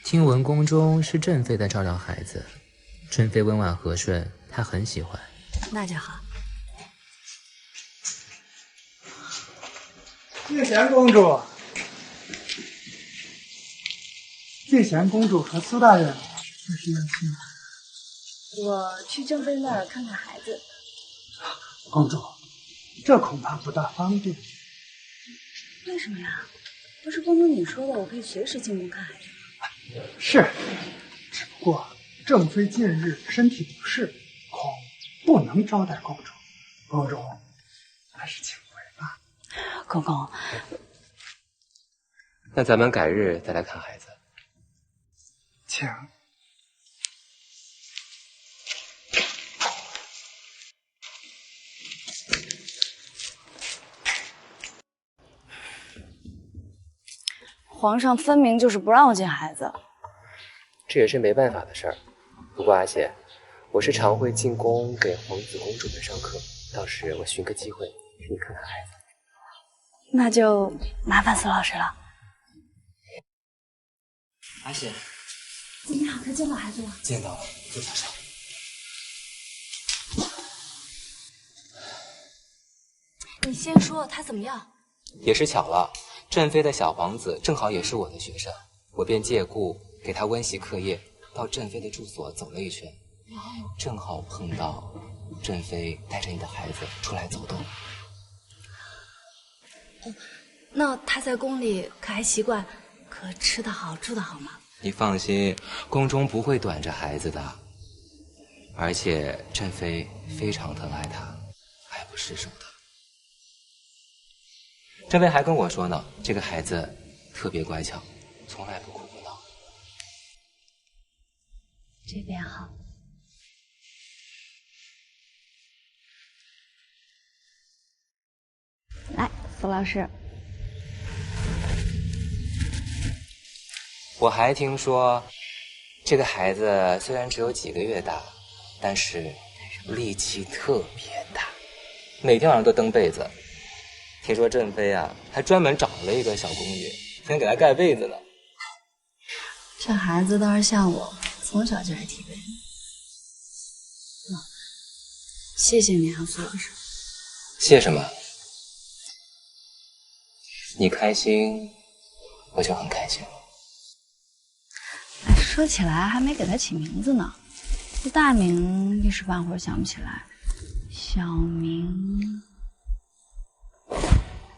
听闻宫中是正妃在照料孩子，正妃温婉和顺，她很喜欢。那就好。静贤公主，静贤公主和苏大人这是要去哪？我去正妃那儿看看孩子。公主，这恐怕不大方便。为什么呀？不是公主你说的，我可以随时进宫看孩子。是，只不过正妃近日身体不适，恐不能招待公主。公主还是请回吧。公公，那咱们改日再来看孩子。请。皇上分明就是不让我见孩子。这也是没办法的事儿。不过阿贤，我是常会进宫给皇子公主们上课，到时我寻个机会给你看看孩子。那就麻烦苏老师了。阿贤，怎么样？他见到孩子了？见到了，就马上。你先说他怎么样？也是巧了，正妃的小皇子正好也是我的学生，我便借故给他温习课业，到正妃的住所走了一圈，正好碰到正妃带着你的孩子出来走动。那他在宫里可还习惯？可吃得好，住得好吗？你放心，宫中不会短着孩子的，而且正妃非常疼爱他，爱不释手的。正妃还跟我说呢，这个孩子特别乖巧，从来不哭不闹。这边好。来，苏老师。我还听说，这个孩子虽然只有几个月大，但是力气特别大，每天晚上都蹬被子。听说正妃啊，还专门找了一个小宫女，想给他盖被子呢。这孩子倒是像我，从小就爱踢被子。谢谢你啊，苏老师。谢什么？你开心，我就很开心。哎，说起来还没给他起名字呢，这大名一时半会儿想不起来。小名。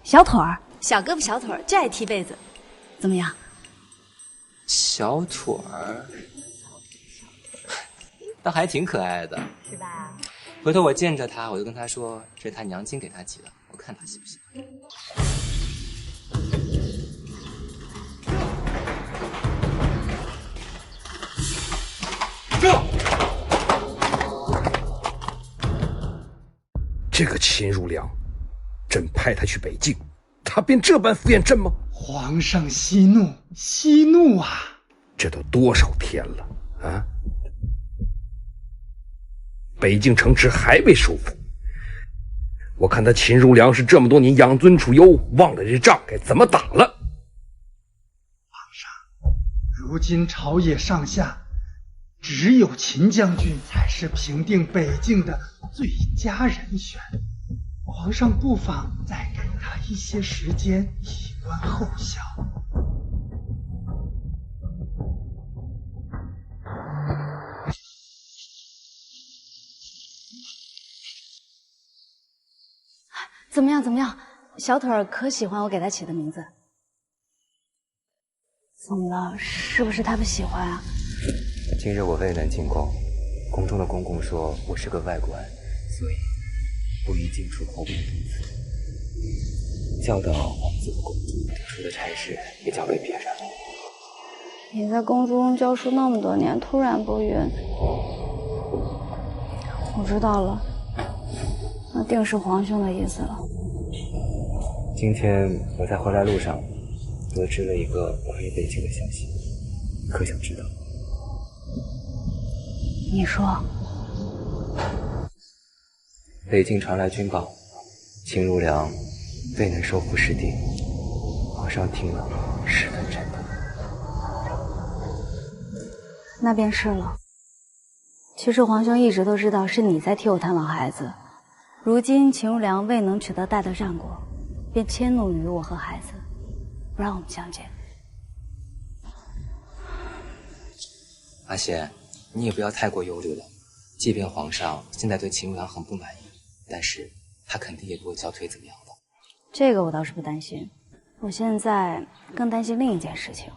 小腿儿，小胳膊小腿儿，就爱踢被子，怎么样？小腿儿，那还挺可爱的，是吧？回头我见着他，我就跟他说这是他娘亲给他起的，我看他信不信。这个秦如良，朕派他去北境，他便这般敷衍朕吗？皇上息怒，息怒啊！这都多少天了啊！北境城池还未收复，我看他秦如良是这么多年养尊处优，忘了这仗该怎么打了。皇上，如今朝野上下，只有秦将军才是平定北境的最佳人选。皇上不妨再给他一些时间，以观后效。怎么样？怎么样？小腿儿可喜欢我给他起的名字？怎么了？是不是他不喜欢啊？今日我未能进宫，宫中的公公说我是个外官，所以不宜进出后宫公子。教导王子和公主读书的差事也交给别人。你在宫中教书那么多年，突然不允，我知道了，那定是皇兄的意思了。今天我在回来路上得知了一个关于北京的消息，可想知道？你说。北境传来军报，秦如良未能收复失地，皇上听了十分震动。那便是了。其实皇兄一直都知道是你在替我探望孩子，如今秦如良未能取得大的战果，便迁怒于我和孩子，不让我们相见。阿贤，你也不要太过忧虑了。即便皇上现在对秦如良很不满意，但是他肯定也不会教推怎么样的。这个我倒是不担心，我现在更担心另一件事情。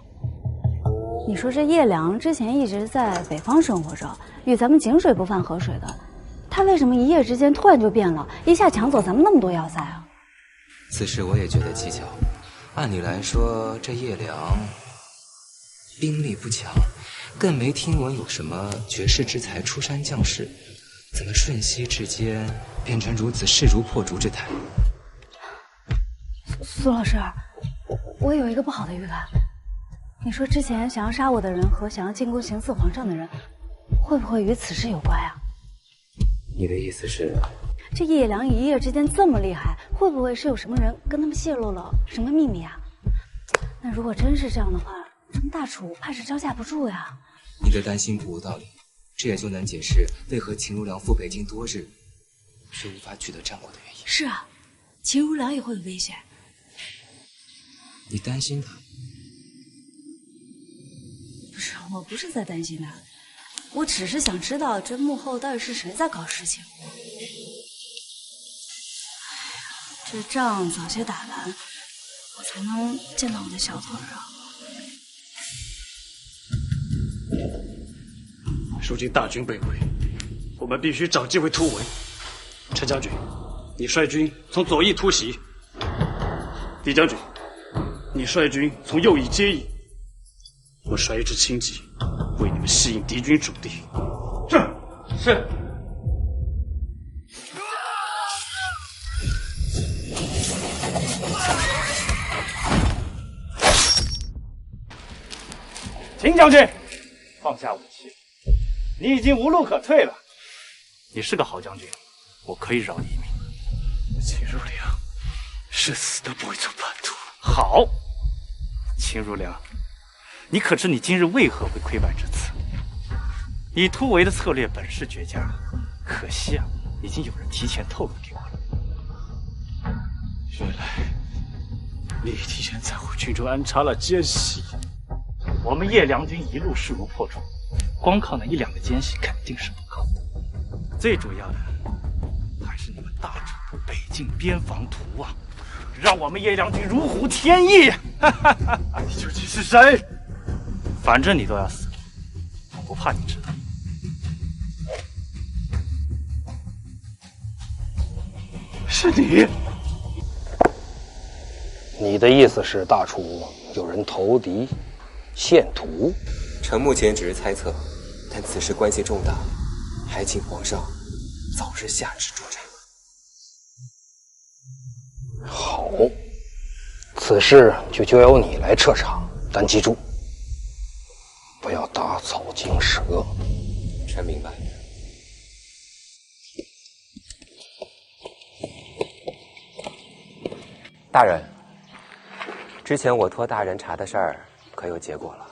你说这叶良之前一直在北方生活着，与咱们井水不犯河水的，他为什么一夜之间突然就变了，一下抢走咱们那么多要塞啊？此事我也觉得蹊跷。按理来说，这叶良兵力不强，更没听闻有什么绝世之才出山降世，怎么瞬息之间变成如此势如破竹之态？苏老师，我有一个不好的预感。你说之前想要杀我的人和想要进宫行刺皇上的人，会不会与此事有关啊？你的意思是，这叶良一夜之间这么厉害，会不会是有什么人跟他们泄露了什么秘密啊？那如果真是这样的话，咱们大楚怕是招架不住呀。你的担心不无道理，这也就能解释为何秦如良赴北京多日却无法取得战果的原因。是啊，秦如良也会有危险。你担心他？不是，我不是在担心他，我只是想知道这幕后到底是谁在搞事情。这仗早些打完，我才能见到我的小腿啊！如今大军被围，我们必须找机会突围。陈将军，你率军从左翼突袭；狄将军，你率军从右翼接应。我率一支轻骑，为你们吸引敌军主力。是。秦将军，放下武器，你已经无路可退了。你是个好将军，我可以饶你一命。秦如良是死都不会做叛徒。好，秦如良，你可知你今日为何会溃败至此？你突围的策略本是绝佳，可惜啊，已经有人提前透露给我了。原来你提前在我军中安插了奸细。我们叶良军一路势如破竹，光靠那1、2个奸细肯定是不够的。最主要的还是你们大楚北境边防图啊，让我们叶良军如虎添翼。你究竟是谁？反正你都要死，我不怕你知道。是你？你的意思是大楚有人投敌献图？臣目前只是猜测，但此事关系重大，还请皇上早日下旨助战。好，此事就交由你来彻查，但记住，不要打草惊蛇。臣明白。大人，之前我托大人查的事儿，可有结果了？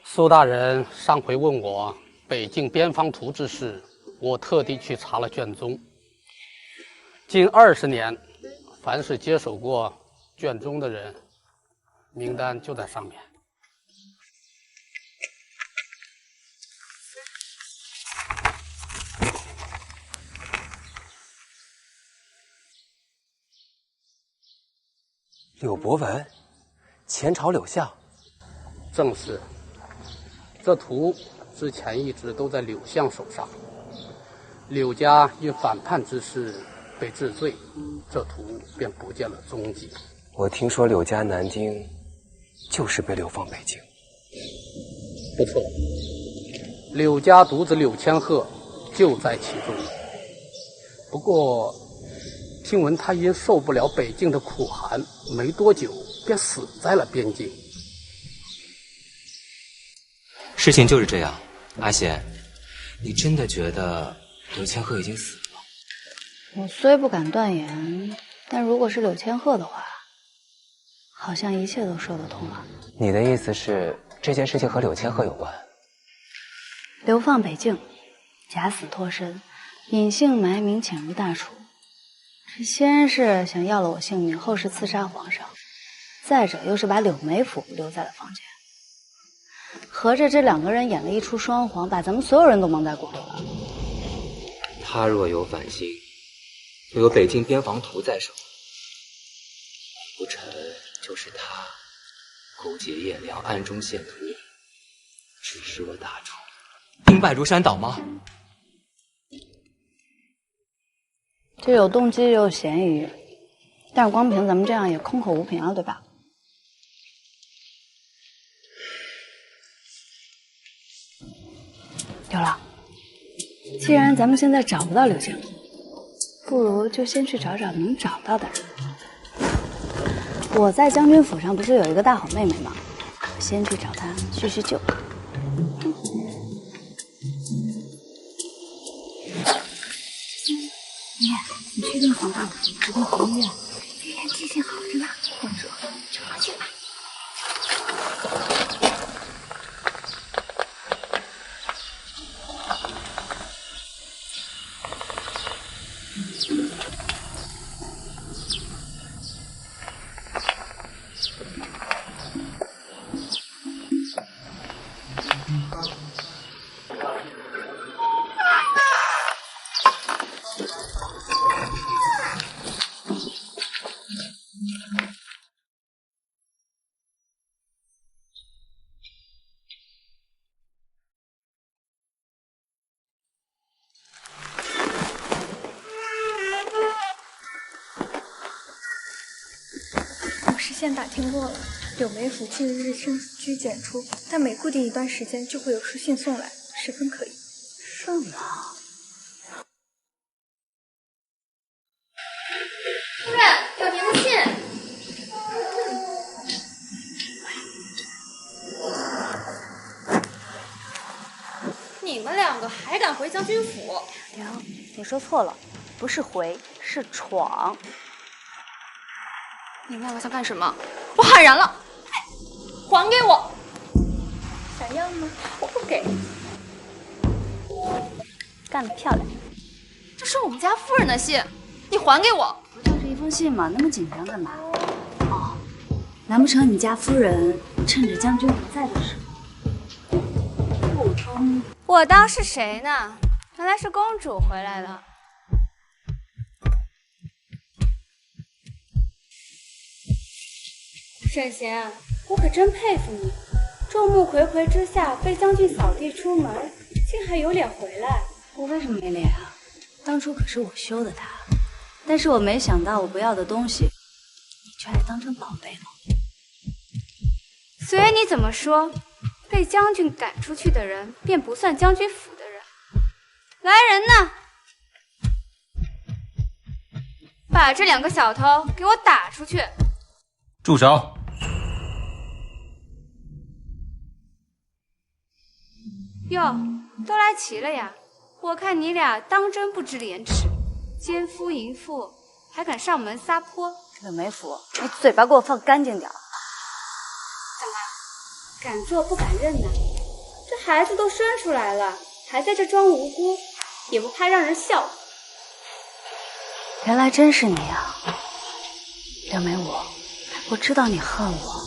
苏大人上回问我北境边防图之事，我特地去查了卷宗。近20年，凡是接手过卷宗的人，名单就在上面。柳伯文，前朝柳相。正是。这图之前一直都在柳相手上，柳家因反叛之事被治罪，这图便不见了踪迹。我听说柳家南京就是被流放北京。不错，柳家独子柳千鹤就在其中。不过听闻他因受不了北境的苦寒，没多久便死在了边境。事情就是这样，阿贤，你真的觉得柳千鹤已经死了？我虽不敢断言，但如果是柳千鹤的话，好像一切都说得通了。你的意思是这件事情和柳千鹤有关？流放北境，假死脱身，隐姓埋名潜入大楚。这先是想要了我性命，后是刺杀皇上，再者又是把柳梅府留在了房间。合着这2个人演了一出双簧，把咱们所有人都蒙在鼓里了。他若有反心，又有北境边防图在手，不成就是他勾结叶良，暗中献图，指使我大楚兵败如山倒吗？这有动机，也有嫌疑，但是光凭咱们这样也空口无凭了，对吧？有了，既然咱们现在找不到柳千鹤，不如就先去找找能找到的人。我在将军府上不是有一个大好妹妹吗？我先去找她叙叙旧。你确定皇上不会同意啊？这人记性好着呢，公主，就放心吧。县打听过了，柳梅府近日深居简出，但每固定一段时间就会有书信送来，十分可疑。是吗？夫人，有您的信。你们2个还敢回将军府？娘，你说错了，不是回，是闯。你们2个想干什么？我喊人了，还给我！想要吗？我不给。干得漂亮！这是我们家夫人的信，你还给我！不就是一封信吗？那么紧张干嘛？哦，难不成你家夫人趁着将军不在的时候，不通？我当是谁呢？原来是公主回来了。沈贤，我可真佩服你，众目睽睽之下被将军扫地出门，竟还有脸回来。我为什么没脸啊？当初可是我休的他，但是我没想到我不要的东西，你却还当成宝贝了。随你怎么说，被将军赶出去的人便不算将军府的人。来人呐！把这2个小偷给我打出去！住手！哟，都来齐了呀！我看你俩当真不知廉耻，奸夫淫妇还敢上门撒泼！柳梅府，你嘴巴给我放干净点！怎么，敢做不敢认呐？这孩子都生出来了，还在这装无辜，也不怕让人笑话。原来真是你啊，柳梅舞，我知道你恨我，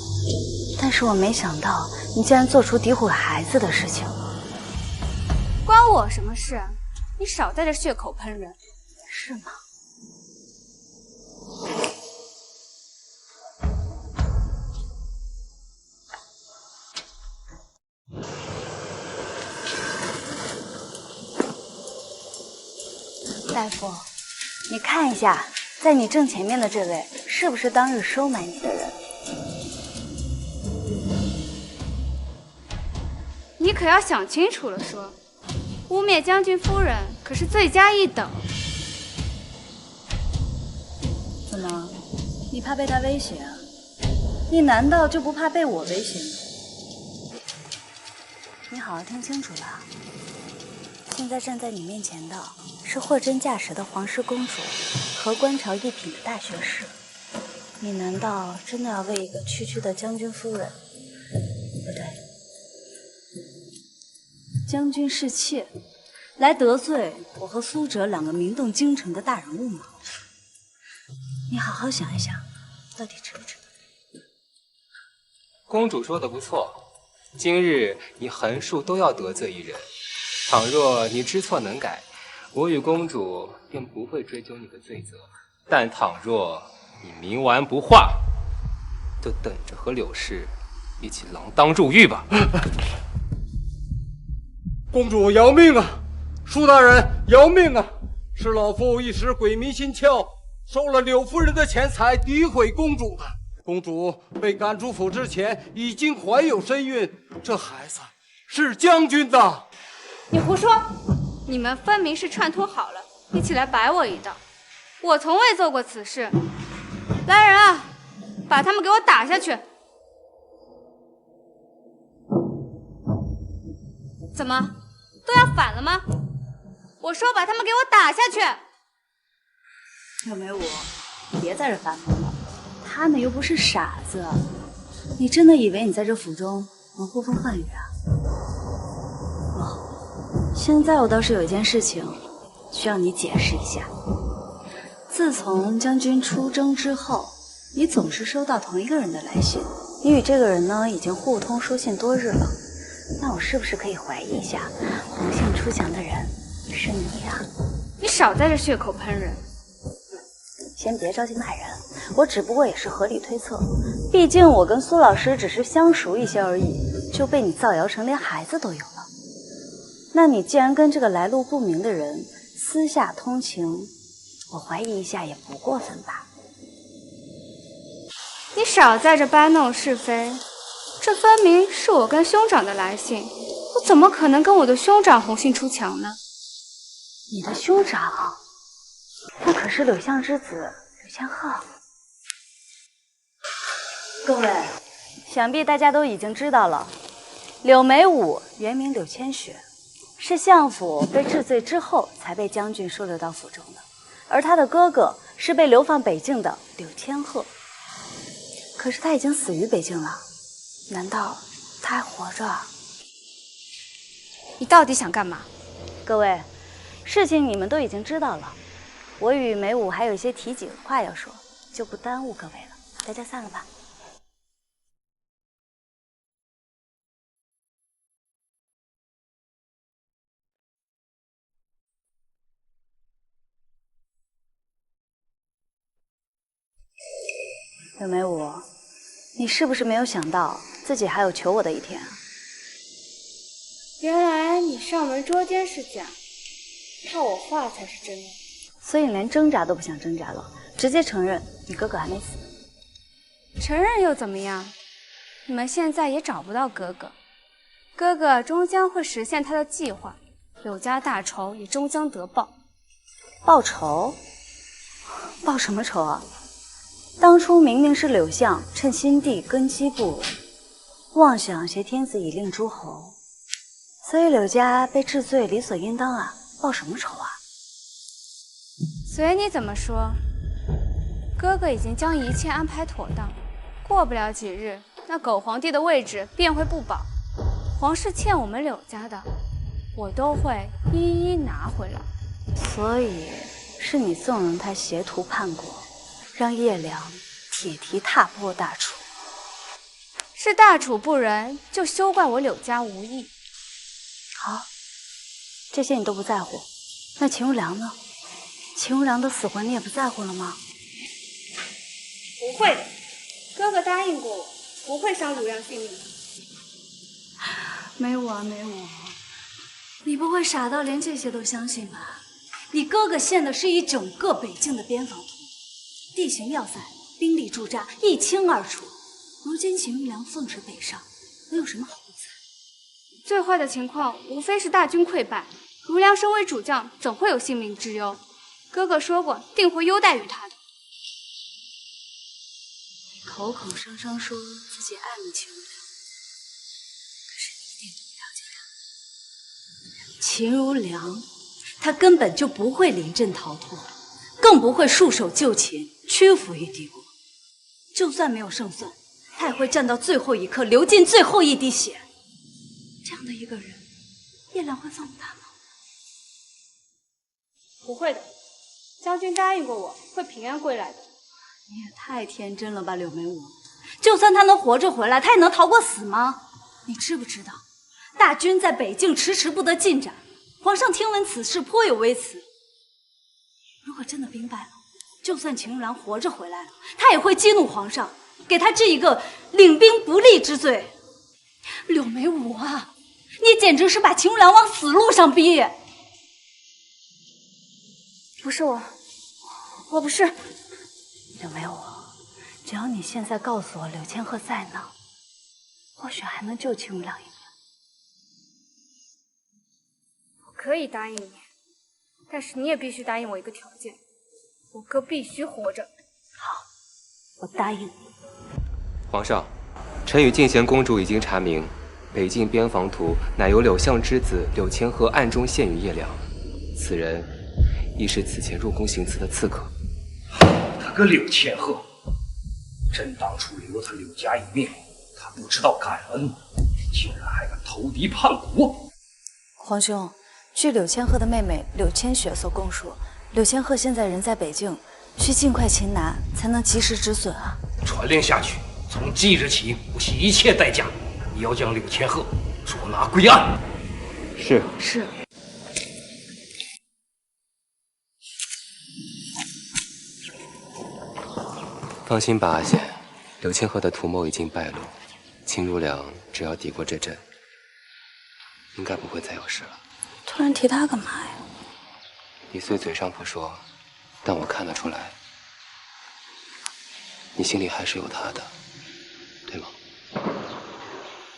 但是我没想到你竟然做出诋毁孩子的事情。关我什么事？你少在这血口喷人。是吗？大夫，你看一下，在你正前面的这位是不是当日收买你的人？你可要想清楚了说，污蔑将军夫人可是罪加一等。怎么，你怕被他威胁啊？你难道就不怕被我威胁吗？你好好听清楚了，现在站在你面前的是货真价实的皇室公主和官朝一品的大学士，你难道真的要为一个区区的将军夫人？不对，将军侍妾，来得罪我和苏哲2个名动京城的大人物吗？你好好想一想，到底值不值？公主说的不错，今日你横竖都要得罪一人。倘若你知错能改，我与公主便不会追究你的罪责；但倘若你冥顽不化，就等着和柳氏一起锒铛入狱吧。公主饶命啊！舒大人饶命啊！是老夫一时鬼迷心窍，收了柳夫人的钱财，诋毁公主的。公主被赶出府之前已经怀有身孕，这孩子是将军的。你胡说！你们分明是串通好了，一起来摆我一道。我从未做过此事。来人啊，把他们给我打下去！怎么，都要反了吗？我说把他们给我打下去！柳梅舞，别在这发疯了，他们又不是傻子，你真的以为你在这府中能呼风唤雨啊？现在我倒是有一件事情需要你解释一下。自从将军出征之后，你总是收到同一个人的来信，你与这个人呢已经互通书信多日了。那我是不是可以怀疑一下，红杏出墙的人是你呀？你少在这血口喷人。先别着急骂人，我只不过也是合理推测，毕竟我跟苏老师只是相熟一些而已，就被你造谣成连孩子都有了。那你既然跟这个来路不明的人私下通情，我怀疑一下也不过分吧？你少在这搬弄是非，这分明是我跟兄长的来信，我怎么可能跟我的兄长红杏出墙呢？你的兄长，那可是柳相之子柳千鹤。各位，想必大家都已经知道了，柳梅舞原名柳千雪，是相府被治罪之后才被将军收留到府中的，而他的哥哥是被流放北境的柳千鹤。可是他已经死于北境了，难道他还活着？你到底想干嘛？各位，事情你们都已经知道了，我与梅舞还有一些提己的话要说，就不耽误各位了，大家散了吧。柳梅舞，你是不是没有想到自己还有求我的一天啊？原来你上门捉奸是假，怕我话才是真的。所以连挣扎都不想挣扎了，直接承认你哥哥还没死。承认又怎么样？你们现在也找不到哥哥，哥哥终将会实现他的计划，柳家大仇也终将得报。报仇？报什么仇啊？当初明明是柳相趁新帝根基不稳，妄想挟天子以令诸侯，所以柳家被治罪理所应当啊，报什么仇啊？随你怎么说，哥哥已经将一切安排妥当，过不了几日，那狗皇帝的位置便会不保。皇室欠我们柳家的，我都会一一拿回来。所以是你纵容他挟图叛国，让叶良铁蹄踏破大楚。是大楚不仁，就休怪我柳家无义。好，这些你都不在乎，那秦如良呢？秦如良的死活你也不在乎了吗？不会的，哥哥答应过我，不会伤如良性命。没我，你不会傻到连这些都相信吧？你哥哥献的是一整个北境的边防图，地形要塞、兵力驻扎一清二楚。如今秦如良奉旨北上，能有什么好不猜？最坏的情况无非是大军溃败，如良身为主将，怎会有性命之忧？哥哥说过，定会优待于他的。口口声声说自己爱慕秦如良，可是你一点都不了解他。秦如良，他根本就不会临阵逃脱，更不会束手就擒，屈服于敌国。就算没有胜算，他也会战到最后一刻，流尽最后一滴血。这样的一个人，叶良会放过他吗？不会的，将军答应过我，会平安归来的。你也太天真了吧，柳眉舞！就算他能活着回来，他也能逃过死吗？你知不知道，大军在北境迟迟不得进展，皇上听闻此事颇有微词。如果真的兵败了，就算秦如良活着回来了，他也会激怒皇上，给他治一个领兵不力之罪。柳眉舞啊，你简直是把秦如良往死路上逼！不是我不是。柳眉舞，只要你现在告诉我柳千鹤在哪，或许还能救秦如良一命。我可以答应你，但是你也必须答应我一个条件，我哥必须活着。好，我答应你。皇上，臣与静贤公主已经查明，北境边防图乃由柳相之子柳千鹤暗中献与叶良，此人亦是此前入宫行刺的刺客。他个柳千鹤，朕当初留他柳家一命，他不知道感恩，竟然还敢投敌叛国。皇兄，据柳千鹤的妹妹柳千雪所供述，柳千鹤现在人在北境，需尽快擒拿，才能及时止损啊！传令下去，从即日起，不惜一切代价，你要将柳千鹤捉拿归案。是。放心吧，阿贤，柳千鹤的图谋已经败露，秦如良只要抵过这阵，应该不会再有事了。突然提他干嘛呀？你虽嘴上不说，但我看得出来，你心里还是有他的，对吗？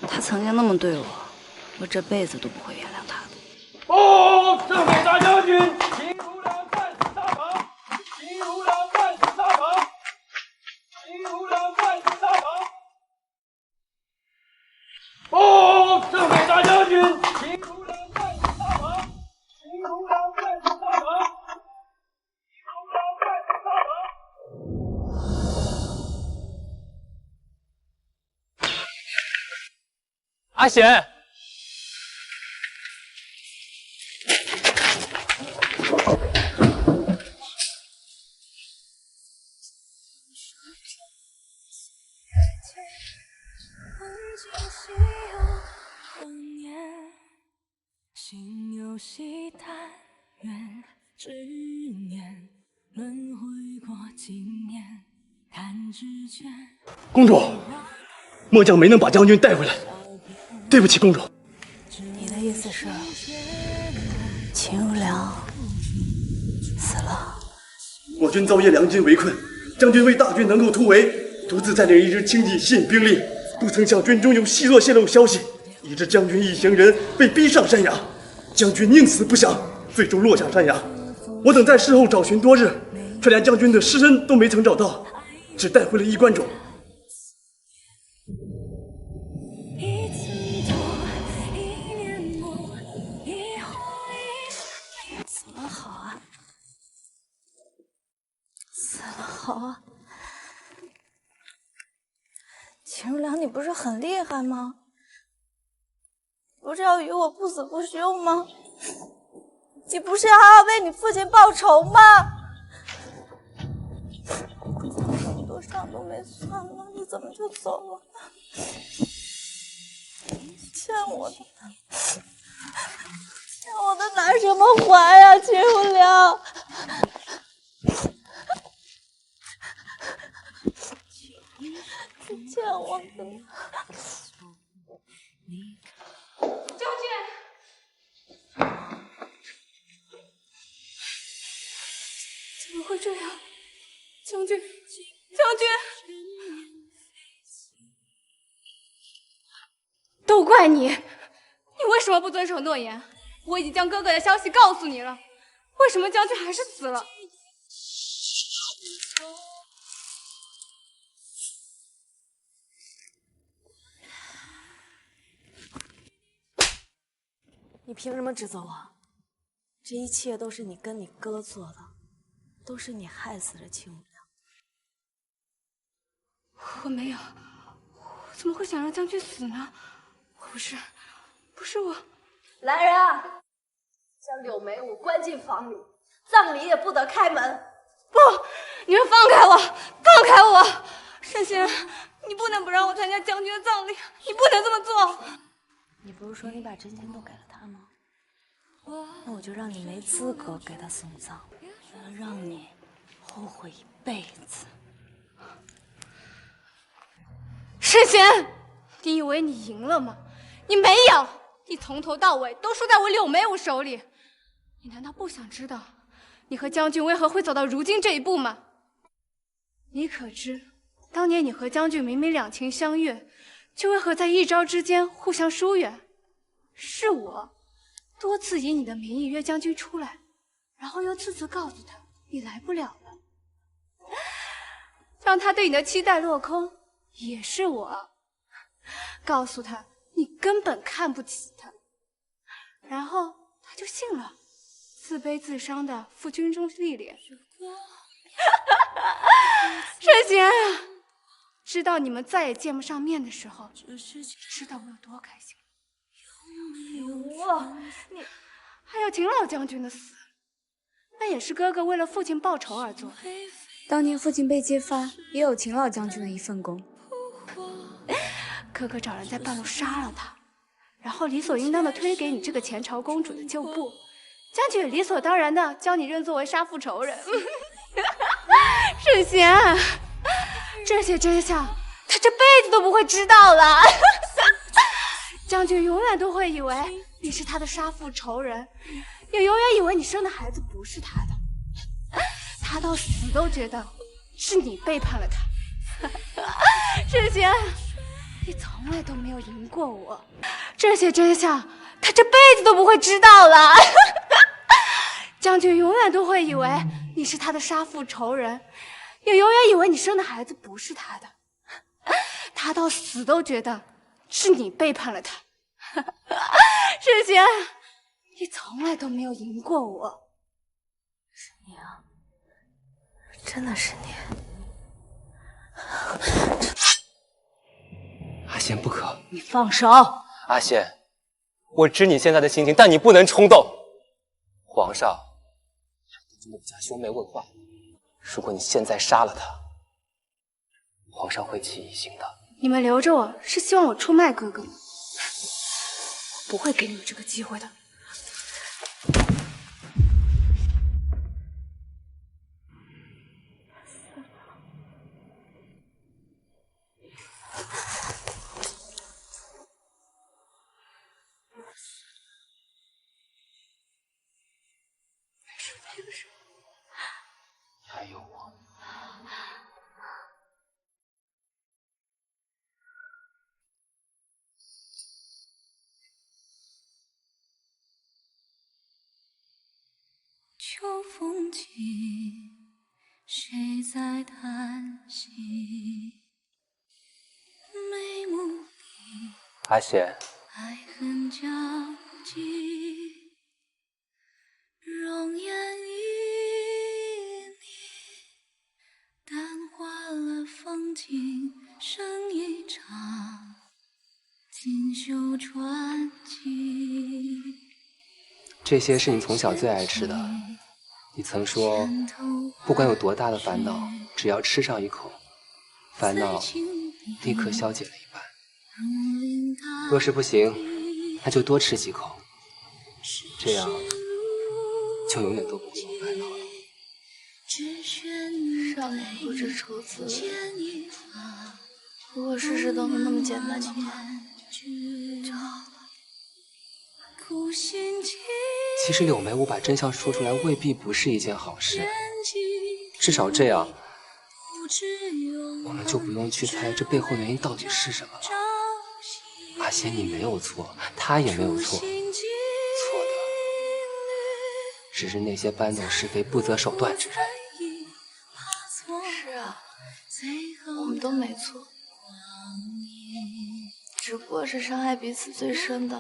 他曾经那么对我，我这辈子都不会原谅他的。报正北大将军秦如良战死沙场，秦如良战死沙场，秦如良战死沙场。报正北大将军秦如良战死沙场，秦如良战死沙场，秦如良战死沙场。阿贤。心有戏但愿执念轮回过经年弹指间。公主，末将没能把将军带回来，对不起公主。你的意思是秦如良死了？军遭叶良军围困，将军为大军能够突围，独自带领一支轻骑吸引兵力，不曾向军中有细作泄露消息，以致将军一行人被逼上山崖。将军宁死不降，最终落下山崖。我等在事后找寻多日，却连将军的尸身都没曾找到，只带回了衣冠冢。死了好啊，死了好啊！秦如良，你不是很厉害吗？不是要与我不死不休吗？你不是要为你父亲报仇吗？这么多伤都没算呢，你怎么就走了呢？欠我的，欠我的拿什么还呀，秦如良？你欠我的。将军，怎么会这样？将军，将军，都怪你！你为什么不遵守诺言？我已经将哥哥的消息告诉你了，为什么将军还是死了？你凭什么指责我？这一切都是你跟你哥做的，都是你害死了秦无良。我没有，我怎么会想让将军死呢？我不是我。来人啊，将柳梅武关进房里，葬礼也不得开门。不，你们放开我，放开我！圣贤，你不能不让我参加将军的葬礼，你不能这么做。你不是说你把真钱都给了他吗？那我就让你没资格给他送葬，让你后悔一辈子。圣贤，你以为你赢了吗？你没有，你从头到尾都输在我柳梅武手里。你难道不想知道你和将军为何会走到如今这一步吗？你可知当年你和将军明明两情相悦，却为何在一朝之间互相疏远？是我多次以你的名义约将军出来，然后又次次告诉他你来不了了，让他对你的期待落空。也是我告诉他你根本看不起他，然后他就信了，自卑自伤的赴军中历练。圣贤，知道你们再也见不上面的时候，知道我有多开心。你还有秦老将军的死，那也是哥哥为了父亲报仇而做的。当年父亲被揭发，也有秦老将军的一份功。哥哥找人在半路杀了他，然后理所应当的推给你这个前朝公主的旧部，将军也理所当然的将你认作为杀父仇人。圣贤，这些真相他这辈子都不会知道了。将军永远都会以为你是他的杀父仇人，也永远以为你生的孩子不是他的，他到死都觉得是你背叛了他。圣贤，你从来都没有赢过我，这些真相他这辈子都不会知道了。将军永远都会以为你是他的杀父仇人，也永远以为你生的孩子不是他的，他到死都觉得是你背叛了他。圣贤，你从来都没有赢过我。是你啊，真的是你。阿仙不可！你放手！阿仙，我知你现在的心情，但你不能冲动。皇上对我家兄妹问话，如果你现在杀了他，皇上会起疑心的。你们留着我是希望我出卖哥哥吗？我不会给你们这个机会的。还有我。起，谁在叹息？眉目里阿贤，爱恨交集，容颜旖旎，淡化了风景，生一场锦绣传奇。这些是你从小最爱吃的。你曾说，不管有多大的烦恼，只要吃上一口，烦恼立刻消解了一半。若是不行，那就多吃几口，这样就永远都不会有烦恼了。少年不知愁滋味，如果事事都能那么简单的话，就好了。其实柳眉武把真相说出来未必不是一件好事，至少这样，我们就不用去猜这背后原因到底是什么了。阿贤，你没有错，他也没有错，错的只是那些搬弄是非、不择手段之人。是啊，我们都没错，只不过是伤害彼此最深的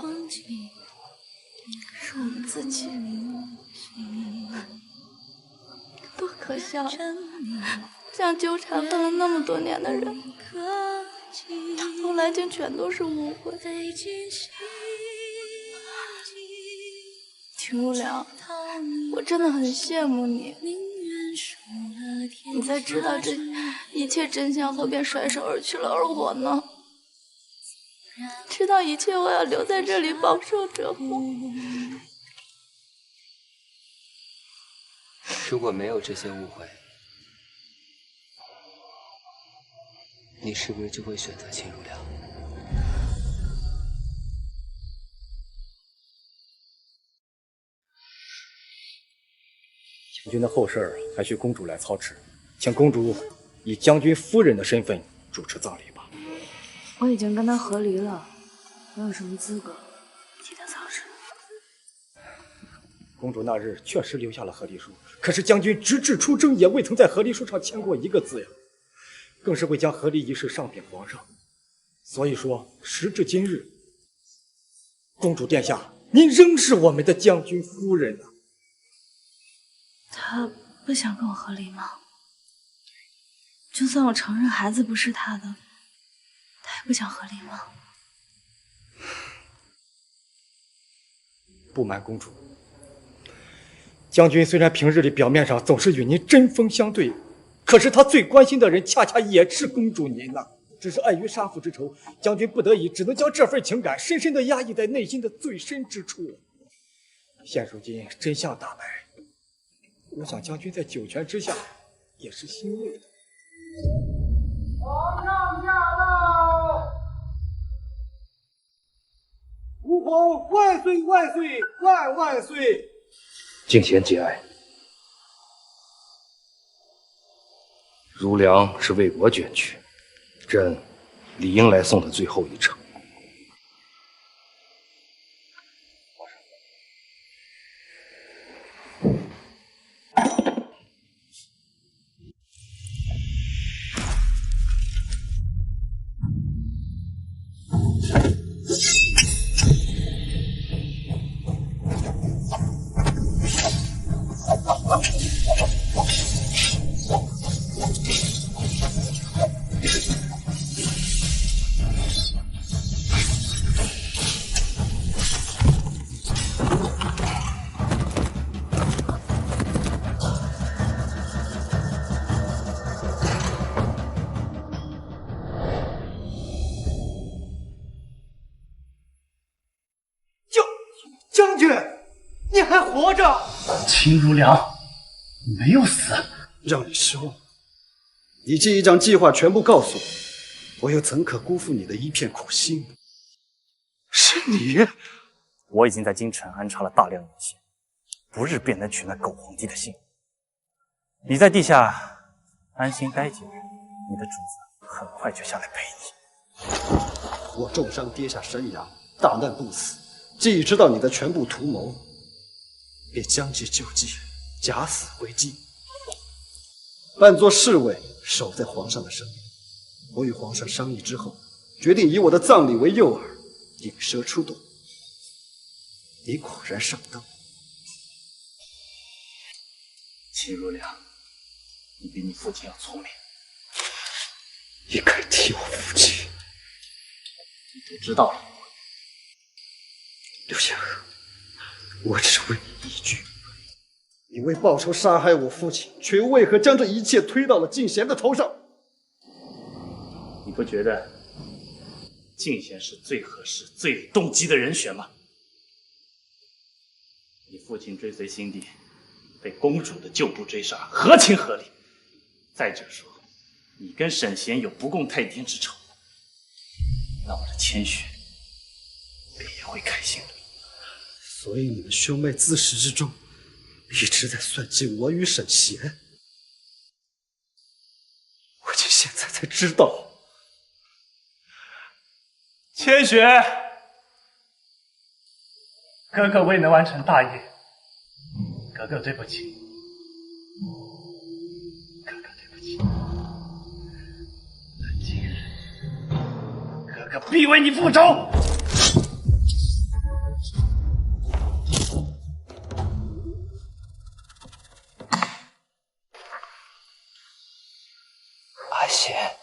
是我们自己。多可笑呀！这样纠缠分了那么多年的人，到头来竟全都是误会。秦如良，我真的很羡慕你，你在知道这一切真相后便甩手而去了，而我呢，知道一切我要留在这里饱受折磨。如果没有这些误会，你是不是就会选择秦如良？将军的后事还需公主来操持，请公主以将军夫人的身份主持葬礼吧。我已经跟他和离了，我有什么资格替他操持？公主那日确实留下了和离书，可是将军直至出征也未曾在和离书上签过一个字呀，更是未将和离一事上禀皇上。所以说，时至今日，公主殿下，您仍是我们的将军夫人啊。他不想跟我和离吗？就算我承认孩子不是他的，他也不想和离吗？不瞒公主，将军虽然平日里表面上总是与您针锋相对，可是他最关心的人恰恰也是公主您呐。只是碍于杀父之仇，将军不得已只能将这份情感深深地压抑在内心的最深之处。现如今真相大白，我想将军在九泉之下也是欣慰的。皇上驾到！吾皇万岁万岁万万岁！敬贤节哀。如良是为我捐躯，朕理应来送他最后一程。将军，你还活着！秦如良没有死，让你失望。你既已将计划全部告诉我，我又怎可辜负你的一片苦心？是你！我已经在京城安插了大量人线，不日便能取那狗皇帝的性命。你在地下安心待几日，你的主子很快就下来陪你。我重伤跌下山崖，大难不死。既已知道你的全部图谋，便将计就计，假死为鸡，扮作侍卫守在皇上的身边。我与皇上商议之后，决定以我的葬礼为诱饵，引蛇出洞。你果然上当。秦如良，你比你父亲要聪明，应该替我父亲。你都知道了。刘夏河，我只问你一句：你为报仇杀害我父亲，却又为何将这一切推到了敬贤的头上？你不觉得敬贤是最合适、最有动机的人选吗？你父亲追随新帝，被公主的旧部追杀，合情合理。再者说，你跟沈贤有不共戴天之仇，那我的千雪便也会开心的。所以你们兄妹自始至终一直在算计我与沈贤。我竟现在才知道。千雪，哥哥未能完成大业，哥哥对不起，哥哥对不起。今日，哥哥必为你复仇。阿贤，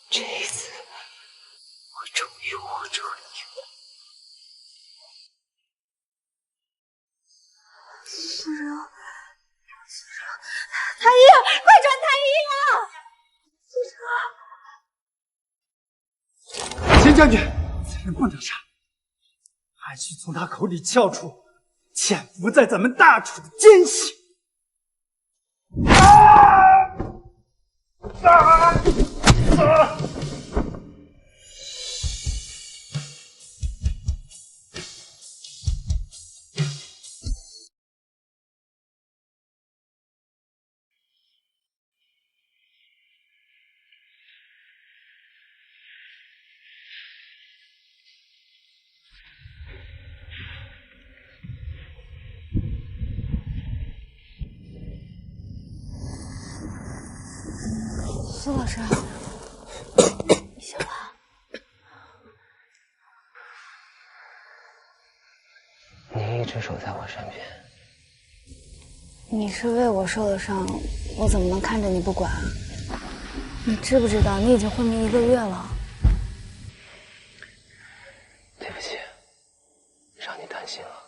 这一次我终于握住你了。苏哲，太医，快传太医啊！苏哲，秦将军，此人不能杀，还需从他口里撬出潜伏在咱们大楚的奸细。苏老师，你醒了？你一直守在我身边。你是为我受了伤，我怎么能看着你不管？你知不知道你已经昏迷1个月了？对不起，让你担心了。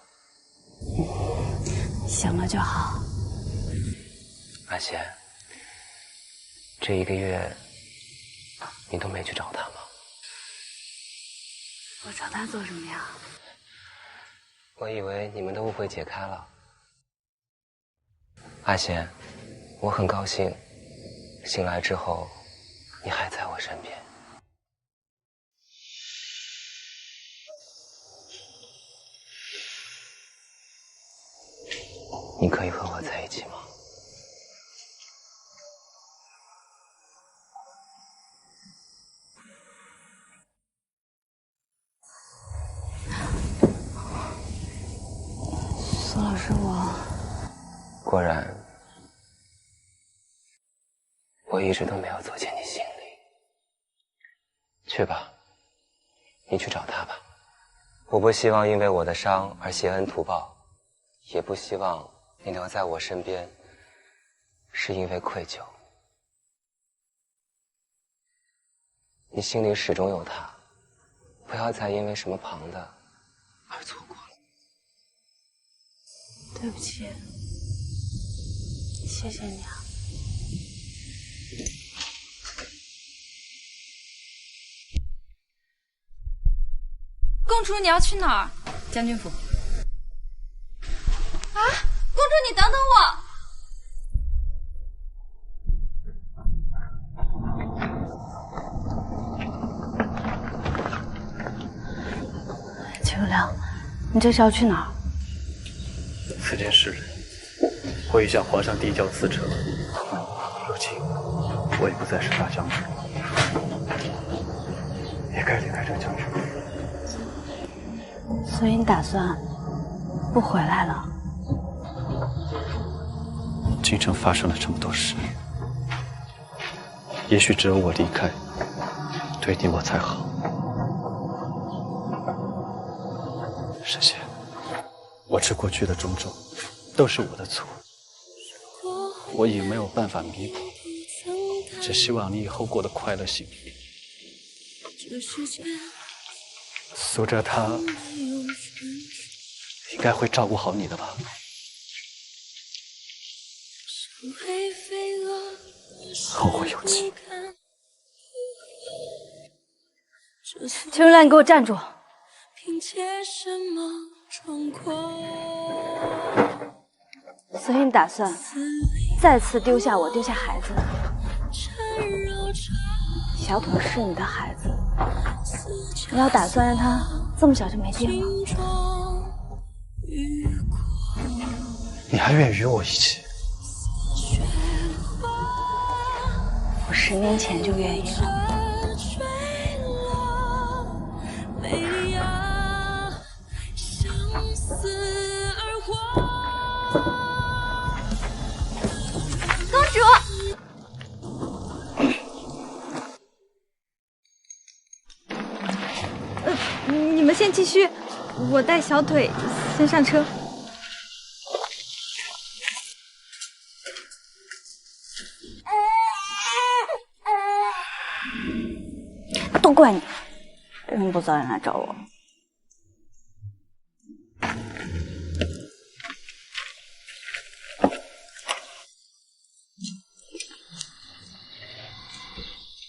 醒了就好。阿贤，这1个月你都没去找他吗？我找他做什么呀？我以为你们的误会解开了。阿贤，我很高兴，醒来之后你还在我身边。你可以和我在一起吗？苏老师，果然，我一直都没有走进你心里。去吧，你去找他吧。我不希望因为我的伤而挟恩图报，也不希望你留在我身边是因为愧疚。你心里始终有他，不要再因为什么旁的而错过了。对不起，谢谢你啊。公主，你要去哪儿？将军府。啊，公主，你等等我。秦如良，你这是要去哪儿？此间是人，我已向皇上递交辞呈。如今我也不再是大将军，也该离开这个将军府。所以你打算不回来了？君城发生了这么多事，也许只有我离开，对你我才好。沈仙，我这过去的种种，都是我的错，我已没有办法弥补，只希望你以后过得快乐幸福。苏哲他应该会照顾好你的吧？后会有期。秦如兰，你给我站住！所以你打算再次丢下我，丢下孩子？小腿是你的孩子，你要打算让他这么小就没爹吗？你还愿与我一起？我10年前就愿意了。公主，你们先继续，我带小腿先上车。都怪你，人不早点来找我。